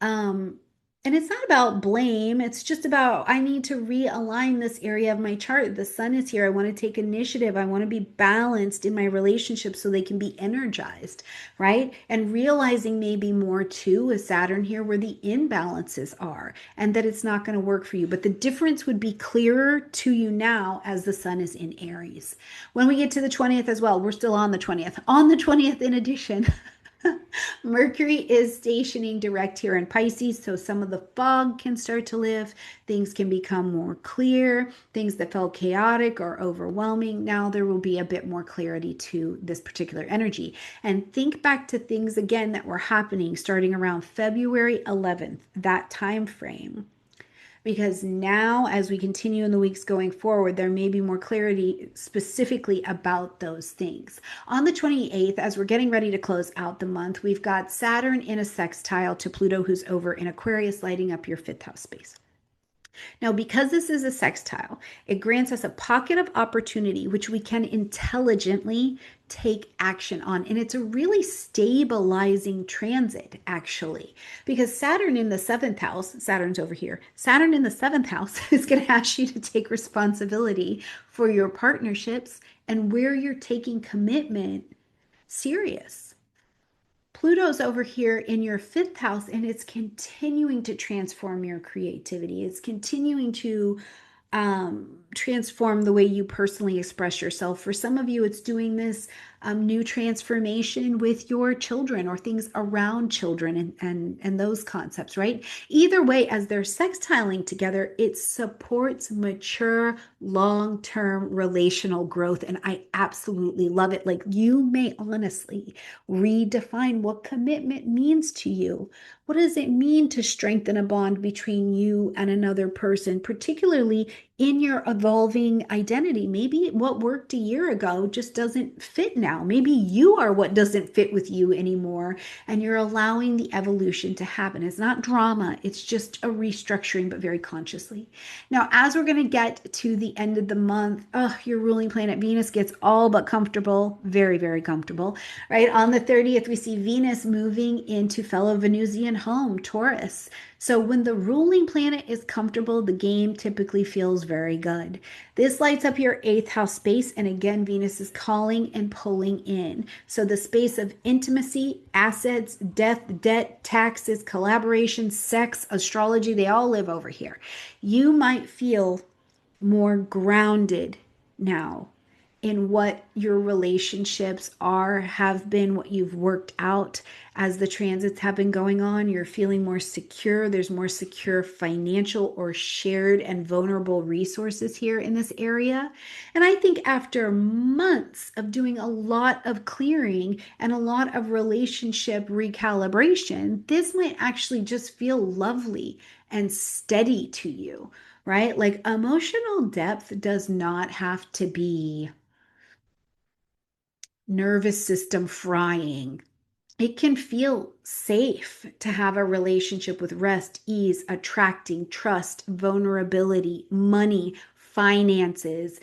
Um, and it's not about blame. It's just about, I need to realign this area of my chart. The sun is here. I want to take initiative. I want to be balanced in my relationships so they can be energized, right? And realizing maybe more too with Saturn here where the imbalances are and that it's not going to work for you. But the difference would be clearer to you now as the sun is in Aries. When we get to the 20th as well, we're still on the 20th. On the 20th, in addition, Mercury is stationing direct here in Pisces, so some of the fog can start to lift. Things can become more clear. Things that felt chaotic or overwhelming, now there will be a bit more clarity to this particular energy. And think back to things again that were happening starting around February 11th, that time frame. Because now, as we continue in the weeks going forward, there may be more clarity specifically about those things. On the 28th, as we're getting ready to close out the month, we've got Saturn in a sextile to Pluto, who's over in Aquarius, lighting up your fifth house space. Now, because this is a sextile, it grants us a pocket of opportunity which we can intelligently take action on. And it's a really stabilizing transit, actually, because Saturn in the seventh house, Saturn's over here, Saturn in the seventh house is going to ask you to take responsibility for your partnerships and where you're taking commitment serious. Pluto's over here in your fifth house, and it's continuing to transform your creativity. It's continuing to transform the way you personally express yourself. For some of you, it's doing this new transformation with your children or things around children and those concepts, right? Either way, as they're sextiling together, it supports mature, long-term relational growth. And I absolutely love it. Like, you may honestly redefine what commitment means to you. What does it mean to strengthen a bond between you and another person, particularly in your evolving identity? Maybe what worked a year ago just doesn't fit now. Maybe you are what doesn't fit with you anymore, and you're allowing the evolution to happen. It's not drama, it's just a restructuring, but very consciously. Now, as we're going to get to the end of the month, oh, your ruling planet Venus gets all but comfortable, very, very comfortable, right? On the 30th, we see Venus moving into fellow Venusian home, Taurus. So when the ruling planet is comfortable, the game typically feels very good. This lights up your eighth house space. And again, Venus is calling and pulling in. So the space of intimacy, assets, death, debt, taxes, collaboration, sex, astrology, they all live over here. You might feel more grounded now in what your relationships are, have been, what you've worked out as the transits have been going on. You're feeling more secure. There's more secure financial or shared and vulnerable resources here in this area. And I think after months of doing a lot of clearing and a lot of relationship recalibration, this might actually just feel lovely and steady to you, right? Like, emotional depth does not have to be nervous system frying. It can feel safe to have a relationship with rest, ease, attracting, trust, vulnerability, money, finances,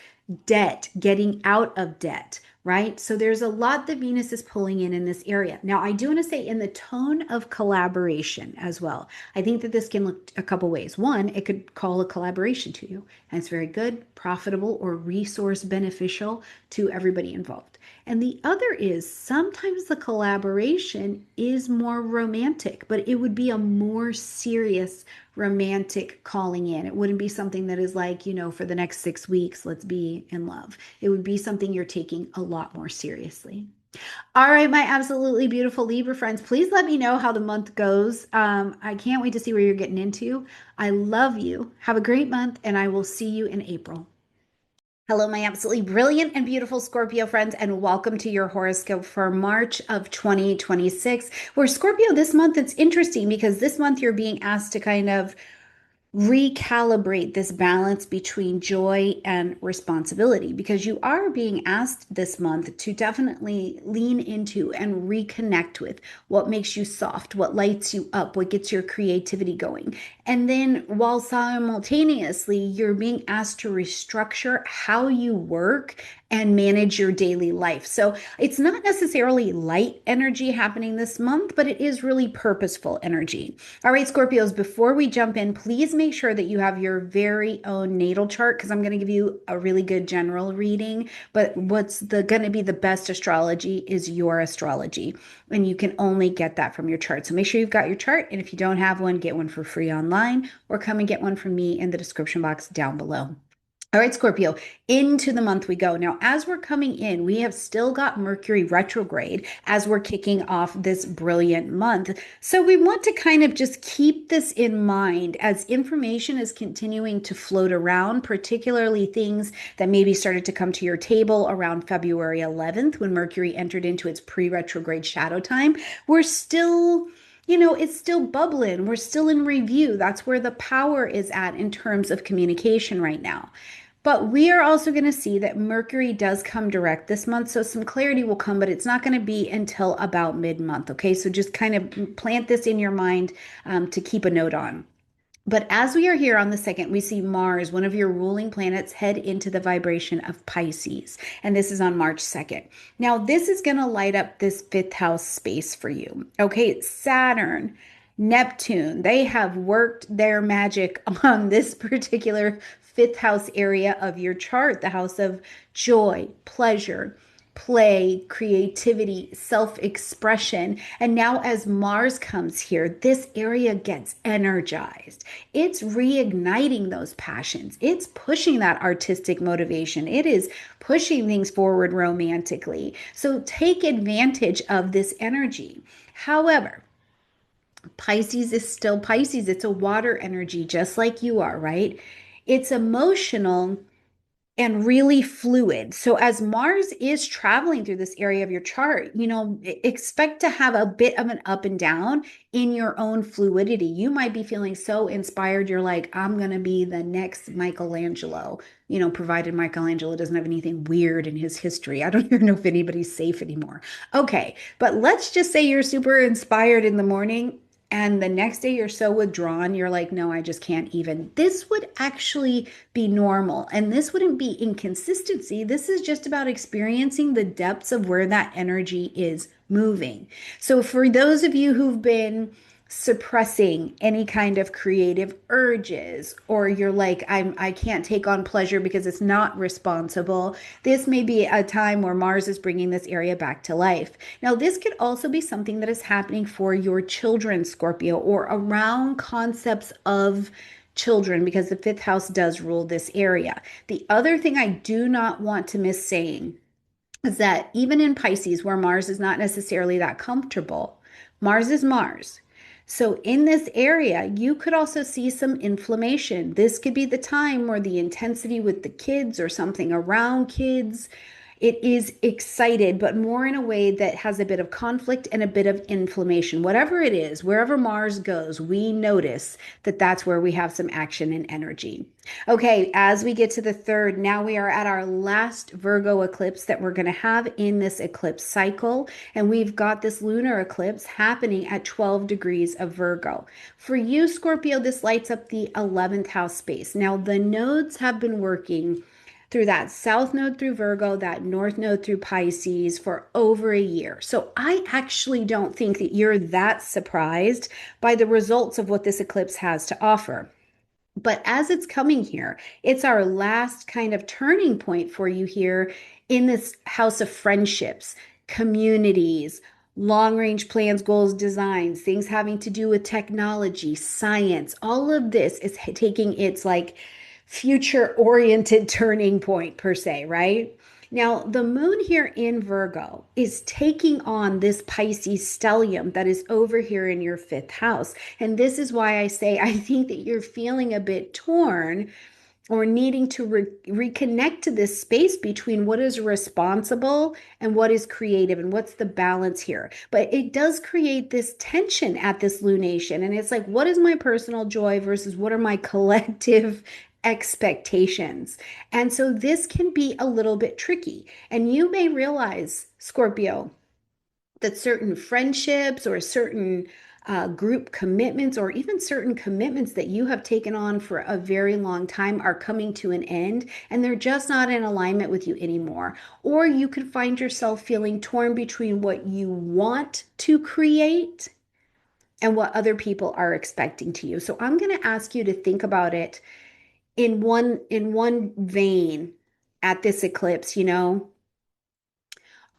debt, getting out of debt, right? So there's a lot that Venus is pulling in this area. Now, I do want to say in the tone of collaboration as well. I think that this can look a couple ways. One, it could call a collaboration to you, and it's very good, profitable, or resource beneficial to everybody involved. And the other is sometimes the collaboration is more romantic, but it would be a more serious romantic calling in. It wouldn't be something that is like, for the next 6 weeks, let's be in love. It would be something you're taking a lot more seriously. All right, my absolutely beautiful Libra friends, please let me know how the month goes. I can't wait to see where you're getting into. I love you. Have a great month, and I will see you in April. Hello, my absolutely brilliant and beautiful Scorpio friends, and welcome to your horoscope for March of 2026. Where Scorpio, this month, it's interesting because this month you're being asked to kind of recalibrate this balance between joy and responsibility, because you are being asked this month to definitely lean into and reconnect with what makes you soft, what lights you up, what gets your creativity going. And then while simultaneously you're being asked to restructure how you work and manage your daily life. So it's not necessarily light energy happening this month, but it is really purposeful energy. All right, Scorpios, before we jump in, please make sure that you have your very own natal chart, because I'm going to give you a really good general reading. But what's going to be the best astrology is your astrology. And you can only get that from your chart. So make sure you've got your chart. And if you don't have one, get one for free online, or come and get one from me in the description box down below. All right, Scorpio, into the month we go. Now, as we're coming in, we have still got Mercury retrograde as we're kicking off this brilliant month. So we want to kind of just keep this in mind as information is continuing to float around, particularly things that maybe started to come to your table around February 11th when Mercury entered into its pre-retrograde shadow time. We're still it's still bubbling. We're still in review. That's where the power is at in terms of communication right now. But we are also going to see that Mercury does come direct this month. So some clarity will come, but it's not going to be until about mid-month. Okay, so just kind of plant this in your mind to keep a note on. But as we are here on the second, we see Mars, one of your ruling planets, head into the vibration of Pisces. And this is on March 2nd. Now, this is going to light up this fifth house space for you. Okay, Saturn, Neptune, they have worked their magic on this particular fifth house area of your chart, the house of joy, pleasure, play, creativity, self expression. And now, as Mars comes here, this area gets energized. It's reigniting those passions. It's pushing that artistic motivation. It is pushing things forward romantically. So, take advantage of this energy. However, Pisces is still Pisces. It's a water energy, just like you are, right? It's emotional and really fluid. So as Mars is traveling through this area of your chart, expect to have a bit of an up and down in your own fluidity. You might be feeling so inspired, you're like, I'm going to be the next Michelangelo, provided Michelangelo doesn't have anything weird in his history. I don't even know if anybody's safe anymore. Okay, but let's just say you're super inspired in the morning and the next day you're so withdrawn, you're like, no, I just can't even. This would actually be normal. And this wouldn't be inconsistency. This is just about experiencing the depths of where that energy is moving. So for those of you who've been suppressing any kind of creative urges, or you're like, I can't take on pleasure because it's not responsible, this may be a time where Mars is bringing this area back to life. Now, this could also be something that is happening for your children, Scorpio, or around concepts of children, because the fifth house does rule this area. The other thing I do not want to miss saying is that even in Pisces, where Mars is not necessarily that comfortable, Mars is Mars. So in this area, you could also see some inflammation. This could be the time where the intensity with the kids or something around kids, it is excited, but more in a way that has a bit of conflict and a bit of inflammation. Whatever it is, wherever Mars goes, we notice that that's where we have some action and energy. Okay, as we get to the third, now we are at our last Virgo eclipse that we're going to have in this eclipse cycle. And we've got this lunar eclipse happening at 12 degrees of Virgo. For you, Scorpio, this lights up the 11th house space. Now, the nodes have been working through that south node through Virgo, that north node through Pisces for over a year. So I actually don't think that you're that surprised by the results of what this eclipse has to offer. But as it's coming here, it's our last kind of turning point for you here in this house of friendships, communities, long range plans, goals, designs, things having to do with technology, science. All of this is taking its like future oriented turning point, per se, right? Now, the moon here in Virgo is taking on this Pisces stellium that is over here in your fifth house. And this is why I say I think that you're feeling a bit torn or needing to reconnect to this space between what is responsible and what is creative and what's the balance here. But it does create this tension at this lunation. And it's like, what is my personal joy versus what are my collective expectations? And so this can be a little bit tricky. And you may realize, Scorpio, that certain friendships or certain group commitments or even certain commitments that you have taken on for a very long time are coming to an end and they're just not in alignment with you anymore. Or you could find yourself feeling torn between what you want to create and what other people are expecting to you. So I'm going to ask you to think about it in one vein at this eclipse,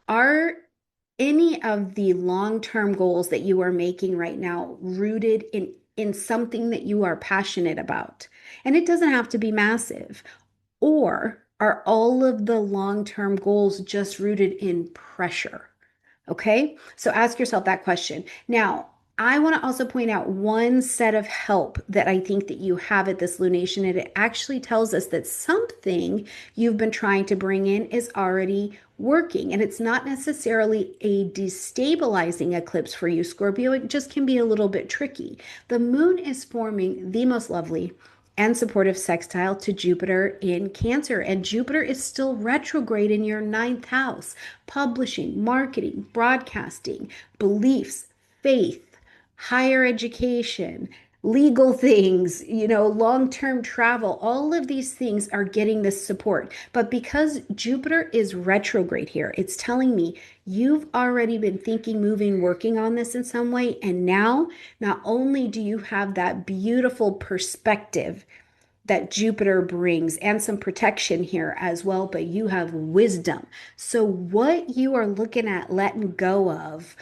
are any of the long-term goals that you are making right now rooted in something that you are passionate about? And it doesn't have to be massive. Or are all of the long-term goals just rooted in pressure? Okay, so ask yourself that question. Now, I want to also point out one set of help that I think that you have at this lunation, and it actually tells us that something you've been trying to bring in is already working, and it's not necessarily a destabilizing eclipse for you, Scorpio. It just can be a little bit tricky. The moon is forming the most lovely and supportive sextile to Jupiter in Cancer. And Jupiter is still retrograde in your ninth house. Publishing, marketing, broadcasting, beliefs, faith, higher education, legal things, long-term travel, all of these things are getting this support. But because Jupiter is retrograde here, it's telling me you've already been thinking, moving, working on this in some way. And now, not only do you have that beautiful perspective that Jupiter brings and some protection here as well, but you have wisdom. So, what you are looking at letting go of,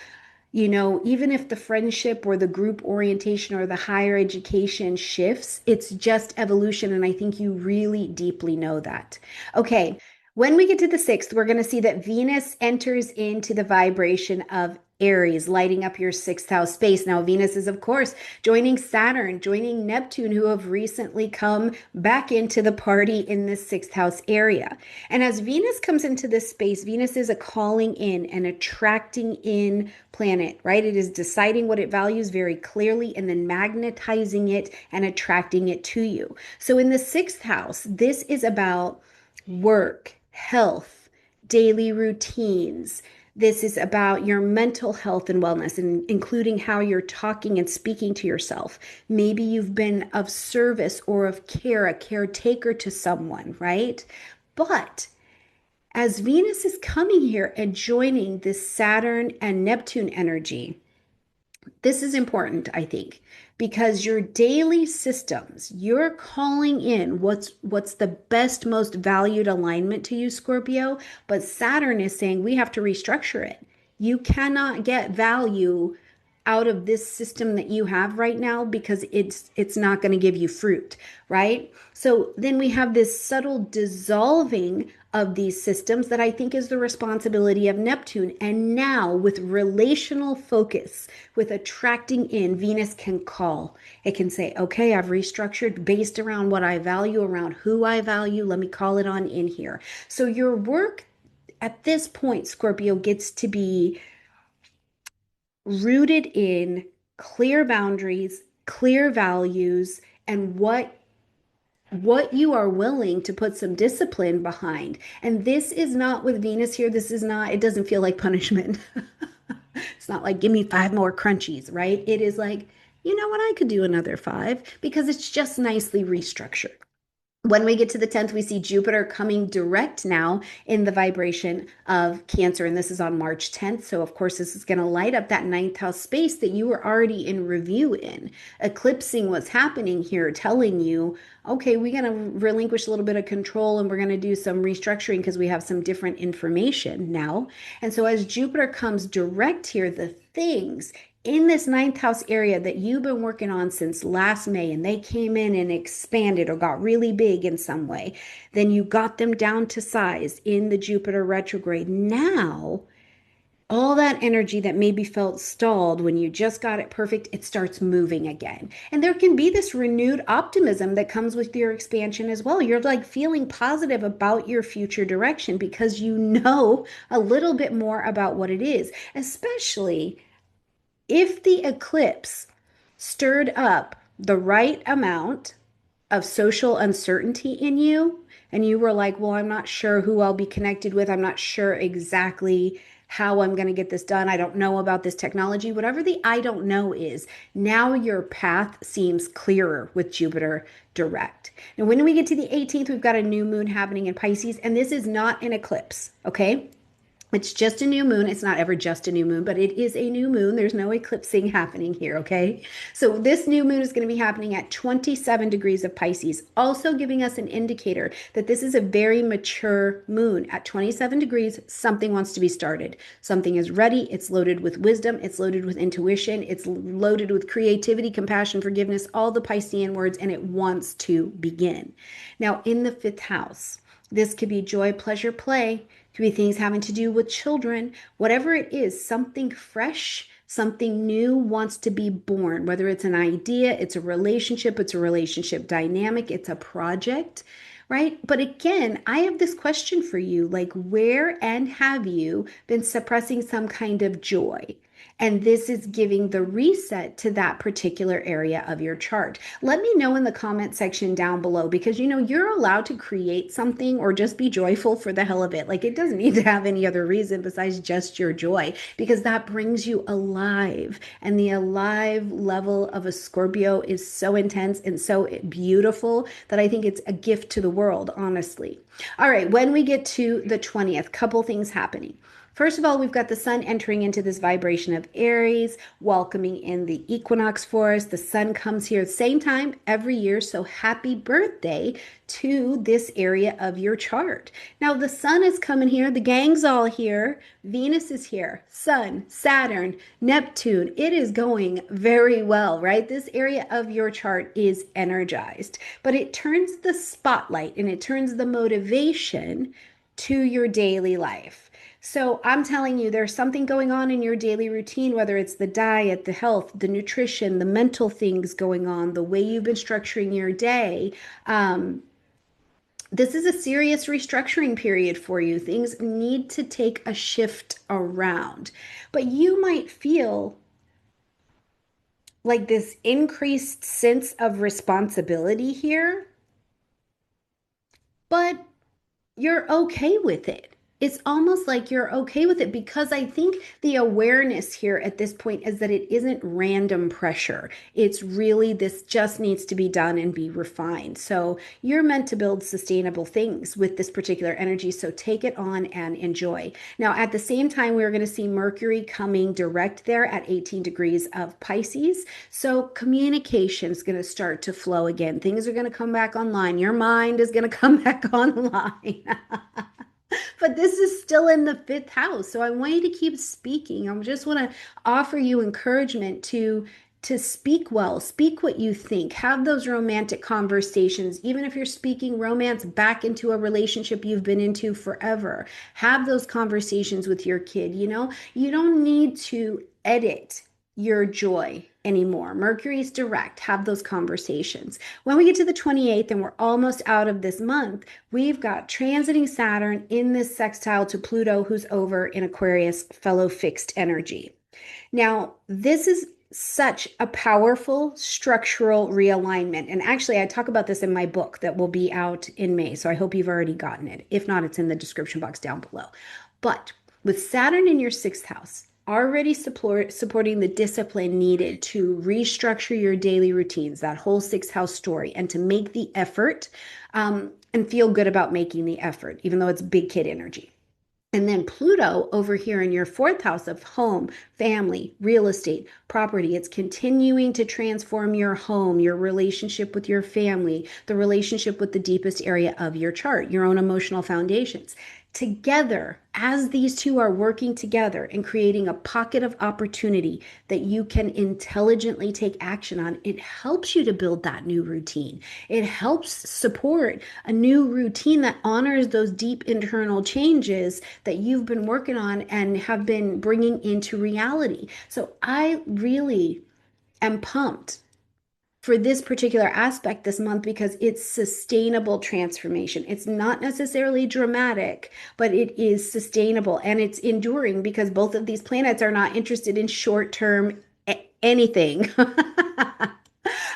even if the friendship or the group orientation or the higher education shifts, it's just evolution. And I think you really deeply know that. Okay. When we get to the 6th, we're going to see that Venus enters into the vibration of Aries, lighting up your 6th house space. Now, Venus is, of course, joining Saturn, joining Neptune, who have recently come back into the party in this 6th house area. And as Venus comes into this space, Venus is a calling in and attracting in planet, right? It is deciding what it values very clearly and then magnetizing it and attracting it to you. So in the 6th house, this is about work, health, daily routines. This is about your mental health and wellness, and including how you're talking and speaking to yourself. Maybe you've been of service or of care, a caretaker to someone, right? But as Venus is coming here and joining this Saturn and Neptune energy, this is important, I think, because your daily systems, you're calling in what's the best, most valued alignment to you, Scorpio. But Saturn is saying we have to restructure it. You cannot get value out of this system that you have right now because it's not going to give you fruit, right? So then we have this subtle dissolving of these systems that I think is the responsibility of Neptune. And now with relational focus, with attracting in, Venus can call. It can say, okay, I've restructured based around what I value, around who I value. Let me call it on in here. So your work at this point, Scorpio, gets to be rooted in clear boundaries, clear values, and what you are willing to put some discipline behind. And this is not with Venus here. This is not, it doesn't feel like punishment. It's not like, give me 5 more crunchies, right? It is like, you know what? I could do another 5 because it's just nicely restructured. When we get to the 10th, we see Jupiter coming direct now in the vibration of Cancer, and this is on March 10th. So, of course, this is going to light up that 9th house space that you were already in review in, eclipsing what's happening here, telling you, okay, we're going to relinquish a little bit of control and we're going to do some restructuring because we have some different information now. And so, as Jupiter comes direct here, the things in this 9th house area that you've been working on since last May, and they came in and expanded or got really big in some way, then you got them down to size in the Jupiter retrograde. Now, all that energy that maybe felt stalled when you just got it perfect, it starts moving again. And there can be this renewed optimism that comes with your expansion as well. You're like feeling positive about your future direction because you know a little bit more about what it is, especially if the eclipse stirred up the right amount of social uncertainty in you, and you were like, well, I'm not sure who I'll be connected with. I'm not sure exactly how I'm going to get this done. I don't know about this technology. Whatever the I don't know is, now your path seems clearer with Jupiter direct. Now, when we get to the 18th, we've got a new moon happening in Pisces, and this is not an eclipse, okay? It's just a new moon. It's not ever just a new moon, but it is a new moon. There's no eclipsing happening here, okay? So this new moon is going to be happening at 27 degrees of Pisces, also giving us an indicator that this is a very mature moon. At 27 degrees, something wants to be started. Something is ready. It's loaded with wisdom. It's loaded with intuition. It's loaded with creativity, compassion, forgiveness, all the Piscean words, and it wants to begin. Now, in the 5th house, this could be joy, pleasure, play. Could be things having to do with children. Whatever it is, something fresh, something new wants to be born. Whether it's an idea, it's a relationship dynamic, it's a project, right? But again, I have this question for you, like, where and have you been suppressing some kind of joy? And this is giving the reset to that particular area of your chart. Let me know in the comment section down below because you're allowed to create something or just be joyful for the hell of it. Like it doesn't need to have any other reason besides just your joy because that brings you alive. And the alive level of a Scorpio is so intense and so beautiful that I think it's a gift to the world, honestly. All right, when we get to the 20th, couple things happening. First of all, we've got the sun entering into this vibration of Aries, welcoming in the equinox for us. The sun comes here at the same time every year, so happy birthday to this area of your chart. Now, the sun is coming here, the gang's all here, Venus is here, Sun, Saturn, Neptune. It is going very well, right? This area of your chart is energized, but it turns the spotlight and it turns the motivation to your daily life. So I'm telling you, there's something going on in your daily routine, whether it's the diet, the health, the nutrition, the mental things going on, the way you've been structuring your day. This is a serious restructuring period for you. Things need to take a shift around, but you might feel like this increased sense of responsibility here, but you're okay with it. It's almost like you're okay with it because I think the awareness here at this point is that it isn't random pressure. It's really this just needs to be done and be refined. So you're meant to build sustainable things with this particular energy. So take it on and enjoy. Now, at the same time, we're going to see Mercury coming direct there at 18 degrees of Pisces. So communication is going to start to flow again. Things are going to come back online. Your mind is going to come back online. But this is still in the fifth house. So I want you to keep speaking. I just want to offer you encouragement to speak well, speak what you think, have those romantic conversations, even if you're speaking romance back into a relationship you've been into forever. Have those conversations with your kid. You don't need to edit your joy anymore. Mercury's direct. Have those conversations. When we get to the 28th and we're almost out of this month, we've got transiting Saturn in this sextile to Pluto, who's over in Aquarius, fellow fixed energy. Now, this is such a powerful structural realignment. And actually, I talk about this in my book that will be out in May. So I hope you've already gotten it. If not, it's in the description box down below. But with Saturn in your sixth house, already supporting the discipline needed to restructure your daily routines, that whole sixth house story, and to make the effort and feel good about making the effort, even though it's big kid energy. And then Pluto over here in your fourth house of home, family, real estate, property. It's continuing to transform your home, your relationship with your family, the relationship with the deepest area of your chart, your own emotional foundations. Together, as these two are working together and creating a pocket of opportunity that you can intelligently take action on, it helps you to build that new routine. It helps support a new routine that honors those deep internal changes that you've been working on and have been bringing into reality. So I really am pumped for this particular aspect this month because it's sustainable transformation. It's not necessarily dramatic, but it is sustainable and it's enduring because both of these planets are not interested in short-term anything.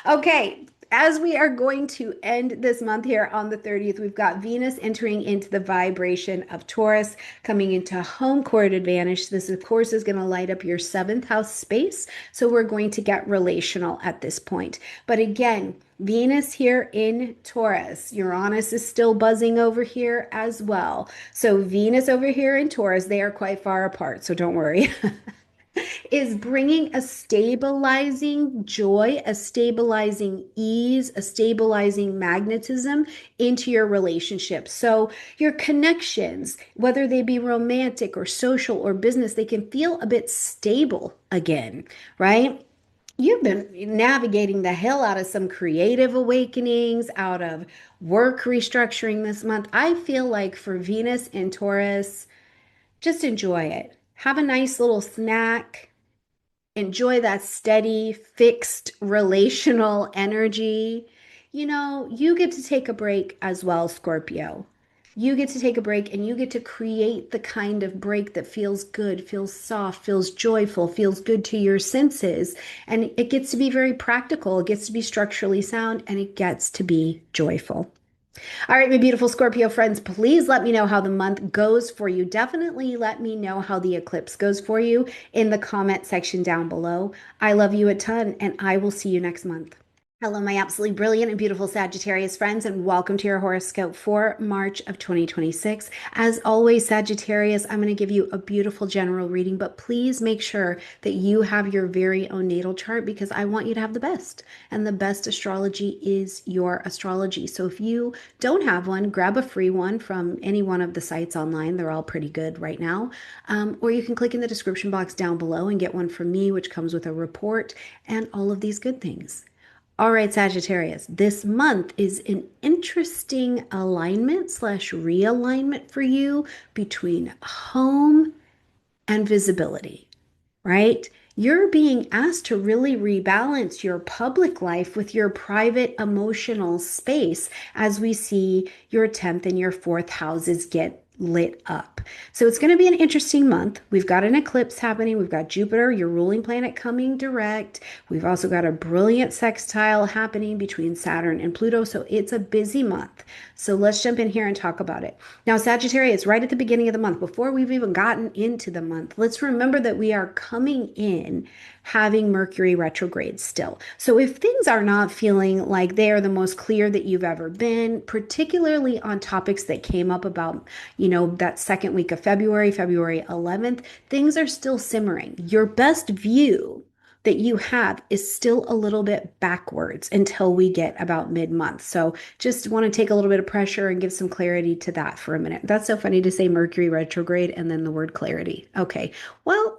Okay, as we are going to end this month here on the 30th, we've got Venus entering into the vibration of Taurus, coming into home court advantage. This, of course, is going to light up your seventh house space. So we're going to get relational at this point. But again, Venus here in Taurus. Uranus is still buzzing over here as well. So Venus over here in Taurus, they are quite far apart. So don't worry. Is bringing a stabilizing joy, a stabilizing ease, a stabilizing magnetism into your relationship. So your connections, whether they be romantic or social or business, they can feel a bit stable again, right? You've been navigating the hell out of some creative awakenings, out of work restructuring this month. I feel like for Venus and Taurus, just enjoy it. Have a nice little snack. Enjoy that steady, fixed relational energy. You get to take a break as well, Scorpio. You get to take a break and you get to create the kind of break that feels good, feels soft, feels joyful, feels good to your senses. And it gets to be very practical, it gets to be structurally sound, and it gets to be joyful. All right, my beautiful Scorpio friends, please let me know how the month goes for you. Definitely let me know how the eclipse goes for you in the comment section down below. I love you a ton, and I will see you next month. Hello, my absolutely brilliant and beautiful Sagittarius friends, and welcome to your horoscope for March of 2026. As always, Sagittarius, I'm going to give you a beautiful general reading, but please make sure that you have your very own natal chart because I want you to have the best. And the best astrology is your astrology. So if you don't have one, grab a free one from any one of the sites online. They're all pretty good right now. Or you can click in the description box down below and get one from me, which comes with a report and all of these good things. All right, Sagittarius, this month is an interesting alignment slash realignment for you between home and visibility, right? You're being asked to really rebalance your public life with your private emotional space as we see your 10th and your 4th houses get lit up. So it's going to be an interesting month. We've got an eclipse happening. We've got Jupiter, your ruling planet, coming direct. We've also got a brilliant sextile happening between Saturn and Pluto. So it's a busy month. So let's jump in here and talk about it. Now, Sagittarius, right at the beginning of the month, before we've even gotten into the month, let's remember that we are coming in having Mercury retrograde still. So if things are not feeling like they are the most clear that you've ever been, particularly on topics that came up about, that second week of February, February 11th, things are still simmering. Your best view that you have is still a little bit backwards until we get about mid-month. So just want to take a little bit of pressure and give some clarity to that for a minute. That's so funny to say Mercury retrograde and then the word clarity. Okay, well,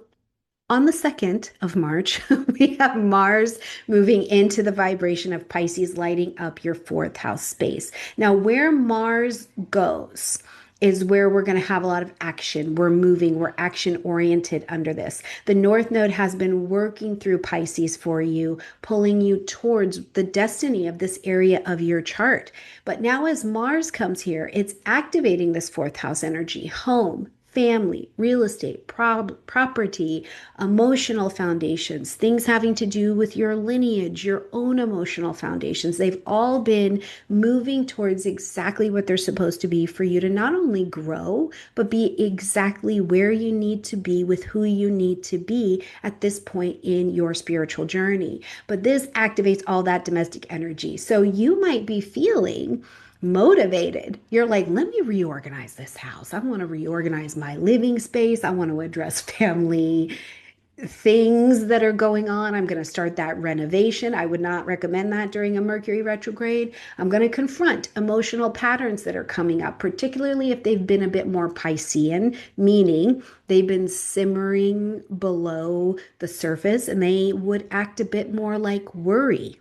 on the 2nd of March, we have Mars moving into the vibration of Pisces, lighting up your 4th house space. Now, where Mars goes is where we're going to have a lot of action. We're moving, we're action oriented under this. The North Node has been working through Pisces for you, pulling you towards the destiny of this area of your chart. But now, as Mars comes here, it's activating this 4th house energy, home, family, real estate, property, emotional foundations, things having to do with your lineage, your own emotional foundations. They've all been moving towards exactly what they're supposed to be for you to not only grow, but be exactly where you need to be with who you need to be at this point in your spiritual journey. But this activates all that domestic energy. So you might be feeling motivated. You're like, let me reorganize this house. I want to reorganize my living space. I want to address family things that are going on. I'm going to start that renovation. I would not recommend that during a Mercury retrograde. I'm going to confront emotional patterns that are coming up, particularly if they've been a bit more Piscean, meaning they've been simmering below the surface and they would act a bit more like worry.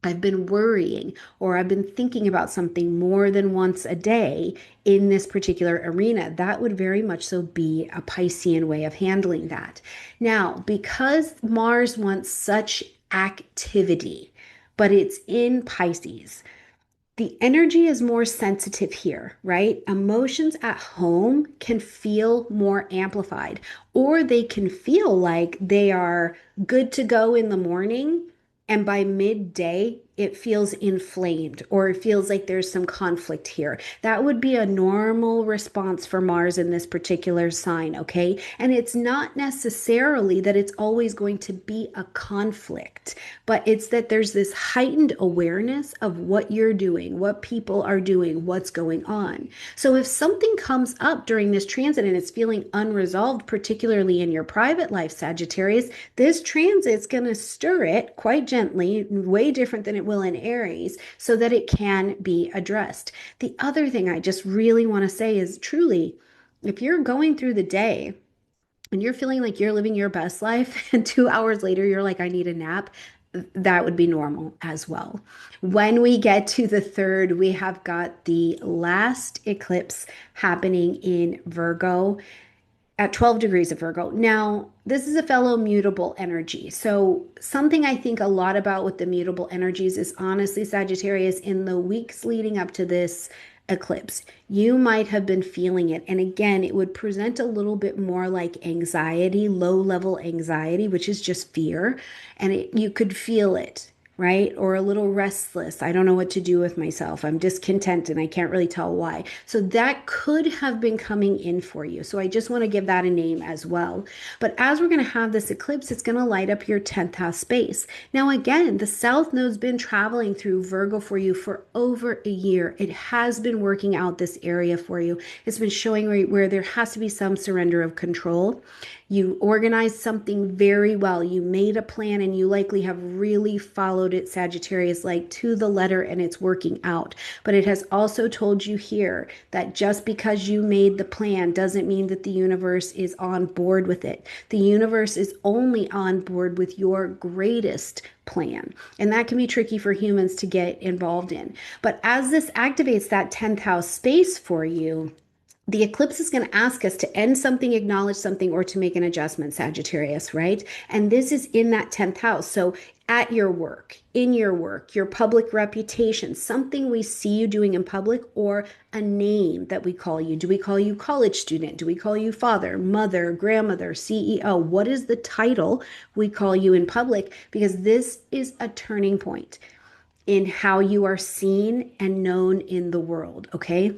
I've been worrying, or I've been thinking about something more than once a day in this particular arena. That would very much so be a Piscean way of handling that. Now, because Mars wants such activity, but it's in Pisces, the energy is more sensitive here, right? Emotions at home can feel more amplified, or they can feel like they are good to go in the morning. And by midday, it feels inflamed or it feels like there's some conflict here. That would be a normal response for Mars in this particular sign, okay? And it's not necessarily that it's always going to be a conflict, but it's that there's this heightened awareness of what you're doing, what people are doing, what's going on. So if something comes up during this transit and it's feeling unresolved, particularly in your private life, Sagittarius, this transit's going to stir it quite gently, way different than it will in Aries, so that it can be addressed. The other thing I just really want to say is truly, if you're going through the day and you're feeling like you're living your best life, and 2 hours later you're like, I need a nap, that would be normal as well. When we get to the 3rd, we have got the last eclipse happening in Virgo at 12 degrees of Virgo. Now, this is a fellow mutable energy. So, something I think a lot about with the mutable energies is honestly, Sagittarius, in the weeks leading up to this eclipse. You might have been feeling it. And again, it would present a little bit more like anxiety, low level anxiety, which is just fear. And you could feel it, right? Or a little restless. I don't know what to do with myself. I'm discontent and I can't really tell why. So that could have been coming in for you. So I just want to give that a name as well. But as we're going to have this eclipse, it's going to light up your 10th house space. Now, again, the South Node's been traveling through Virgo for you for over a year. It has been working out this area for you. It's been showing where there has to be some surrender of control. You organized something very well. You made a plan and you likely have really followed it, Sagittarius, like to the letter, and it's working out. But it has also told you here that just because you made the plan doesn't mean that the universe is on board with it. The universe is only on board with your greatest plan. And that can be tricky for humans to get involved in. But as this activates that 10th house space for you, the eclipse is going to ask us to end something, acknowledge something, or to make an adjustment, Sagittarius, right? And this is in that 10th house. So at your work, in your work, your public reputation, something we see you doing in public, or a name that we call you. Do we call you college student? Do we call you father, mother, grandmother, CEO? What is the title we call you in public? Because this is a turning point in how you are seen and known in the world, okay?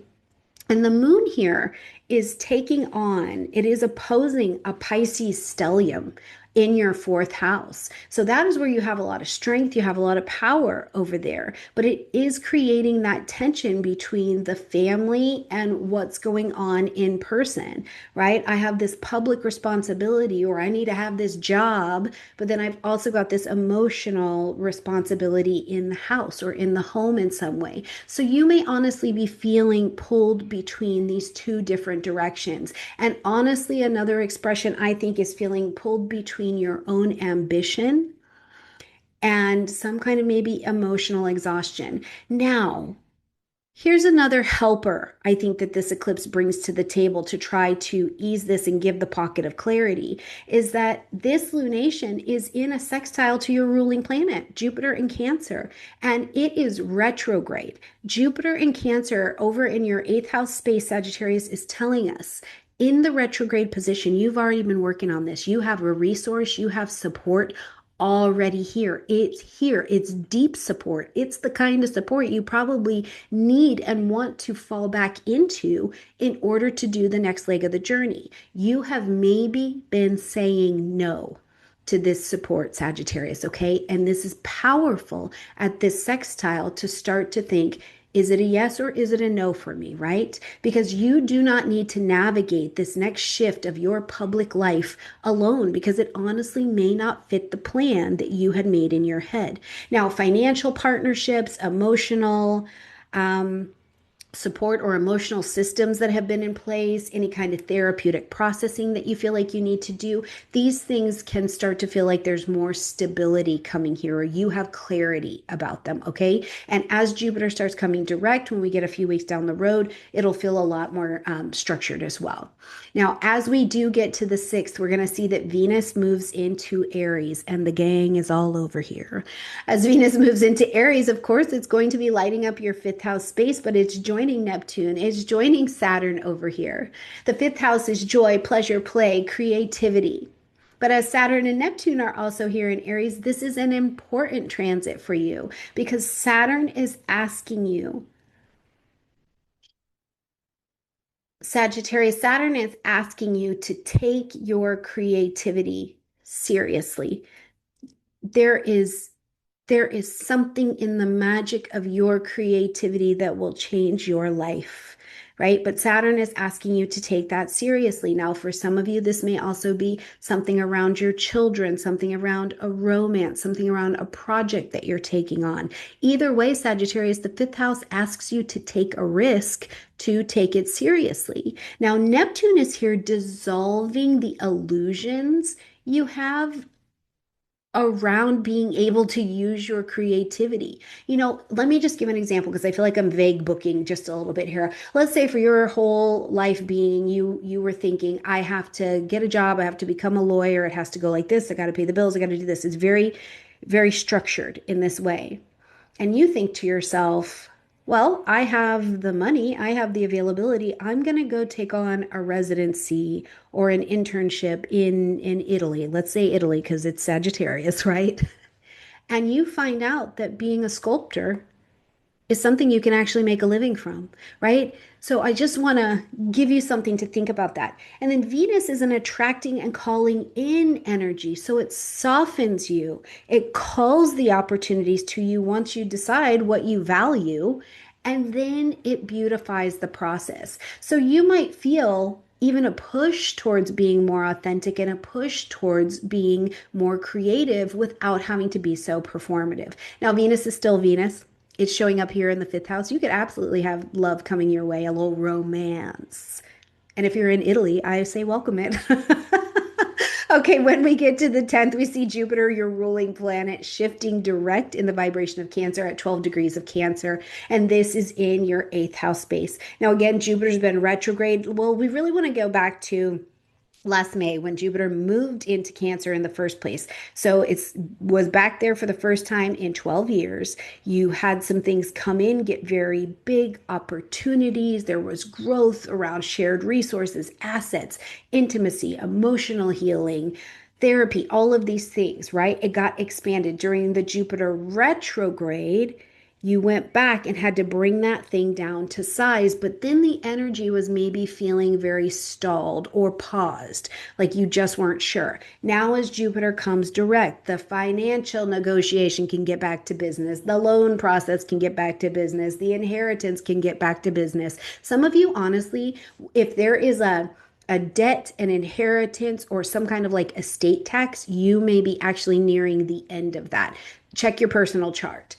And the moon here is taking on, it is opposing a Pisces stellium in your 4th house. So that is where you have a lot of strength, you have a lot of power over there, but it is creating that tension between the family and what's going on in person, right? I have this public responsibility, or I need to have this job, but then I've also got this emotional responsibility in the house or in the home in some way. So you may honestly be feeling pulled between these two different directions. And honestly, another expression I think is feeling pulled between your own ambition and some kind of maybe emotional exhaustion. Now, here's another helper I think that this eclipse brings to the table to try to ease this and give the pocket of clarity is that this lunation is in a sextile to your ruling planet, Jupiter in Cancer, and it is retrograde. Jupiter in Cancer over in your 8th house space, Sagittarius, is telling us in the retrograde position, you've already been working on this. You have a resource, you have support already here. It's here. It's deep support. It's the kind of support you probably need and want to fall back into in order to do the next leg of the journey. You have maybe been saying no to this support, Sagittarius, okay? And this is powerful at this sextile to start to think, is it a yes or is it a no for me, right? Because you do not need to navigate this next shift of your public life alone because it honestly may not fit the plan that you had made in your head. Now, financial partnerships, emotional, support or emotional systems that have been in place, any kind of therapeutic processing that you feel like you need to do, these things can start to feel like there's more stability coming here or you have clarity about them, okay? And as Jupiter starts coming direct, when we get a few weeks down the road, it'll feel a lot more structured as well. Now, as we do get to the 6th, we're going to see that Venus moves into Aries and the gang is all over here. As Venus moves into Aries, of course, it's going to be lighting up your 5th house space, but it's joining Neptune, it's joining Saturn over here. The 5th house is joy, pleasure, play, creativity. But as Saturn and Neptune are also here in Aries, this is an important transit for you because Saturn is asking you, Sagittarius, Saturn is asking you to take your creativity seriously. There is there is something in the magic of your creativity that will change your life, right? But Saturn is asking you to take that seriously. Now, for some of you, this may also be something around your children, something around a romance, something around a project that you're taking on. Either way, Sagittarius, the 5th house asks you to take a risk to take it seriously. Now, Neptune is here dissolving the illusions you have around being able to use your creativity. You know, let me just give an example because I feel like I'm vague booking just a little bit here. Let's say for your whole life being, you were thinking, I have to get a job, I have to become a lawyer, it has to go like this, I got to pay the bills, I got to do this. It's very, very structured in this way. And you think to yourself, Well, I have the money, I have the availability. I'm going to go take on a residency or an internship in Italy. Let's say Italy because it's Sagittarius, right? And you find out that being a sculptor is something you can actually make a living from, right? So I just want to give you something to think about that. And then Venus is an attracting and calling in energy. So it softens you, it calls the opportunities to you once you decide what you value, and then it beautifies the process. So you might feel even a push towards being more authentic and a push towards being more creative without having to be so performative. Now, Venus is still Venus. It's showing up here in the fifth house. You could absolutely have love coming your way, a little romance. And if you're in Italy, I say welcome it. Okay, when we get to the 10th, we see Jupiter, your ruling planet, shifting direct in the vibration of Cancer at 12 degrees of Cancer. And this is in your eighth house space. Now, again, Jupiter's been retrograde. Well, we really want to go back to last May when Jupiter moved into Cancer in the first place. So it was back there for the first time in 12 years. You had some things come in, get very big opportunities. There was growth around shared resources, assets, intimacy, emotional healing, therapy, all of these things, right? It got expanded during the Jupiter retrograde. You went back and had to bring that thing down to size, but then the energy was maybe feeling very stalled or paused, like you just weren't sure. Now, as Jupiter comes direct, the financial negotiation can get back to business, the loan process can get back to business, the inheritance can get back to business. Some of you, honestly, if there is a debt, an inheritance, or some kind of like estate tax, you may be actually nearing the end of that. Check your personal chart.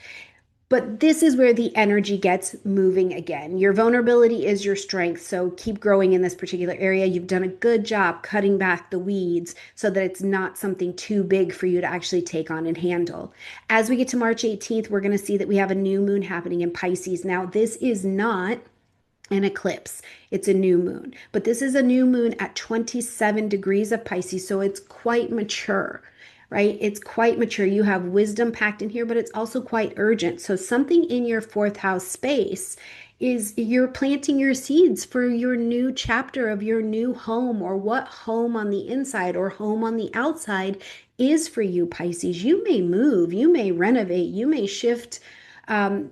But this is where the energy gets moving again. Your vulnerability is your strength. So keep growing in this particular area. You've done a good job cutting back the weeds so that it's not something too big for you to actually take on and handle. As we get to March 18th, we're going to see that we have a new moon happening in Pisces. Now, this is not an eclipse. It's a new moon, but this is a new moon at 27 degrees of Pisces. So it's quite mature, right? It's quite mature. You have wisdom packed in here, but it's also quite urgent. So something in your fourth house space is you're planting your seeds for your new chapter of your new home, or what home on the inside or home on the outside is for you, Pisces. You may move, you may renovate, you may shift.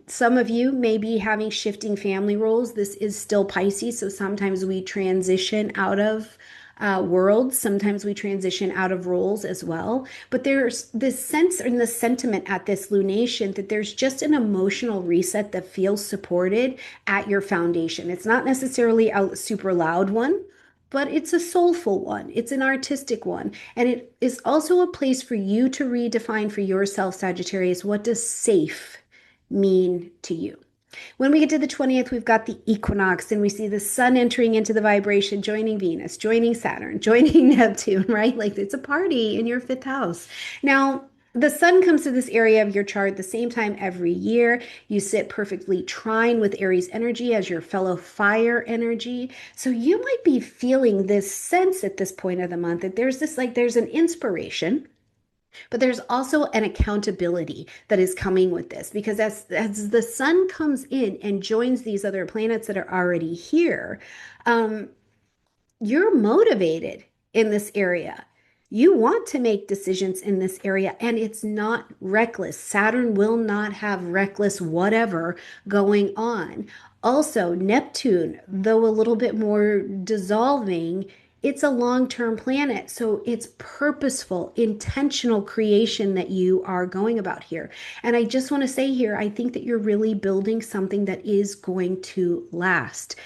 Some of you may be having shifting family roles. This is still Pisces, so sometimes we transition out of worlds. Sometimes we transition out of roles as well. But there's this sense and the sentiment at this lunation that there's just an emotional reset that feels supported at your foundation. It's not necessarily a super loud one, but it's a soulful one. It's an artistic one. And it is also a place for you to redefine for yourself, Sagittarius, what does safe mean to you? When we get to the 20th, we've got the equinox and we see the sun entering into the vibration, joining Venus, joining Saturn, joining Neptune, right? Like it's a party in your fifth house. Now, the sun comes to this area of your chart the same time every year. You sit perfectly trine with Aries energy as your fellow fire energy. So you might be feeling this sense at this point of the month that there's an inspiration, but there's also an accountability that is coming with this, because as the sun comes in and joins these other planets that are already here, um, you're motivated in this area. You want to make decisions in this area, and it's not reckless. Saturn will not have reckless whatever going on. Also, Neptune, though a little bit more dissolving, it's a long-term planet. So it's purposeful, intentional creation that you are going about here. And I just want to say here, I think that you're really building something that is going to last,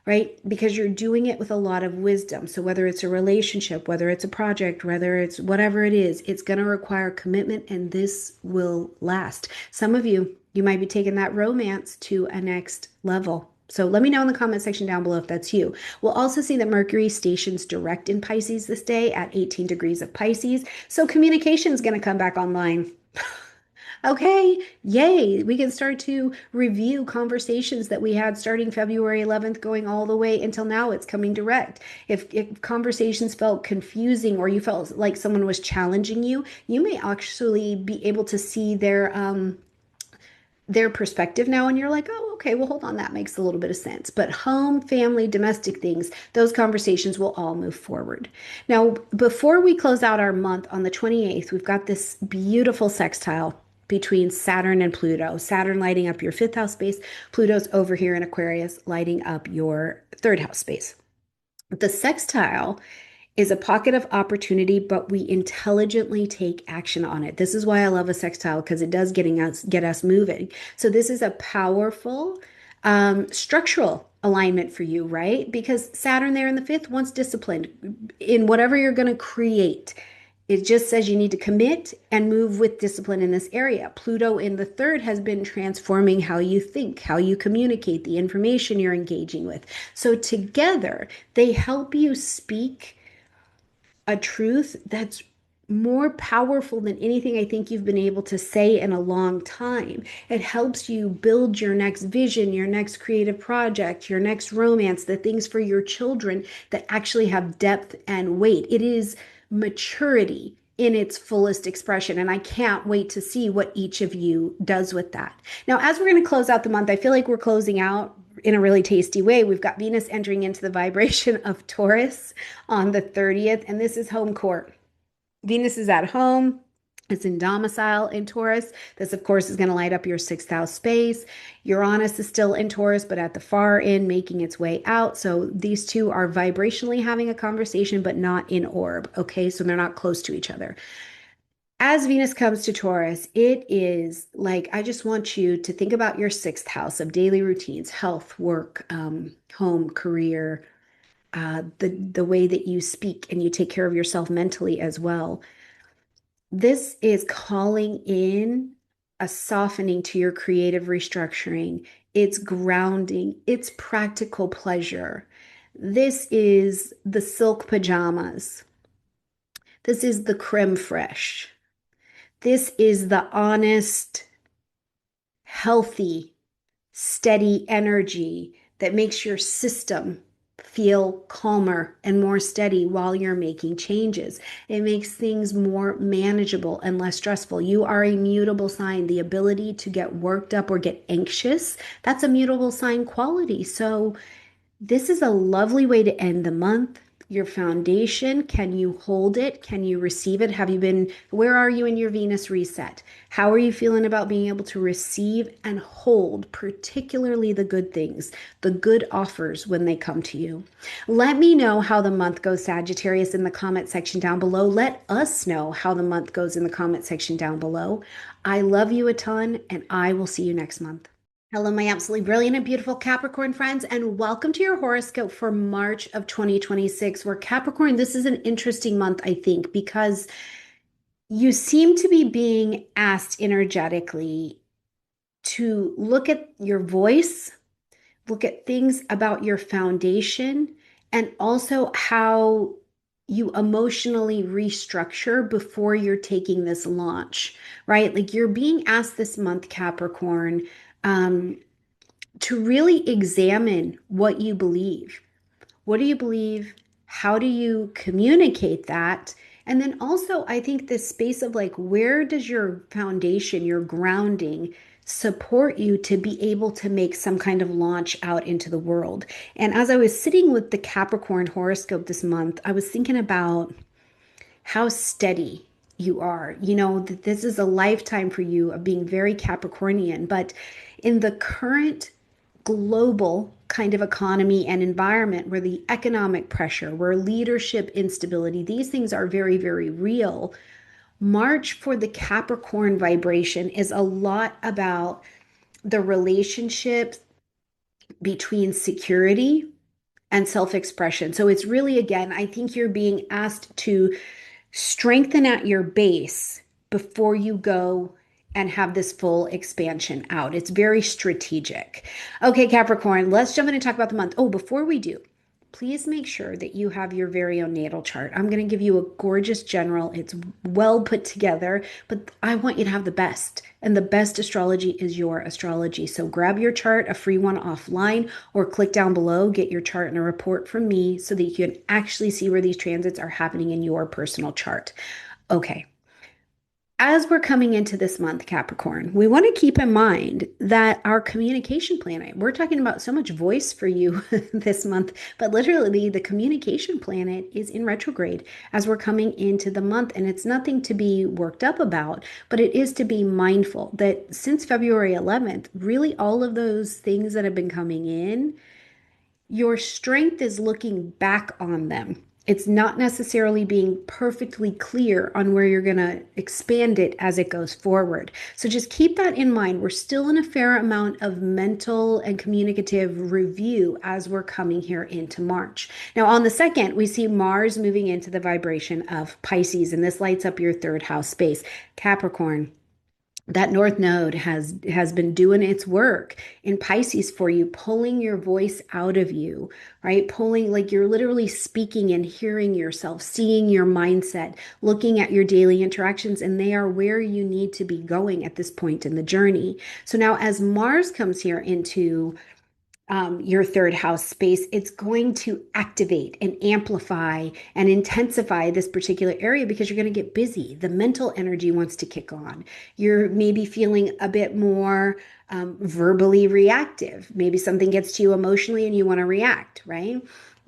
right? Because you're doing it with a lot of wisdom. So whether it's a relationship, whether it's a project, whether it's whatever it is, it's going to require commitment, and this will last. Some of you, you might be taking that romance to a next level. So let me know in the comment section down below if that's you. We'll also see that Mercury stations direct in Pisces this day at 18 degrees of Pisces. So communication is going to come back online. Okay, yay. We can start to review conversations that we had starting February 11th, going all the way until now. It's coming direct. If conversations felt confusing or you felt like someone was challenging you, you may actually be able to see their perspective now, and you're like, oh, okay, well, hold on, that makes a little bit of sense. But home, family, domestic things, those conversations will all move forward. Now, before we close out our month on the 28th, we've got this beautiful sextile between Saturn and Pluto. Saturn lighting up your fifth house space, Pluto's over here in Aquarius, lighting up your third house space. The sextile is a pocket of opportunity, but we intelligently take action on it. This is why I love a sextile, because it does get us moving. So this is a powerful structural alignment for you, right? Because Saturn there in the fifth wants discipline in whatever you're going to create. It just says you need to commit and move with discipline in this area. Pluto in the third has been transforming how you think, how you communicate, the information you're engaging with. So together, they help you speak a truth that's more powerful than anything I think you've been able to say in a long time. It helps you build your next vision, your next creative project, your next romance, the things for your children that actually have depth and weight. It is maturity in its fullest expression. And I can't wait to see what each of you does with that. Now, as we're going to close out the month, I feel like we're closing out in a really tasty way. We've got Venus entering into the vibration of Taurus on the 30th, and this is home court. Venus is at home. It's in domicile in Taurus. This, of course, is going to light up your sixth house space. Uranus is still in Taurus, but at the far end, making its way out. So these two are vibrationally having a conversation, but not in orb. Okay, so they're not close to each other. As Venus comes to Taurus, it is like, I just want you to think about your sixth house of daily routines, health, work, home, career, the way that you speak and you take care of yourself mentally as well. This is calling in a softening to your creative restructuring. It's grounding, it's practical pleasure. This is the silk pajamas. This is the creme fraiche. This is the honest, healthy, steady energy that makes your system feel calmer and more steady while you're making changes. It makes things more manageable and less stressful. You are a mutable sign. The ability to get worked up or get anxious, that's a mutable sign quality. So this is a lovely way to end the month. Your foundation, can you hold it? Can you receive it? Where are you in your Venus reset? How are you feeling about being able to receive and hold, particularly the good things, the good offers when they come to you? Let me know how the month goes, Sagittarius, in the comment section down below. Let us know how the month goes in the comment section down below. I love you a ton, and I will see you next month. Hello, my absolutely brilliant and beautiful Capricorn friends, and welcome to your horoscope for March of 2026. Where Capricorn, this is an interesting month, I think, because you seem to be being asked energetically to look at your voice, look at things about your foundation, and also how you emotionally restructure before you're taking this launch, right? Like you're being asked this month, Capricorn, um, to really examine what you believe. What do you believe? How do you communicate that? And then also, I think this space of like, where does your foundation, your grounding, support you to be able to make some kind of launch out into the world? And as I was sitting with the Capricorn horoscope this month, I was thinking about how steady you are. You know, that this is a lifetime for you of being very Capricornian, but in the current global kind of economy and environment where the economic pressure, where leadership instability, these things are very, very real. March for the Capricorn vibration is a lot about the relationship between security and self-expression. So it's really, again, I think you're being asked to strengthen at your base before you go and have this full expansion out. It's very strategic. Okay, Capricorn, let's jump in and talk about the month. Oh, before we do, please make sure that you have your very own natal chart. I'm going to give you a gorgeous general. It's well put together, but I want you to have the best. And the best astrology is your astrology. So grab your chart, a free one offline, or click down below, get your chart and a report from me so that you can actually see where these transits are happening in your personal chart. Okay. As we're coming into this month, Capricorn, we want to keep in mind that our communication planet, we're talking about so much voice for you this month, but literally the communication planet is in retrograde as we're coming into the month. And it's nothing to be worked up about, but it is to be mindful that since February 11th, really all of those things that have been coming in, your strength is looking back on them. It's not necessarily being perfectly clear on where you're going to expand it as it goes forward. So just keep that in mind. We're still in a fair amount of mental and communicative review as we're coming here into March. Now, on the 2nd, we see Mars moving into the vibration of Pisces, and this lights up your third house space. Capricorn, that north node has been doing its work in Pisces for you, pulling your voice out of you, right? Pulling, like you're literally speaking and hearing yourself, seeing your mindset, looking at your daily interactions, and they are where you need to be going at this point in the journey. So now as Mars comes here into your third house space, it's going to activate and amplify and intensify this particular area because you're going to get busy. The mental energy wants to kick on. You're maybe feeling a bit more verbally reactive. Maybe something gets to you emotionally and you want to react, right?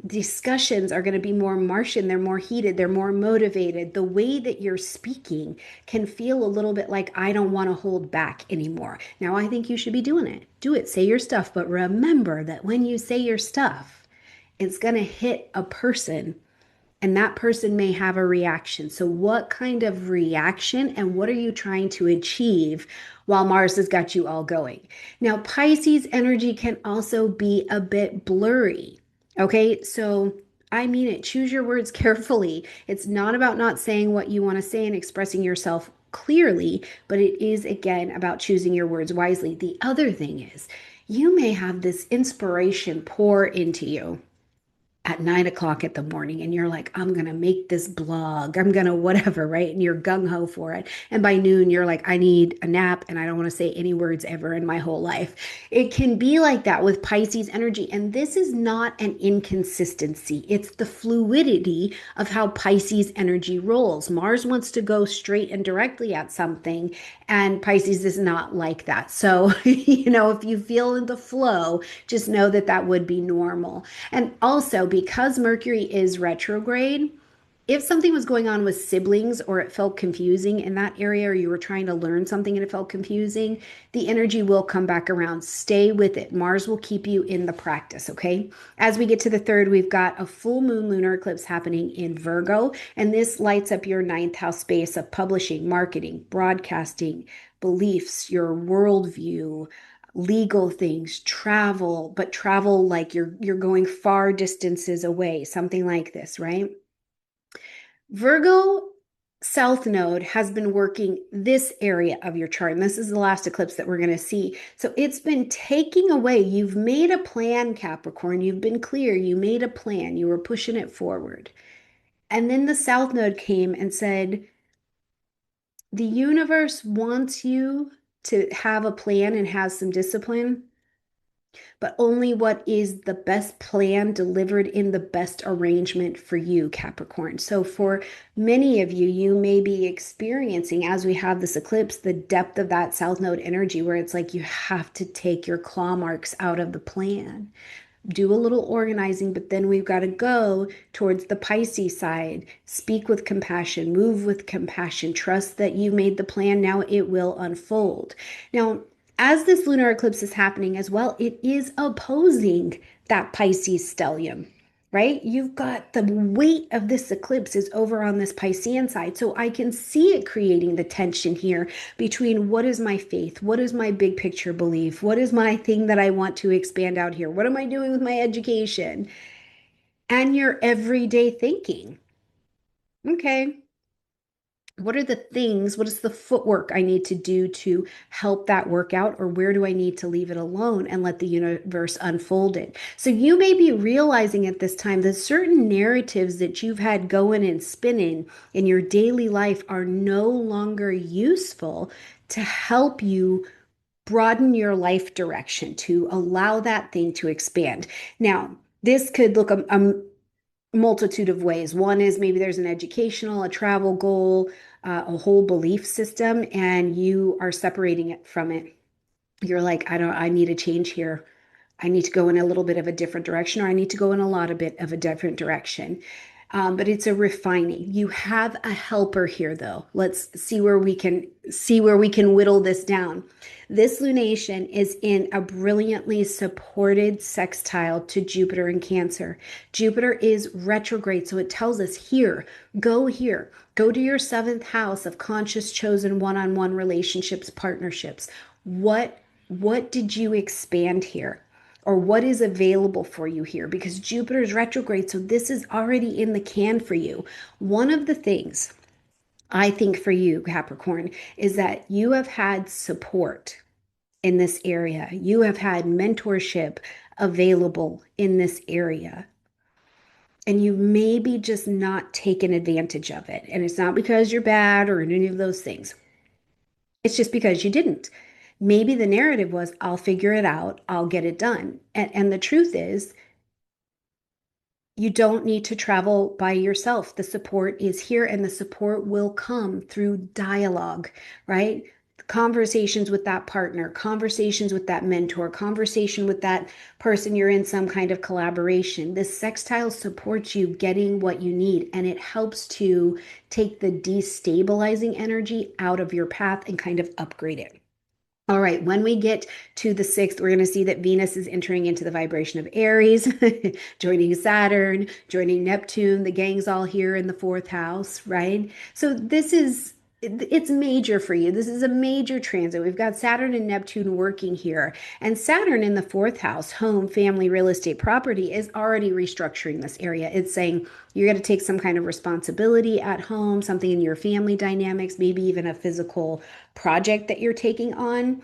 Discussions are going to be more Martian, they're more heated, they're more motivated. The way that you're speaking can feel a little bit like, I don't want to hold back anymore. Now, I think you should be doing it. Do it, say your stuff, but remember that when you say your stuff, it's going to hit a person and that person may have a reaction. So, what kind of reaction and what are you trying to achieve while Mars has got you all going? Now, Pisces energy can also be a bit blurry. Okay, so I mean it. Choose your words carefully. It's not about not saying what you want to say and expressing yourself clearly, but it is again about choosing your words wisely. The other thing is, you may have this inspiration pour into you at 9 o'clock in the morning and you're like, I'm going to make this blog. I'm going to whatever, right? And you're gung ho for it. And by noon, you're like, I need a nap and I don't want to say any words ever in my whole life. It can be like that with Pisces energy. And this is not an inconsistency. It's the fluidity of how Pisces energy rolls. Mars wants to go straight and directly at something, and Pisces is not like that. So, if you feel in the flow, just know that that would be normal. And also, because Mercury is retrograde, if something was going on with siblings or it felt confusing in that area, or you were trying to learn something and it felt confusing, the energy will come back around. Stay with it. Mars will keep you in the practice, okay? As we get to the 3rd, we've got a full moon lunar eclipse happening in Virgo, and this lights up your 9th house space of publishing, marketing, broadcasting, beliefs, your worldview, legal things, travel, but travel like you're going far distances away, something like this, right? Virgo South Node has been working this area of your chart, and this is the last eclipse that we're going to see. So it's been taking away. You've made a plan, Capricorn. You've been clear. You made a plan. You were pushing it forward. And then the South Node came and said, the universe wants you to have a plan and has some discipline, but only what is the best plan delivered in the best arrangement for you, Capricorn. So for many of you, you may be experiencing, as we have this eclipse, the depth of that South Node energy where it's like you have to take your claw marks out of the plan. Do a little organizing, but then we've got to go towards the Pisces side. Speak with compassion, move with compassion, trust that you made the plan. Now it will unfold. Now, as this lunar eclipse is happening as well, it is opposing that Pisces stellium, right? You've got the weight of this eclipse is over on this Piscean side. So I can see it creating the tension here between what is my faith? What is my big picture belief? What is my thing that I want to expand out here? What am I doing with my education? And your everyday thinking. Okay, what are the things, what is the footwork I need to do to help that work out, or where do I need to leave it alone and let the universe unfold it? So you may be realizing at this time that certain narratives that you've had going and spinning in your daily life are no longer useful to help you broaden your life direction, to allow that thing to expand. Now, this could look a multitude of ways. One is maybe there's an educational, a travel goal, a whole belief system and you are separating it from it. You're like, I need a change here. I need to go in a little bit of a different direction, or I need to go in a lot of bit of a different direction. But it's a refining. You have a helper here, though. Let's see where we can whittle this down. This lunation is in a brilliantly supported sextile to Jupiter in Cancer. Jupiter is retrograde, so it tells us here, go to your seventh house of conscious, chosen one-on-one relationships, partnerships. What did you expand here? Or what is available for you here? Because Jupiter is retrograde, so this is already in the can for you. One of the things I think for you, Capricorn, is that you have had support in this area. You have had mentorship available in this area. And you maybe just not taken advantage of it. And it's not because you're bad or any of those things. It's just because you didn't. Maybe the narrative was, I'll figure it out, I'll get it done. And the truth is, you don't need to travel by yourself. The support is here, and the support will come through dialogue, right? Conversations with that partner, conversations with that mentor, conversation with that person you're in some kind of collaboration. This sextile supports you getting what you need, and it helps to take the destabilizing energy out of your path and kind of upgrade it. All right, when we get to the 6th, we're going to see that Venus is entering into the vibration of Aries, joining Saturn, joining Neptune. The gang's all here in the 4th house, right? So it's major for you. This is a major transit. We've got Saturn and Neptune working here. And Saturn in the 4th house, home, family, real estate, property, is already restructuring this area. It's saying you're going to take some kind of responsibility at home, something in your family dynamics, maybe even a physical project that you're taking on.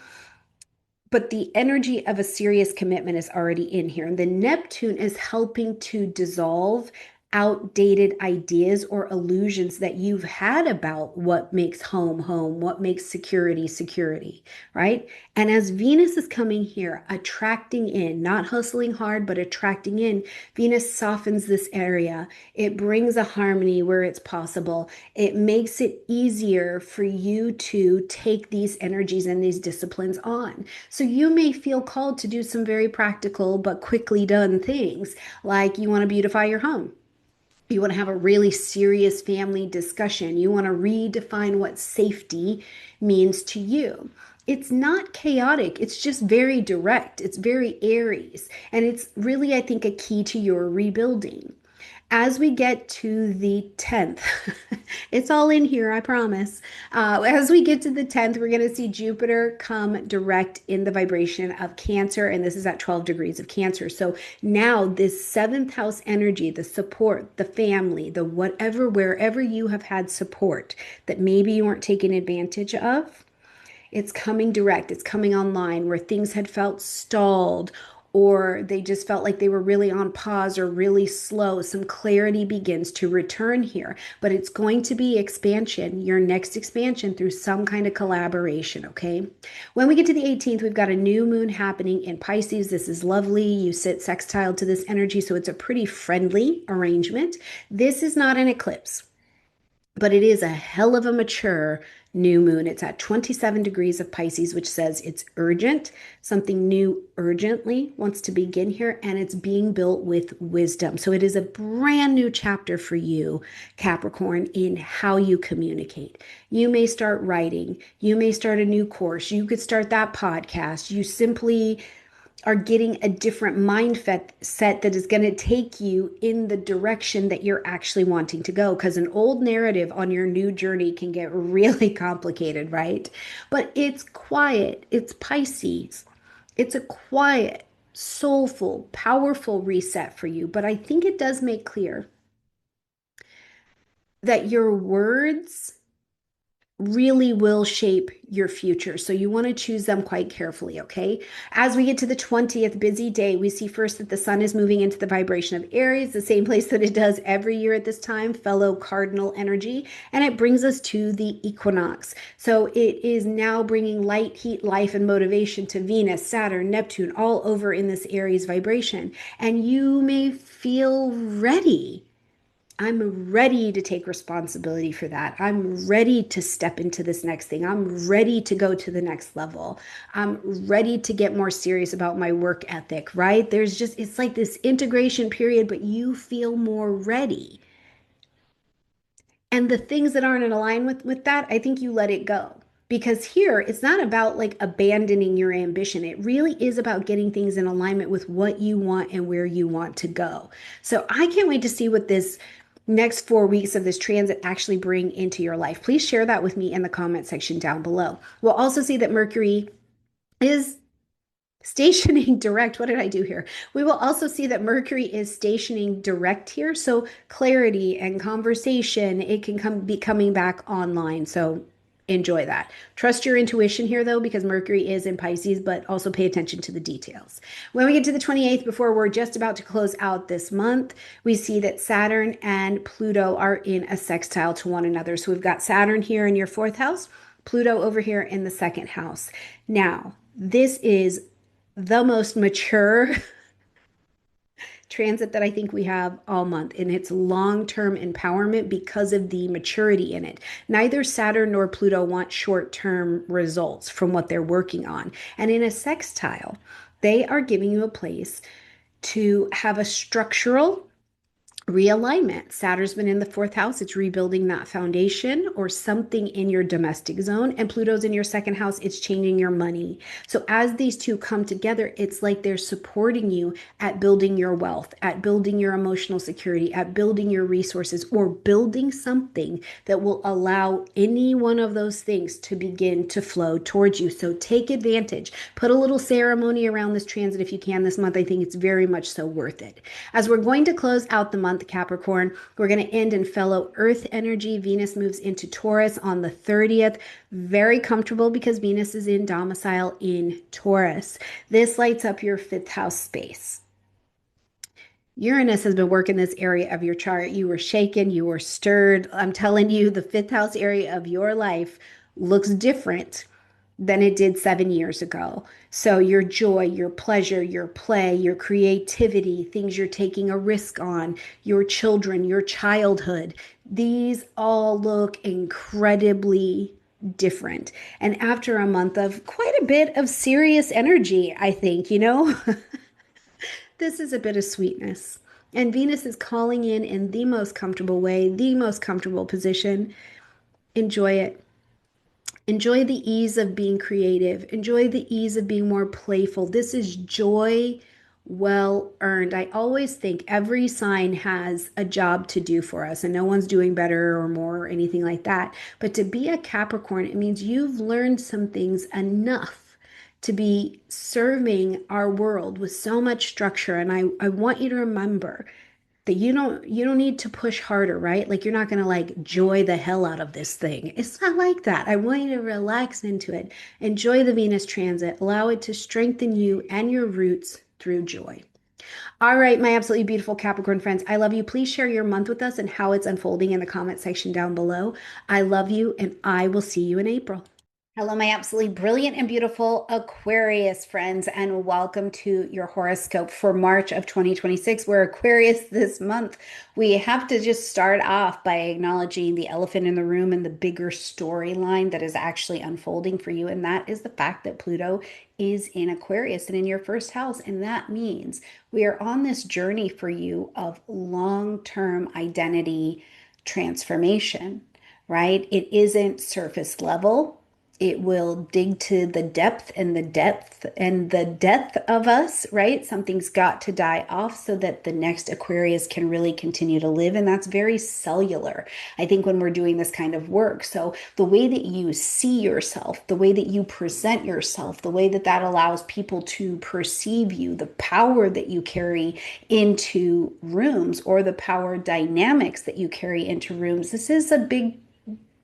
But the energy of a serious commitment is already in here. And the Neptune is helping to dissolve outdated ideas or illusions that you've had about what makes home home, what makes security security, right? And as Venus is coming here, attracting in, not hustling hard, but attracting in, Venus softens this area. It brings a harmony where it's possible. It makes it easier for you to take these energies and these disciplines on. So you may feel called to do some very practical but quickly done things, like you want to beautify your home. You want to have a really serious family discussion. You want to redefine what safety means to you. It's not chaotic. It's just very direct. It's very Aries. And it's really, I think, a key to your rebuilding. As we get to the 10th, it's all in here, I promise. As we get to the 10th, we're going to see Jupiter come direct in the vibration of Cancer, and this is at 12 degrees of Cancer. So now this 7th house energy, the support, the family, the whatever, wherever you have had support that maybe you weren't taking advantage of, it's coming direct. It's coming online where things had felt stalled or they just felt like they were really on pause or really slow. Some clarity begins to return here, but it's going to be expansion, your next expansion through some kind of collaboration, okay? When we get to the 18th, we've got a new moon happening in Pisces. This is lovely. You sit sextile to this energy, so it's a pretty friendly arrangement. This is not an eclipse, but it is a hell of a mature new moon. It's at 27 degrees of Pisces, which says it's urgent. Something new urgently wants to begin here, and it's being built with wisdom. So it is a brand new chapter for you, Capricorn, in how you communicate. You may start writing. You may start a new course. You could start that podcast. You simply are getting a different mindset that is going to take you in the direction that you're actually wanting to go. Because an old narrative on your new journey can get really complicated, right? But it's quiet. It's Pisces. It's a quiet, soulful, powerful reset for you. But I think it does make clear that your words really will shape your future. So you want to choose them quite carefully, okay? As we get to the 20th, busy day, we see first that the sun is moving into the vibration of Aries, the same place that it does every year at this time, fellow cardinal energy, and it brings us to the equinox. So it is now bringing light, heat, life, and motivation to Venus, Saturn, Neptune, all over in this Aries vibration. And you may feel ready I'm ready to take responsibility for that. I'm ready to step into this next thing. I'm ready to go to the next level. I'm ready to get more serious about my work ethic, right? It's like this integration period, but you feel more ready. And the things that aren't in alignment with that, I think you let it go. Because here, it's not about like abandoning your ambition. It really is about getting things in alignment with what you want and where you want to go. So I can't wait to see what this next 4 weeks of this transit actually bring into your life. Please share that with me in the comment section down below. We'll also see that Mercury is stationing direct. What did I do here? We will also see that Mercury is stationing direct here. So clarity and conversation, it can be coming back online. So enjoy that. Trust your intuition here though, because Mercury is in Pisces, but also pay attention to the details. When we get to the 28th, before we're just about to close out this month, we see that Saturn and Pluto are in a sextile to one another. So we've got Saturn here in your fourth house, Pluto over here in the second house. Now, this is the most mature transit that I think we have all month, and it's long-term empowerment because of the maturity in it. Neither Saturn nor Pluto want short-term results from what they're working on. And in a sextile, they are giving you a place to have a structural realignment. Saturn's been in the fourth house. It's rebuilding that foundation or something in your domestic zone. And Pluto's in your second house. It's changing your money. So as these two come together, it's like they're supporting you at building your wealth, at building your emotional security, at building your resources, or building something that will allow any one of those things to begin to flow towards you. So take advantage. Put a little ceremony around this transit if you can this month. I think it's very much so worth it. As we're going to close out the month, Capricorn, we're going to end in fellow Earth energy. Venus moves into Taurus on the 30th. Very comfortable because Venus is in domicile in Taurus. This lights up your fifth house space. Uranus has been working this area of your chart. You were shaken, you were stirred. I'm telling you, the fifth house area of your life looks different than it did 7 years ago. So your joy, your pleasure, your play, your creativity, things you're taking a risk on, your children, your childhood, these all look incredibly different. And after a month of quite a bit of serious energy, I think, this is a bit of sweetness. And Venus is calling in the most comfortable way, the most comfortable position. Enjoy it. Enjoy the ease of being creative. Enjoy the ease of being more playful. This is joy well earned. I always think every sign has a job to do for us, and no one's doing better or more or anything like that. But to be a Capricorn, it means you've learned some things enough to be serving our world with so much structure. And I want you to remember that you don't need to push harder, right? Like you're not going to like joy the hell out of this thing. It's not like that. I want you to relax into it. Enjoy the Venus transit. Allow it to strengthen you and your roots through joy. All right, my absolutely beautiful Capricorn friends, I love you. Please share your month with us and how it's unfolding in the comment section down below. I love you, and I will see you in April. Hello, my absolutely brilliant and beautiful Aquarius friends, and welcome to your horoscope for March of 2026. We're Aquarius this month. We have to just start off by acknowledging the elephant in the room and the bigger storyline that is actually unfolding for you, and that is the fact that Pluto is in Aquarius and in your first house. And that means we are on this journey for you of long-term identity transformation, right? It isn't surface level. It will dig to the depth and the depth of us, right? Something's got to die off so that the next Aquarius can really continue to live. And that's very cellular, I think, when we're doing this kind of work. So the way that you see yourself, the way that you present yourself, the way that that allows people to perceive you, the power that you carry into rooms, or the power dynamics that you carry into rooms. This is a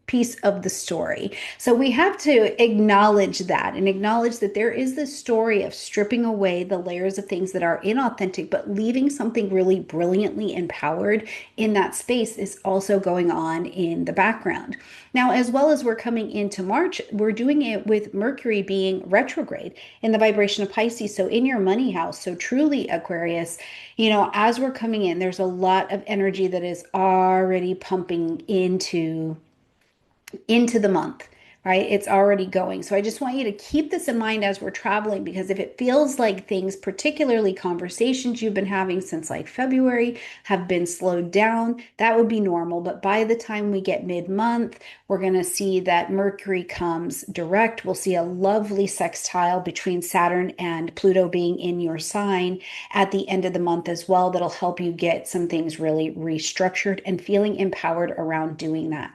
piece of the story. So we have to acknowledge that and acknowledge that there is this story of stripping away the layers of things that are inauthentic, but leaving something really brilliantly empowered in that space is also going on in the background. Now, as well as we're coming into March, we're doing it with Mercury being retrograde in the vibration of Pisces. So in your money house, so truly Aquarius, as we're coming in, there's a lot of energy that is already pumping into the month, right? It's already going. So I just want you to keep this in mind as we're traveling, because if it feels like things, particularly conversations you've been having since like February, have been slowed down, that would be normal. But by the time we get mid-month, we're going to see that Mercury comes direct. We'll see a lovely sextile between Saturn and Pluto being in your sign at the end of the month as well. That'll help you get some things really restructured and feeling empowered around doing that.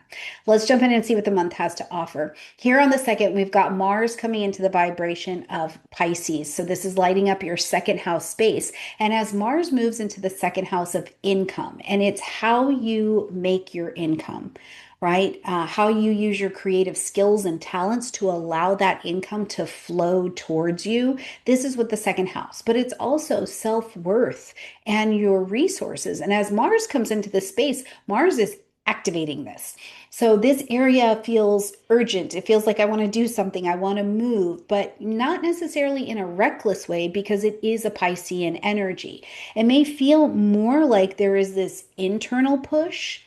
Let's jump in and see what the month has to offer. Here on the second, we've got Mars coming into the vibration of Pisces. So this is lighting up your second house space. And as Mars moves into the second house of income, and it's how you make your income, right? How you use your creative skills and talents to allow that income to flow towards you. This is with the second house, but it's also self-worth and your resources. And as Mars comes into the space, Mars is activating this. So this area feels urgent. It feels like I want to do something. I want to move, but not necessarily in a reckless way, because it is a Piscean energy. It may feel more like there is this internal push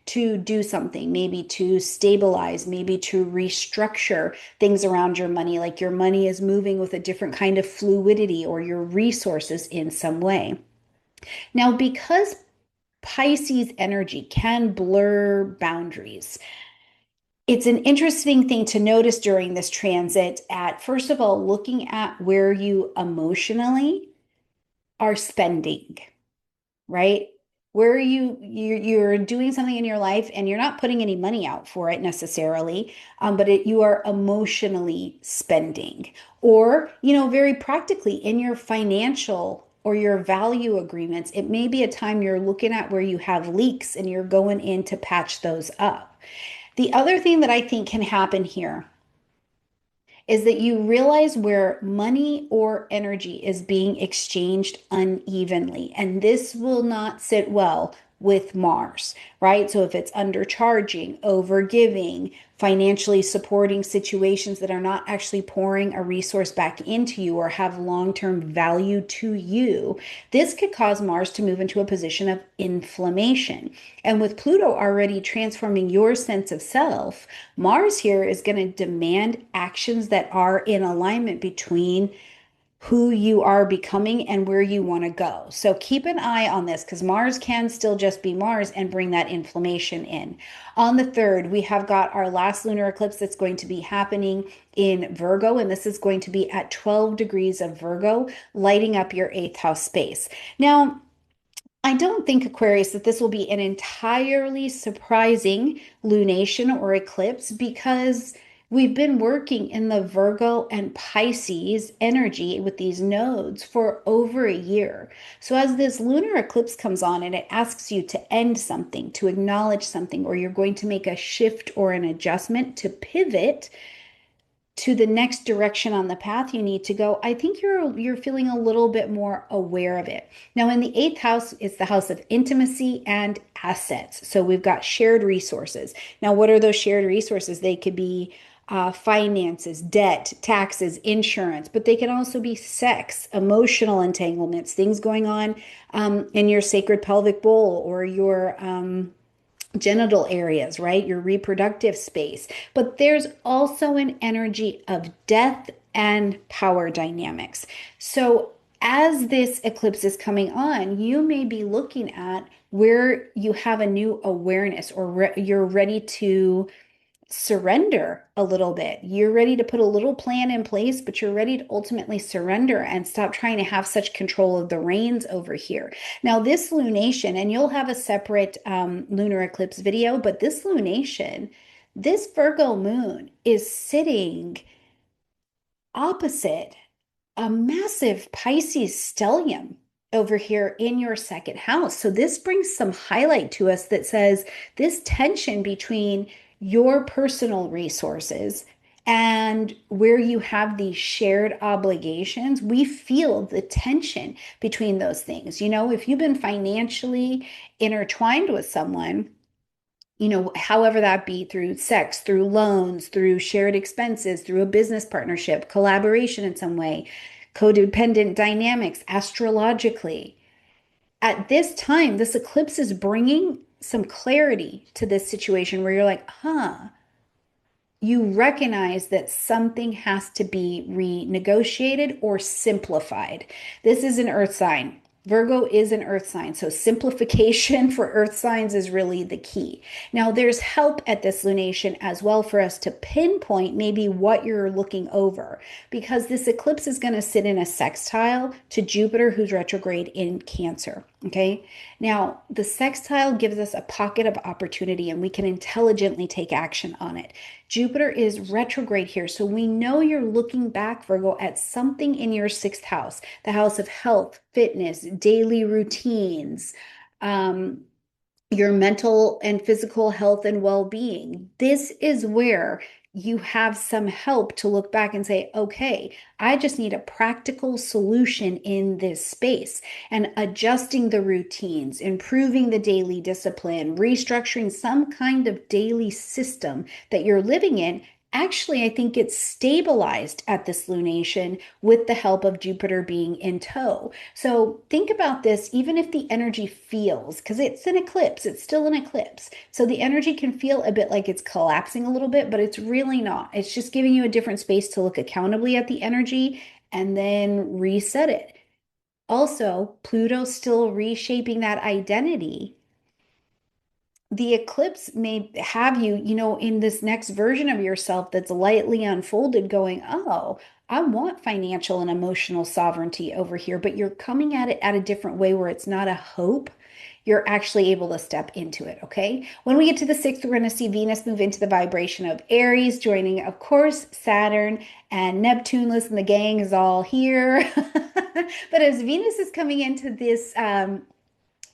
to do something, maybe to stabilize, maybe to restructure things around your money, like your money is moving with a different kind of fluidity, or your resources in some way. Now, because Pisces energy can blur boundaries, it's an interesting thing to notice during this transit at, first of all, looking at where you emotionally are spending, right? Where you're doing something in your life and you're not putting any money out for it necessarily, but you are emotionally spending, or very practically in your financial or your value agreements. It may be a time you're looking at where you have leaks and you're going in to patch those up. The other thing that I think can happen here is that you realize where money or energy is being exchanged unevenly. And this will not sit well with Mars, right? So if it's undercharging, overgiving, financially supporting situations that are not actually pouring a resource back into you or have long-term value to you, this could cause Mars to move into a position of inflammation. And with Pluto already transforming your sense of self, Mars here is going to demand actions that are in alignment between who you are becoming and where you want to go. So keep an eye on this, because Mars can still just be Mars and bring that inflammation in. On the 3rd, we have got our last lunar eclipse that's going to be happening in Virgo, and this is going to be at 12 degrees of Virgo, lighting up your 8th house space. Now, I don't think, Aquarius, that this will be an entirely surprising lunation or eclipse, because we've been working in the Virgo and Pisces energy with these nodes for over a year. So as this lunar eclipse comes on and it asks you to end something, to acknowledge something, or you're going to make a shift or an adjustment to pivot to the next direction on the path you need to go, I think you're feeling a little bit more aware of it. Now, in the 8th house, it's the house of intimacy and assets. So we've got shared resources. Now, what are those shared resources? They could be finances, debt, taxes, insurance, but they can also be sex, emotional entanglements, things going on in your sacred pelvic bowl or your genital areas, right? Your reproductive space. But there's also an energy of death and power dynamics. So as this eclipse is coming on, you may be looking at where you have a new awareness, or you're ready to surrender a little bit. You're ready to put a little plan in place, but you're ready to ultimately surrender and stop trying to have such control of the reins over here. Now, this lunation, and you'll have a separate lunar eclipse video, but this lunation, this Virgo moon is sitting opposite a massive Pisces stellium over here in your second house. So this brings some highlight to us that says this tension between your personal resources and where you have these shared obligations, we feel the tension between those things. You know, if you've been financially intertwined with someone, however that be through sex, through loans, through shared expenses, through a business partnership, collaboration in some way, codependent dynamics, astrologically. At this time, this eclipse is bringing some clarity to this situation where you're like, you recognize that something has to be renegotiated or simplified. This is an earth sign. Virgo is an earth sign. So simplification for earth signs is really the key. Now, there's help at this lunation as well for us to pinpoint maybe what you're looking over, because this eclipse is going to sit in a sextile to Jupiter, who's retrograde in Cancer. Okay. Now, the sextile gives us a pocket of opportunity and we can intelligently take action on it. Jupiter is retrograde here. So we know you're looking back, Virgo, at something in your sixth house, the house of health, fitness, daily routines, your mental and physical health and well-being. This is where you have some help to look back and say, okay, I just need a practical solution in this space, and adjusting the routines, improving the daily discipline, restructuring some kind of daily system that you're living in. Actually, I think it's stabilized at this lunation with the help of Jupiter being in tow. So think about this, even if the energy feels, because it's an eclipse, it's still an eclipse. So the energy can feel a bit like it's collapsing a little bit, but it's really not. It's just giving you a different space to look accountably at the energy and then reset it. Also, Pluto's still reshaping that identity. The eclipse may have you, in this next version of yourself that's lightly unfolded, going, oh, I want financial and emotional sovereignty over here, but you're coming at it at a different way where it's not a hope. You're actually able to step into it, okay? When we get to the 6th, we're going to see Venus move into the vibration of Aries, joining, of course, Saturn and Neptune. Listen, the gang is all here. But as Venus is coming into this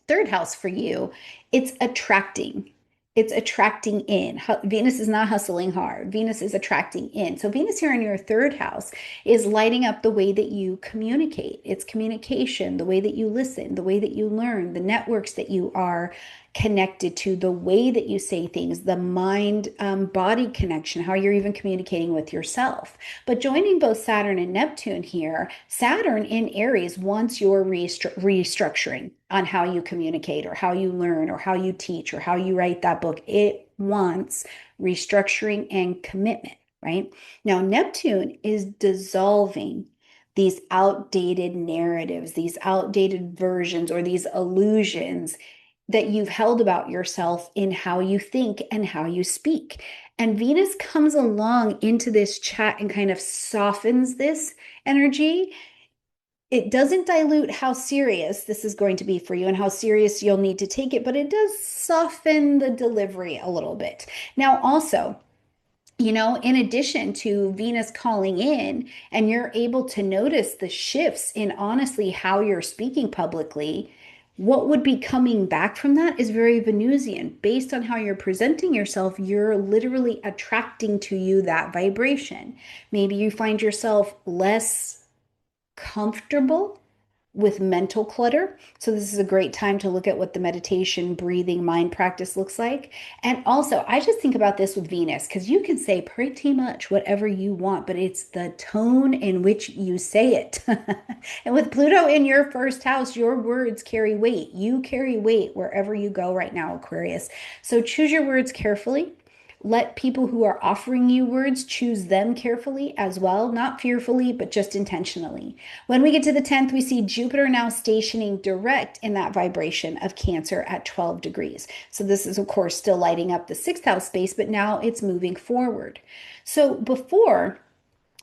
third house for you, it's attracting. It's attracting in. Venus is not hustling hard. Venus is attracting in. So Venus here in your third house is lighting up the way that you communicate. It's communication, the way that you listen, the way that you learn, the networks that you are connected to, the way that you say things, the mind body connection, how you're even communicating with yourself. But joining both Saturn and Neptune here, Saturn in Aries wants your restructuring on how you communicate or how you learn or how you teach or how you write that book. It wants restructuring and commitment, right? Now, Neptune is dissolving these outdated narratives, these outdated versions, or these illusions that you've held about yourself in how you think and how you speak. And Venus comes along into this chat and kind of softens this energy. It doesn't dilute how serious this is going to be for you and how serious you'll need to take it, but it does soften the delivery a little bit. Now, also, in addition to Venus calling in, and you're able to notice the shifts in honestly how you're speaking publicly, what would be coming back from that is very Venusian. Based on how you're presenting yourself, you're literally attracting to you that vibration. Maybe you find yourself less comfortable with mental clutter. So this is a great time to look at what the meditation, breathing, mind practice looks like. And also, I just think about this with Venus, because you can say pretty much whatever you want, but it's the tone in which you say it. And with Pluto in your first house, your words carry weight. You carry weight wherever you go right now, Aquarius. So choose your words carefully. Let people who are offering you words choose them carefully as well, not fearfully, but just intentionally. When we get to the 10th, we see Jupiter now stationing direct in that vibration of Cancer at 12 degrees. So this is, of course, still lighting up the sixth house space, but now it's moving forward. So before,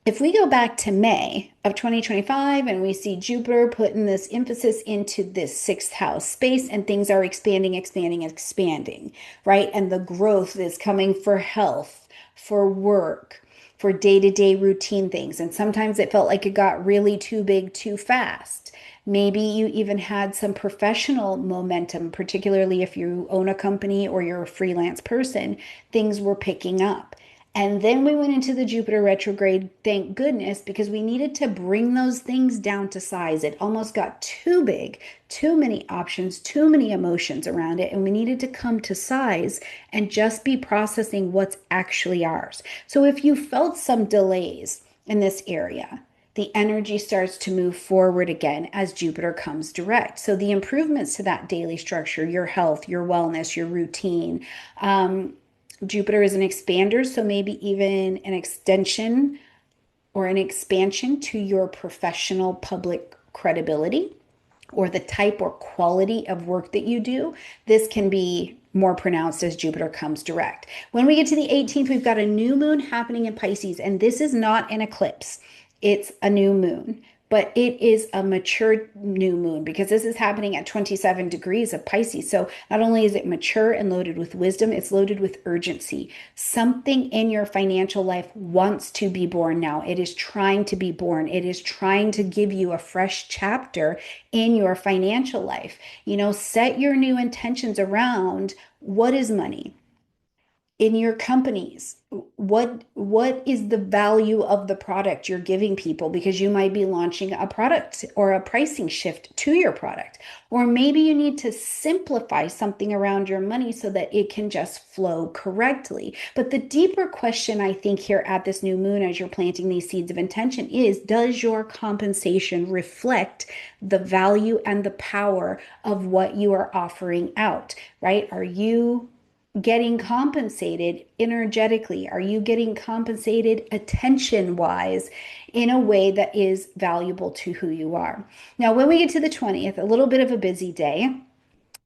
if we go back to May of 2025 and we see Jupiter putting this emphasis into this sixth house space and things are expanding, expanding, expanding, right? And the growth is coming for health, for work, for day-to-day routine things. And sometimes it felt like it got really too big too fast. Maybe you even had some professional momentum, particularly if you own a company or you're a freelance person, things were picking up. And then we went into the Jupiter retrograde, thank goodness, because we needed to bring those things down to size. It almost got too big, too many options, too many emotions around it, and we needed to come to size and just be processing what's actually ours. So if you felt some delays in this area, the energy starts to move forward again as Jupiter comes direct. So the improvements to that daily structure, your health, your wellness, your routine, Jupiter is an expander, so maybe even an extension or an expansion to your professional public credibility or the type or quality of work that you do. This can be more pronounced as Jupiter comes direct. When we get to the 18th, we've got a new moon happening in Pisces, and this is not an eclipse. It's a new moon, but it is a mature new moon because this is happening at 27 degrees of Pisces. So not only is it mature and loaded with wisdom, it's loaded with urgency. Something in your financial life wants to be born now. It is trying to be born. It is trying to give you a fresh chapter in your financial life. Set your new intentions around what is money in your companies. What is the value of the product you're giving people, because you might be launching a product or a pricing shift to your product, or maybe you need to simplify something around your money so that it can just flow correctly. But the deeper question I think here at this new moon, as you're planting these seeds of intention, is does your compensation reflect the value and the power of what you are offering out, right? Are you getting compensated energetically? Are you getting compensated attention wise in a way that is valuable to who you are? Now, when we get to the 20th, a little bit of a busy day.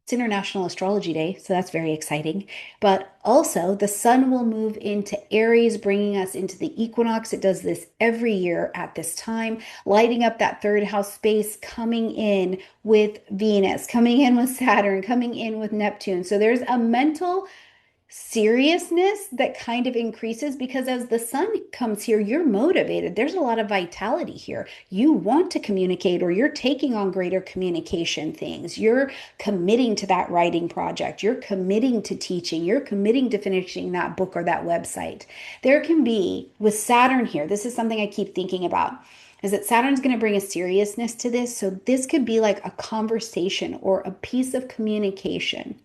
It's International Astrology Day, so that's very exciting. But also, the sun will move into Aries, bringing us into the equinox. It does this every year at this time, lighting up that third house space, coming in with Venus, coming in with Saturn, coming in with Neptune. So there's a mental seriousness that kind of increases because as the sun comes here, you're motivated. There's a lot of vitality here. You want to communicate, or you're taking on greater communication things. You're committing to that writing project. You're committing to teaching. You're committing to finishing that book or that website. There can be, with Saturn here, this is something I keep thinking about, is that Saturn's going to bring a seriousness to this. So this could be like a conversation or a piece of communication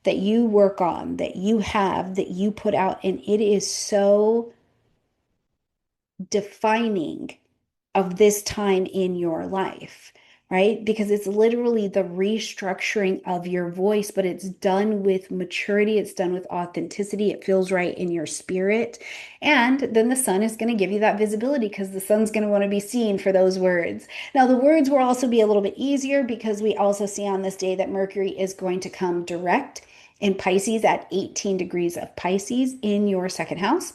that you work on, that you have, that you put out, and it is so defining of this time in your life, right? Because it's literally the restructuring of your voice, but it's done with maturity, it's done with authenticity, it feels right in your spirit. And then the sun is going to give you that visibility because the sun's going to want to be seen for those words. Now, the words will also be a little bit easier because we also see on this day that Mercury is going to come direct in Pisces at 18 degrees of Pisces in your second house.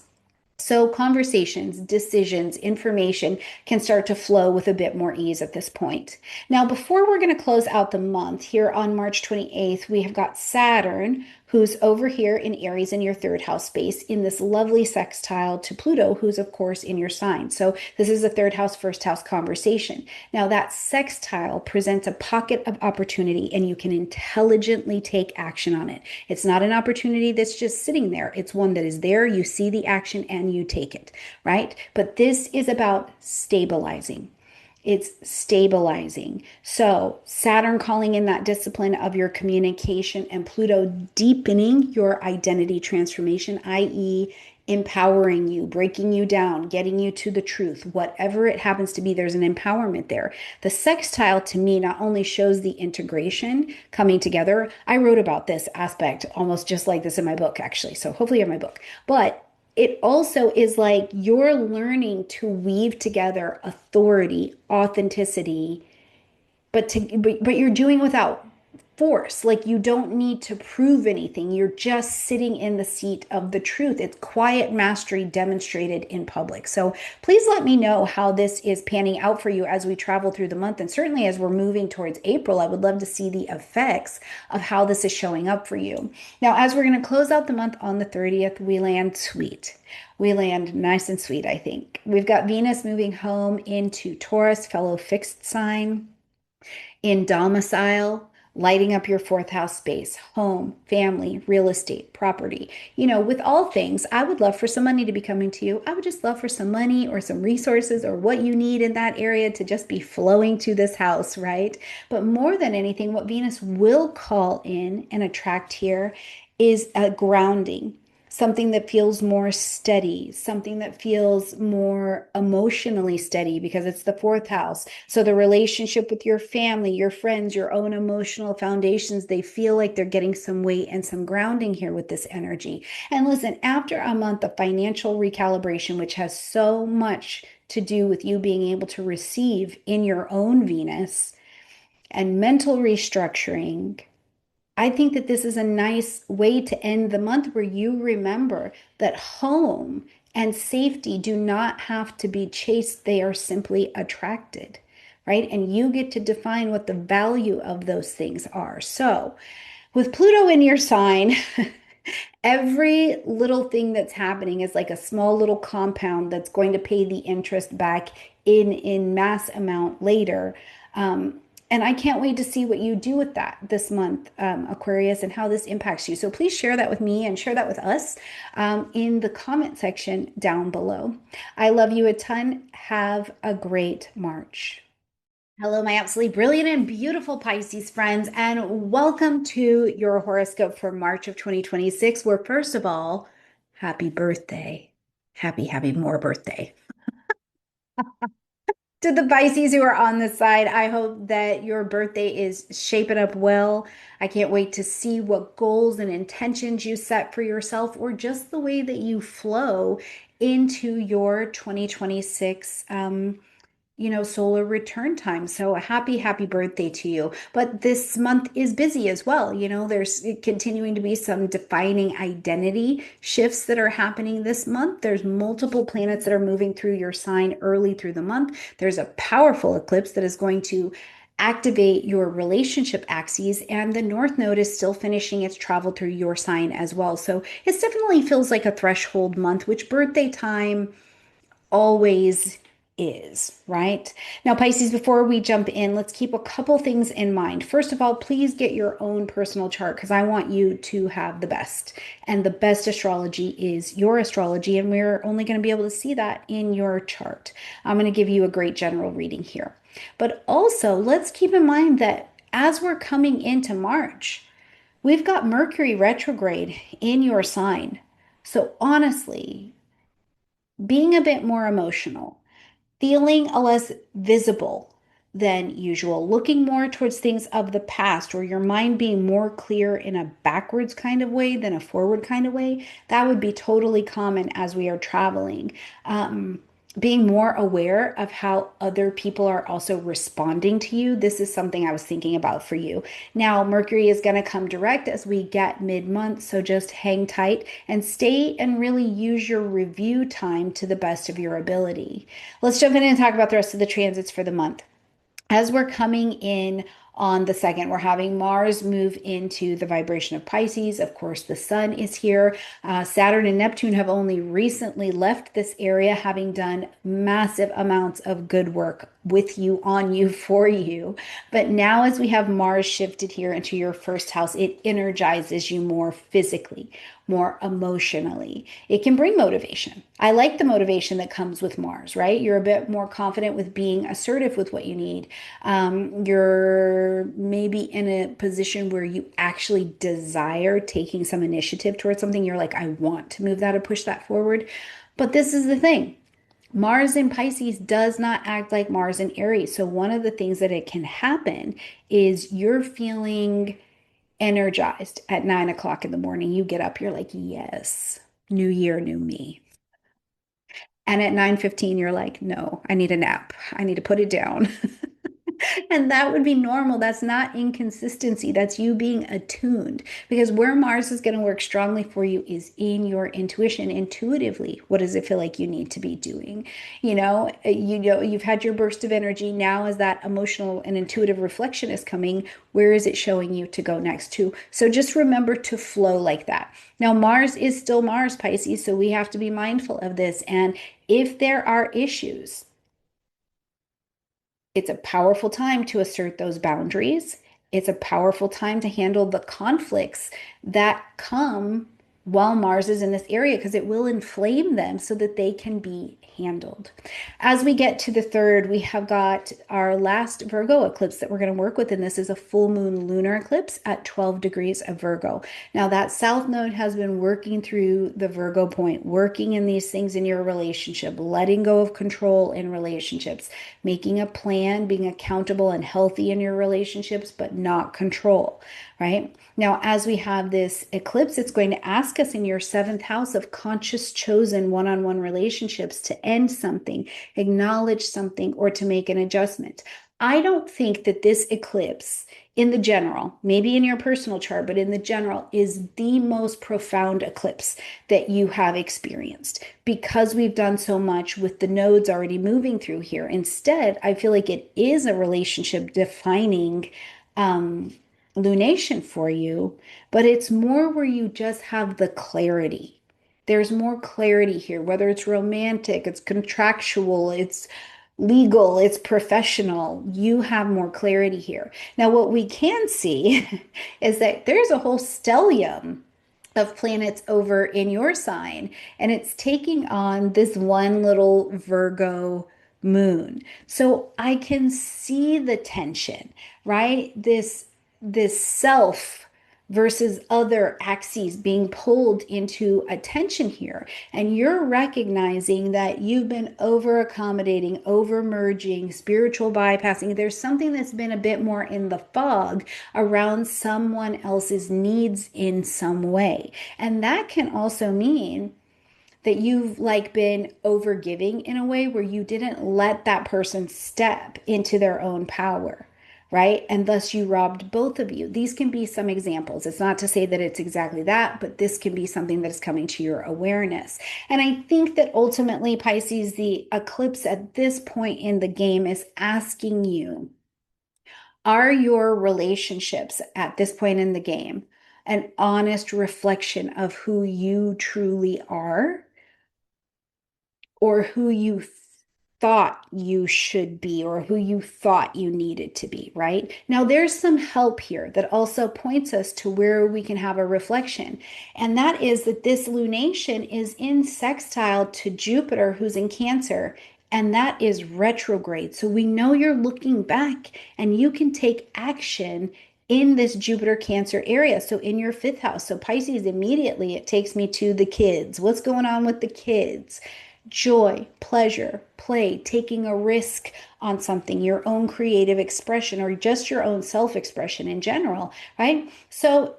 So conversations, decisions, information can start to flow with a bit more ease at this point. Now, before we're going to close out the month here on March 28th, we have got Saturn, who's over here in Aries in your third house space in this lovely sextile to Pluto, who's of course in your sign. So this is a third house, first house conversation. Now that sextile presents a pocket of opportunity and you can intelligently take action on it. It's not an opportunity that's just sitting there. It's one that is there. You see the action and you take it, right? But this is about stabilizing. It's stabilizing. So Saturn calling in that discipline of your communication and Pluto deepening your identity transformation, i.e. empowering you, breaking you down, getting you to the truth, whatever it happens to be, there's an empowerment there. The sextile to me not only shows the integration coming together. I wrote about this aspect almost just like this in my book, actually. So hopefully you have my book, but it also is like you're learning to weave together authority, authenticity, but you're doing without force. Like you don't need to prove anything. You're just sitting in the seat of the truth. It's quiet mastery demonstrated in public. So please let me know how this is panning out for you as we travel through the month. And certainly as we're moving towards April, I would love to see the effects of how this is showing up for you. Now, as we're going to close out the month on the 30th, we land sweet. We land nice and sweet, I think. We've got Venus moving home into Taurus, fellow fixed sign in domicile, lighting up your fourth house space, home, family, real estate, property. With all things, I would love for some money to be coming to you. I would just love for some money or some resources or what you need in that area to just be flowing to this house, right? But more than anything, what Venus will call in and attract here is a grounding, something that feels more steady, something that feels more emotionally steady because it's the fourth house. So the relationship with your family, your friends, your own emotional foundations, they feel like they're getting some weight and some grounding here with this energy. And listen, after a month of financial recalibration, which has so much to do with you being able to receive in your own Venus and mental restructuring, I think that this is a nice way to end the month where you remember that home and safety do not have to be chased, they are simply attracted, right? And you get to define what the value of those things are. So, with Pluto in your sign, every little thing that's happening is like a small little compound that's going to pay the interest back in mass amount later. And I can't wait to see what you do with that this month, Aquarius, and how this impacts you. So please share that with me and share that with us in the comment section down below. I love you a ton. Have a great March. Hello, my absolutely brilliant and beautiful Pisces friends, and welcome to your horoscope for March of 2026, where first of all, happy birthday. Happy more birthday. To the Pisces who are on the side, I hope that your birthday is shaping up well. I can't wait to see what goals and intentions you set for yourself, or just the way that you flow into your 2026 solar return time. So happy birthday to you. But this month is busy as well. There's continuing to be some defining identity shifts that are happening this month. There's multiple planets that are moving through your sign early through the month. There's a powerful eclipse that is going to activate your relationship axes, and the North Node is still finishing its travel through your sign as well. So it definitely feels like a threshold month, which birthday time always is, right? Now, Pisces, before we jump in, let's keep a couple things in mind. First of all, please get your own personal chart because I want you to have the best. And the best astrology is your astrology, and we're only going to be able to see that in your chart. I'm going to give you a great general reading here. But also, let's keep in mind that as we're coming into March, we've got Mercury retrograde in your sign. So honestly, being a bit more emotional, feeling less visible than usual, looking more towards things of the past, or your mind being more clear in a backwards kind of way than a forward kind of way, that would be totally common as we are traveling. Being more aware of how other people are also responding to you. This is something I was thinking about for you. Now, Mercury is going to come direct as we get mid-month, so just hang tight and stay and really use your review time to the best of your ability. Let's jump in and talk about the rest of the transits for the month. As we're coming in on the second, we're having Mars move into the vibration of Pisces. Of course, the sun is here. Saturn and Neptune have only recently left this area, having done massive amounts of good work with you, on you, for you. But now, as we have Mars shifted here into your first house, it energizes you more physically, more emotionally. It can bring motivation. I like the motivation that comes with Mars, right? You're a bit more confident with being assertive with what you need. You're maybe in a position where you actually desire taking some initiative towards something. You're like, I want to move that or push that forward. But this is the thing. Mars in Pisces does not act like Mars in Aries. So one of the things that it can happen is you're feeling energized at 9 o'clock in the morning. You get up, you're like, yes, new year, new me. And at 9:15, you're like, no, I need a nap. I need to put it down. And that would be normal. That's not inconsistency. That's you being attuned. Because where Mars is going to work strongly for you is in your intuition, intuitively. What does it feel like you need to be doing? You've had your burst of energy. Now, as that emotional and intuitive reflection is coming, where is it showing you to go next to? So just remember to flow like that. Now, Mars is still Mars, Pisces, so we have to be mindful of this. And if there are issues, it's a powerful time to assert those boundaries. It's a powerful time to handle the conflicts that come while Mars is in this area because it will inflame them so that they can be handled. As we get to the third, we have got our last Virgo eclipse that we're going to work with, and this is a full moon lunar eclipse at 12 degrees of Virgo. Now, that South Node has been working through the Virgo point, working in these things in your relationship, letting go of control in relationships, making a plan, being accountable and healthy in your relationships, but not control, right? Now, as we have this eclipse, it's going to ask us in your seventh house of conscious, chosen one-on-one relationships to end something, acknowledge something, or to make an adjustment. I don't think that this eclipse, in the general, maybe in your personal chart, but in the general, is the most profound eclipse that you have experienced because we've done so much with the nodes already moving through here. Instead, I feel like it is a relationship defining lunation for you, but it's more where you just have the clarity. There's more clarity here, whether it's romantic, it's contractual, it's legal, it's professional. You have more clarity here. Now, what we can see is that there's a whole stellium of planets over in your sign, and it's taking on this one little Virgo moon. So I can see the tension, right? This self versus other axes being pulled into attention here. And you're recognizing that you've been over accommodating, over merging, spiritual bypassing. There's something that's been a bit more in the fog around someone else's needs in some way. And that can also mean that you've like been overgiving in a way where you didn't let that person step into their own power, right? And thus you robbed both of you. These can be some examples. It's not to say that it's exactly that, but this can be something that is coming to your awareness. And I think that ultimately, Pisces, the eclipse at this point in the game is asking you, are your relationships at this point in the game an honest reflection of who you truly are? Or who you thought you should be or who you thought you needed to be, right? Now, there's some help here that also points us to where we can have a reflection. And that is that this lunation is in sextile to Jupiter, who's in Cancer. And that is retrograde. So we know you're looking back and you can take action in this Jupiter Cancer area. So in your fifth house. So Pisces, immediately it takes me to the kids. What's going on with the kids? Joy, pleasure, play, taking a risk on something, your own creative expression, or just your own self-expression in general, right? So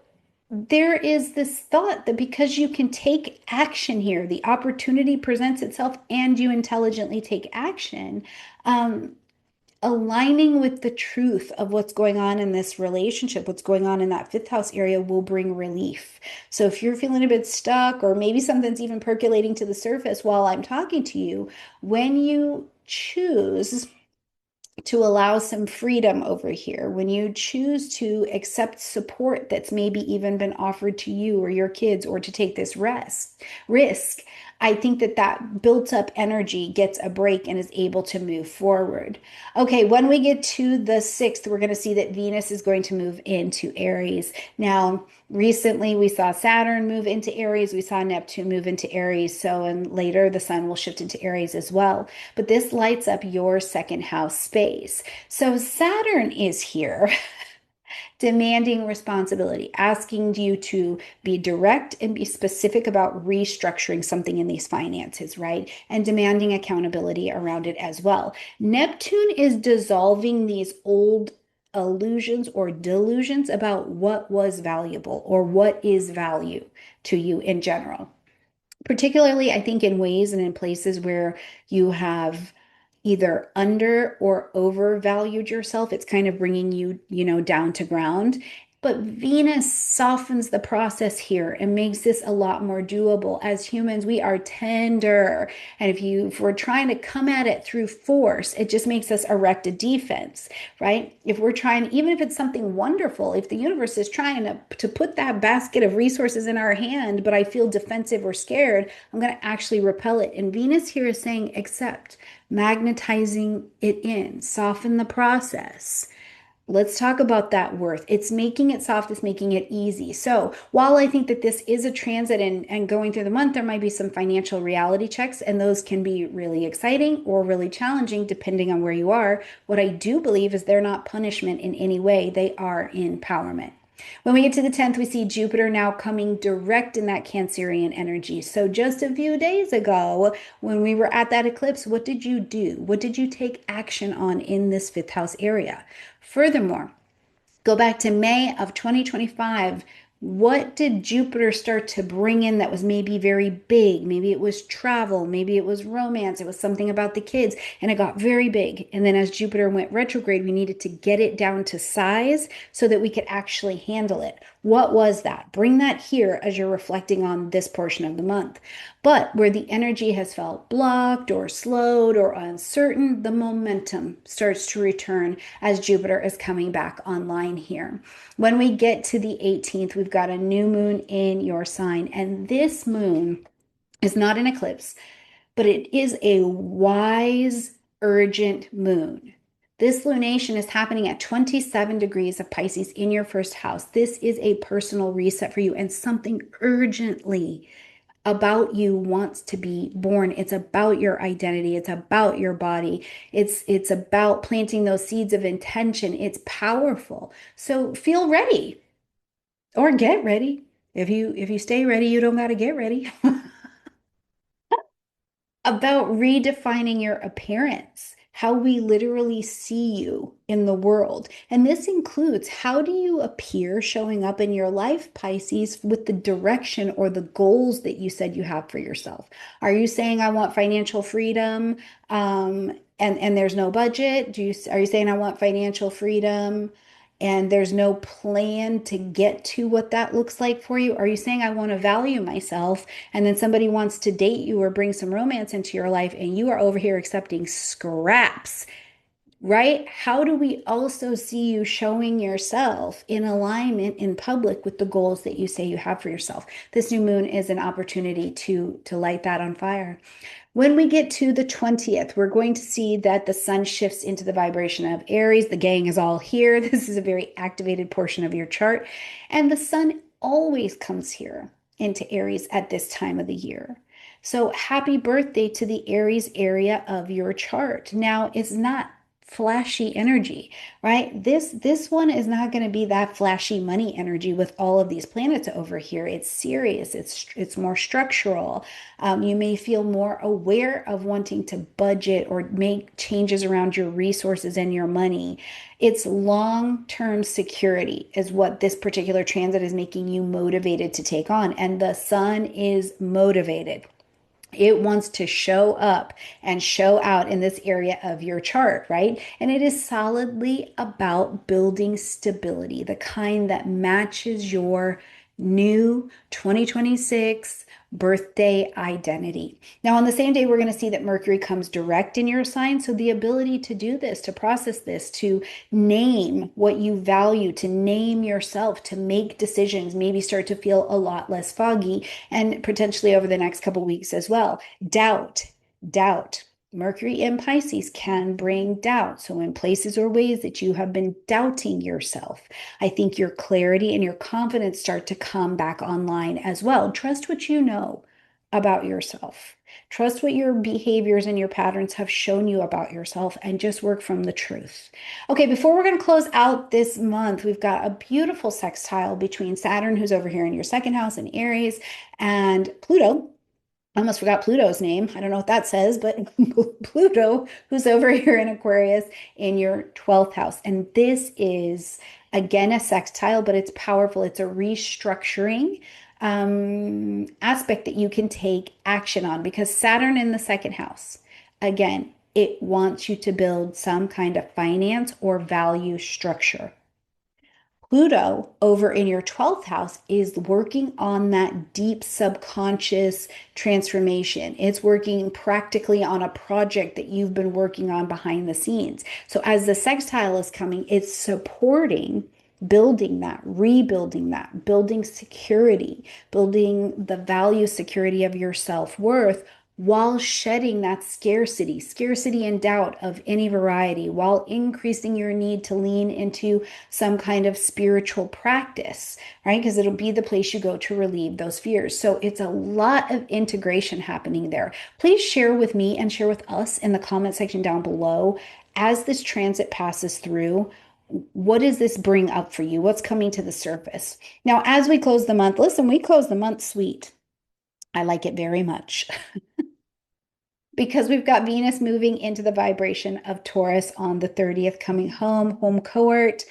there is this thought that because you can take action here, the opportunity presents itself and you intelligently take action, aligning with the truth of what's going on in this relationship, what's going on in that fifth house area will bring relief. So if you're feeling a bit stuck, or maybe something's even percolating to the surface while I'm talking to you, when you choose to allow some freedom over here, when you choose to accept support that's maybe even been offered to you or your kids, or to take this risk, I think that that built up energy gets a break and is able to move forward. Okay, when we get to the 6th, we're going to see that Venus is going to move into Aries. Now, recently we saw Saturn move into Aries, we saw Neptune move into Aries, so and later the sun will shift into Aries as well. But this lights up your second house space. So Saturn is here demanding responsibility, asking you to be direct and be specific about restructuring something in these finances, right? And demanding accountability around it as well. Neptune is dissolving these old illusions or delusions about what was valuable or what is value to you in general. Particularly, I think, in ways and in places where you have either under or overvalued yourself. It's kind of bringing you, down to ground. But Venus softens the process here and makes this a lot more doable. As humans, we are tender. And if we're trying to come at it through force, it just makes us erect a defense, right? If we're trying, even if it's something wonderful, if the universe is trying to put that basket of resources in our hand, but I feel defensive or scared, I'm going to actually repel it. And Venus here is saying, accept, magnetizing it in, soften the process. Let's talk about that worth. It's making it soft, it's making it easy. So, while I think that this is a transit and going through the month, there might be some financial reality checks, and those can be really exciting or really challenging depending on where you are. What I do believe is they're not punishment in any way, they are empowerment. When we get to the 10th, we see Jupiter now coming direct in that Cancerian energy. So, just a few days ago, when we were at that eclipse, what did you do? What did you take action on in this fifth house area? Furthermore, go back to May of 2025. What did Jupiter start to bring in that was maybe very big? Maybe it was travel, maybe it was romance, it was something about the kids, and it got very big. And then as Jupiter went retrograde, we needed to get it down to size so that we could actually handle it. What was that? Bring that here as you're reflecting on this portion of the month. But where the energy has felt blocked or slowed or uncertain, the momentum starts to return as Jupiter is coming back online here. When we get to the 18th, we've got a new moon in your sign, and this moon is not an eclipse, but it is a wise, urgent moon. This lunation is happening at 27 degrees of Pisces in your first house. This is a personal reset for you, and something urgently about you wants to be born. It's about your identity. It's about your body. It's about planting those seeds of intention. It's powerful. So feel ready or get ready. If you stay ready, you don't got to get ready. About redefining your appearance, how we literally see you in the world. And this includes how do you appear showing up in your life, Pisces, with the direction or the goals that you said you have for yourself. Are you saying I want financial freedom, and there's no budget? Are you saying I want financial freedom and there's no plan to get to what that looks like for you? Are you saying I want to value myself and then somebody wants to date you or bring some romance into your life and you are over here accepting scraps, right? How do we also see you showing yourself in alignment in public with the goals that you say you have for yourself? This new moon is an opportunity to light that on fire. When we get to the 20th, we're going to see that the sun shifts into the vibration of Aries. The gang is all here. This is a very activated portion of your chart. And the sun always comes here into Aries at this time of the year. So happy birthday to the Aries area of your chart. Now, it's not flashy energy, right? This one is not going to be that flashy money energy with all of these planets over here. It's serious. It's more structural. You may feel more aware of wanting to budget or make changes around your resources and your money. It's long-term security is what this particular transit is making you motivated to take on. And the sun is motivated. It wants to show up and show out in this area of your chart, right? And it is solidly about building stability, the kind that matches your new 2026 birthday identity. Now, on the same day, we're going to see that Mercury comes direct in your sign. So the ability to do this, to process this, to name what you value, to name yourself, to make decisions, maybe start to feel a lot less foggy, and potentially over the next couple weeks as well. Doubt. Mercury in Pisces can bring doubt. So, in places or ways that you have been doubting yourself, I think your clarity and your confidence start to come back online as well. Trust what you know about yourself. Trust what your behaviors and your patterns have shown you about yourself and just work from the truth. Okay, before we're going to close out this month, we've got a beautiful sextile between Saturn, who's over here in your second house in Aries, and Pluto. I almost forgot Pluto's name. I don't know what that says, but Pluto, who's over here in Aquarius in your 12th house. And this is, again, a sextile, but it's powerful. It's a restructuring aspect that you can take action on because Saturn in the second house, again, it wants you to build some kind of finance or value structure. Pluto over in your 12th house is working on that deep subconscious transformation. It's working practically on a project that you've been working on behind the scenes. So as the sextile is coming, it's supporting building that, rebuilding that, building security, building the value security of your self-worth while shedding that scarcity and doubt of any variety, while increasing your need to lean into some kind of spiritual practice, right? Because it'll be the place you go to relieve those fears. So it's a lot of integration happening there. Please share with me and share with us in the comment section down below as this transit passes through. What does this bring up for you? What's coming to the surface? Now, as we close the month, listen, we close the month sweet. I like it very much. Because we've got Venus moving into the vibration of Taurus on the 30th, coming home cohort,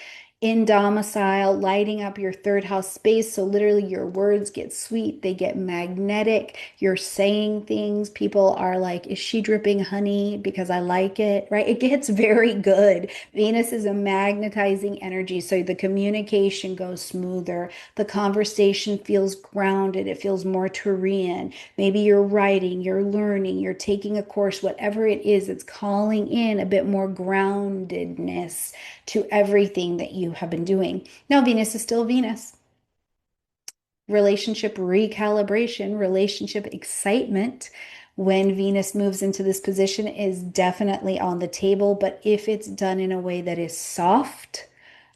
in domicile, lighting up your third house space. So literally your words get sweet, they get magnetic. You're saying things. People are like, is she dripping honey because I like it, right? It gets very good. Venus is a magnetizing energy. So the communication goes smoother. The conversation feels grounded. It feels more Taurean. Maybe you're writing, you're learning, you're taking a course, whatever it is, it's calling in a bit more groundedness to everything that you have been doing. Now, Venus is still Venus. Relationship recalibration, relationship excitement when Venus moves into this position is definitely on the table. But if it's done in a way that is soft,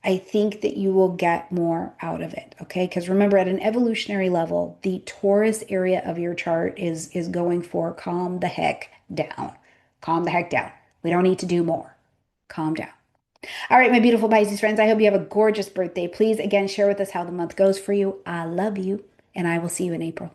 I think that you will get more out of it. Okay. Because remember, at an evolutionary level, the Taurus area of your chart is going for calm the heck down. Calm the heck down. We don't need to do more. Calm down. All right, my beautiful Pisces friends, I hope you have a gorgeous birthday. Please, again, share with us how the month goes for you. I love you, and I will see you in April.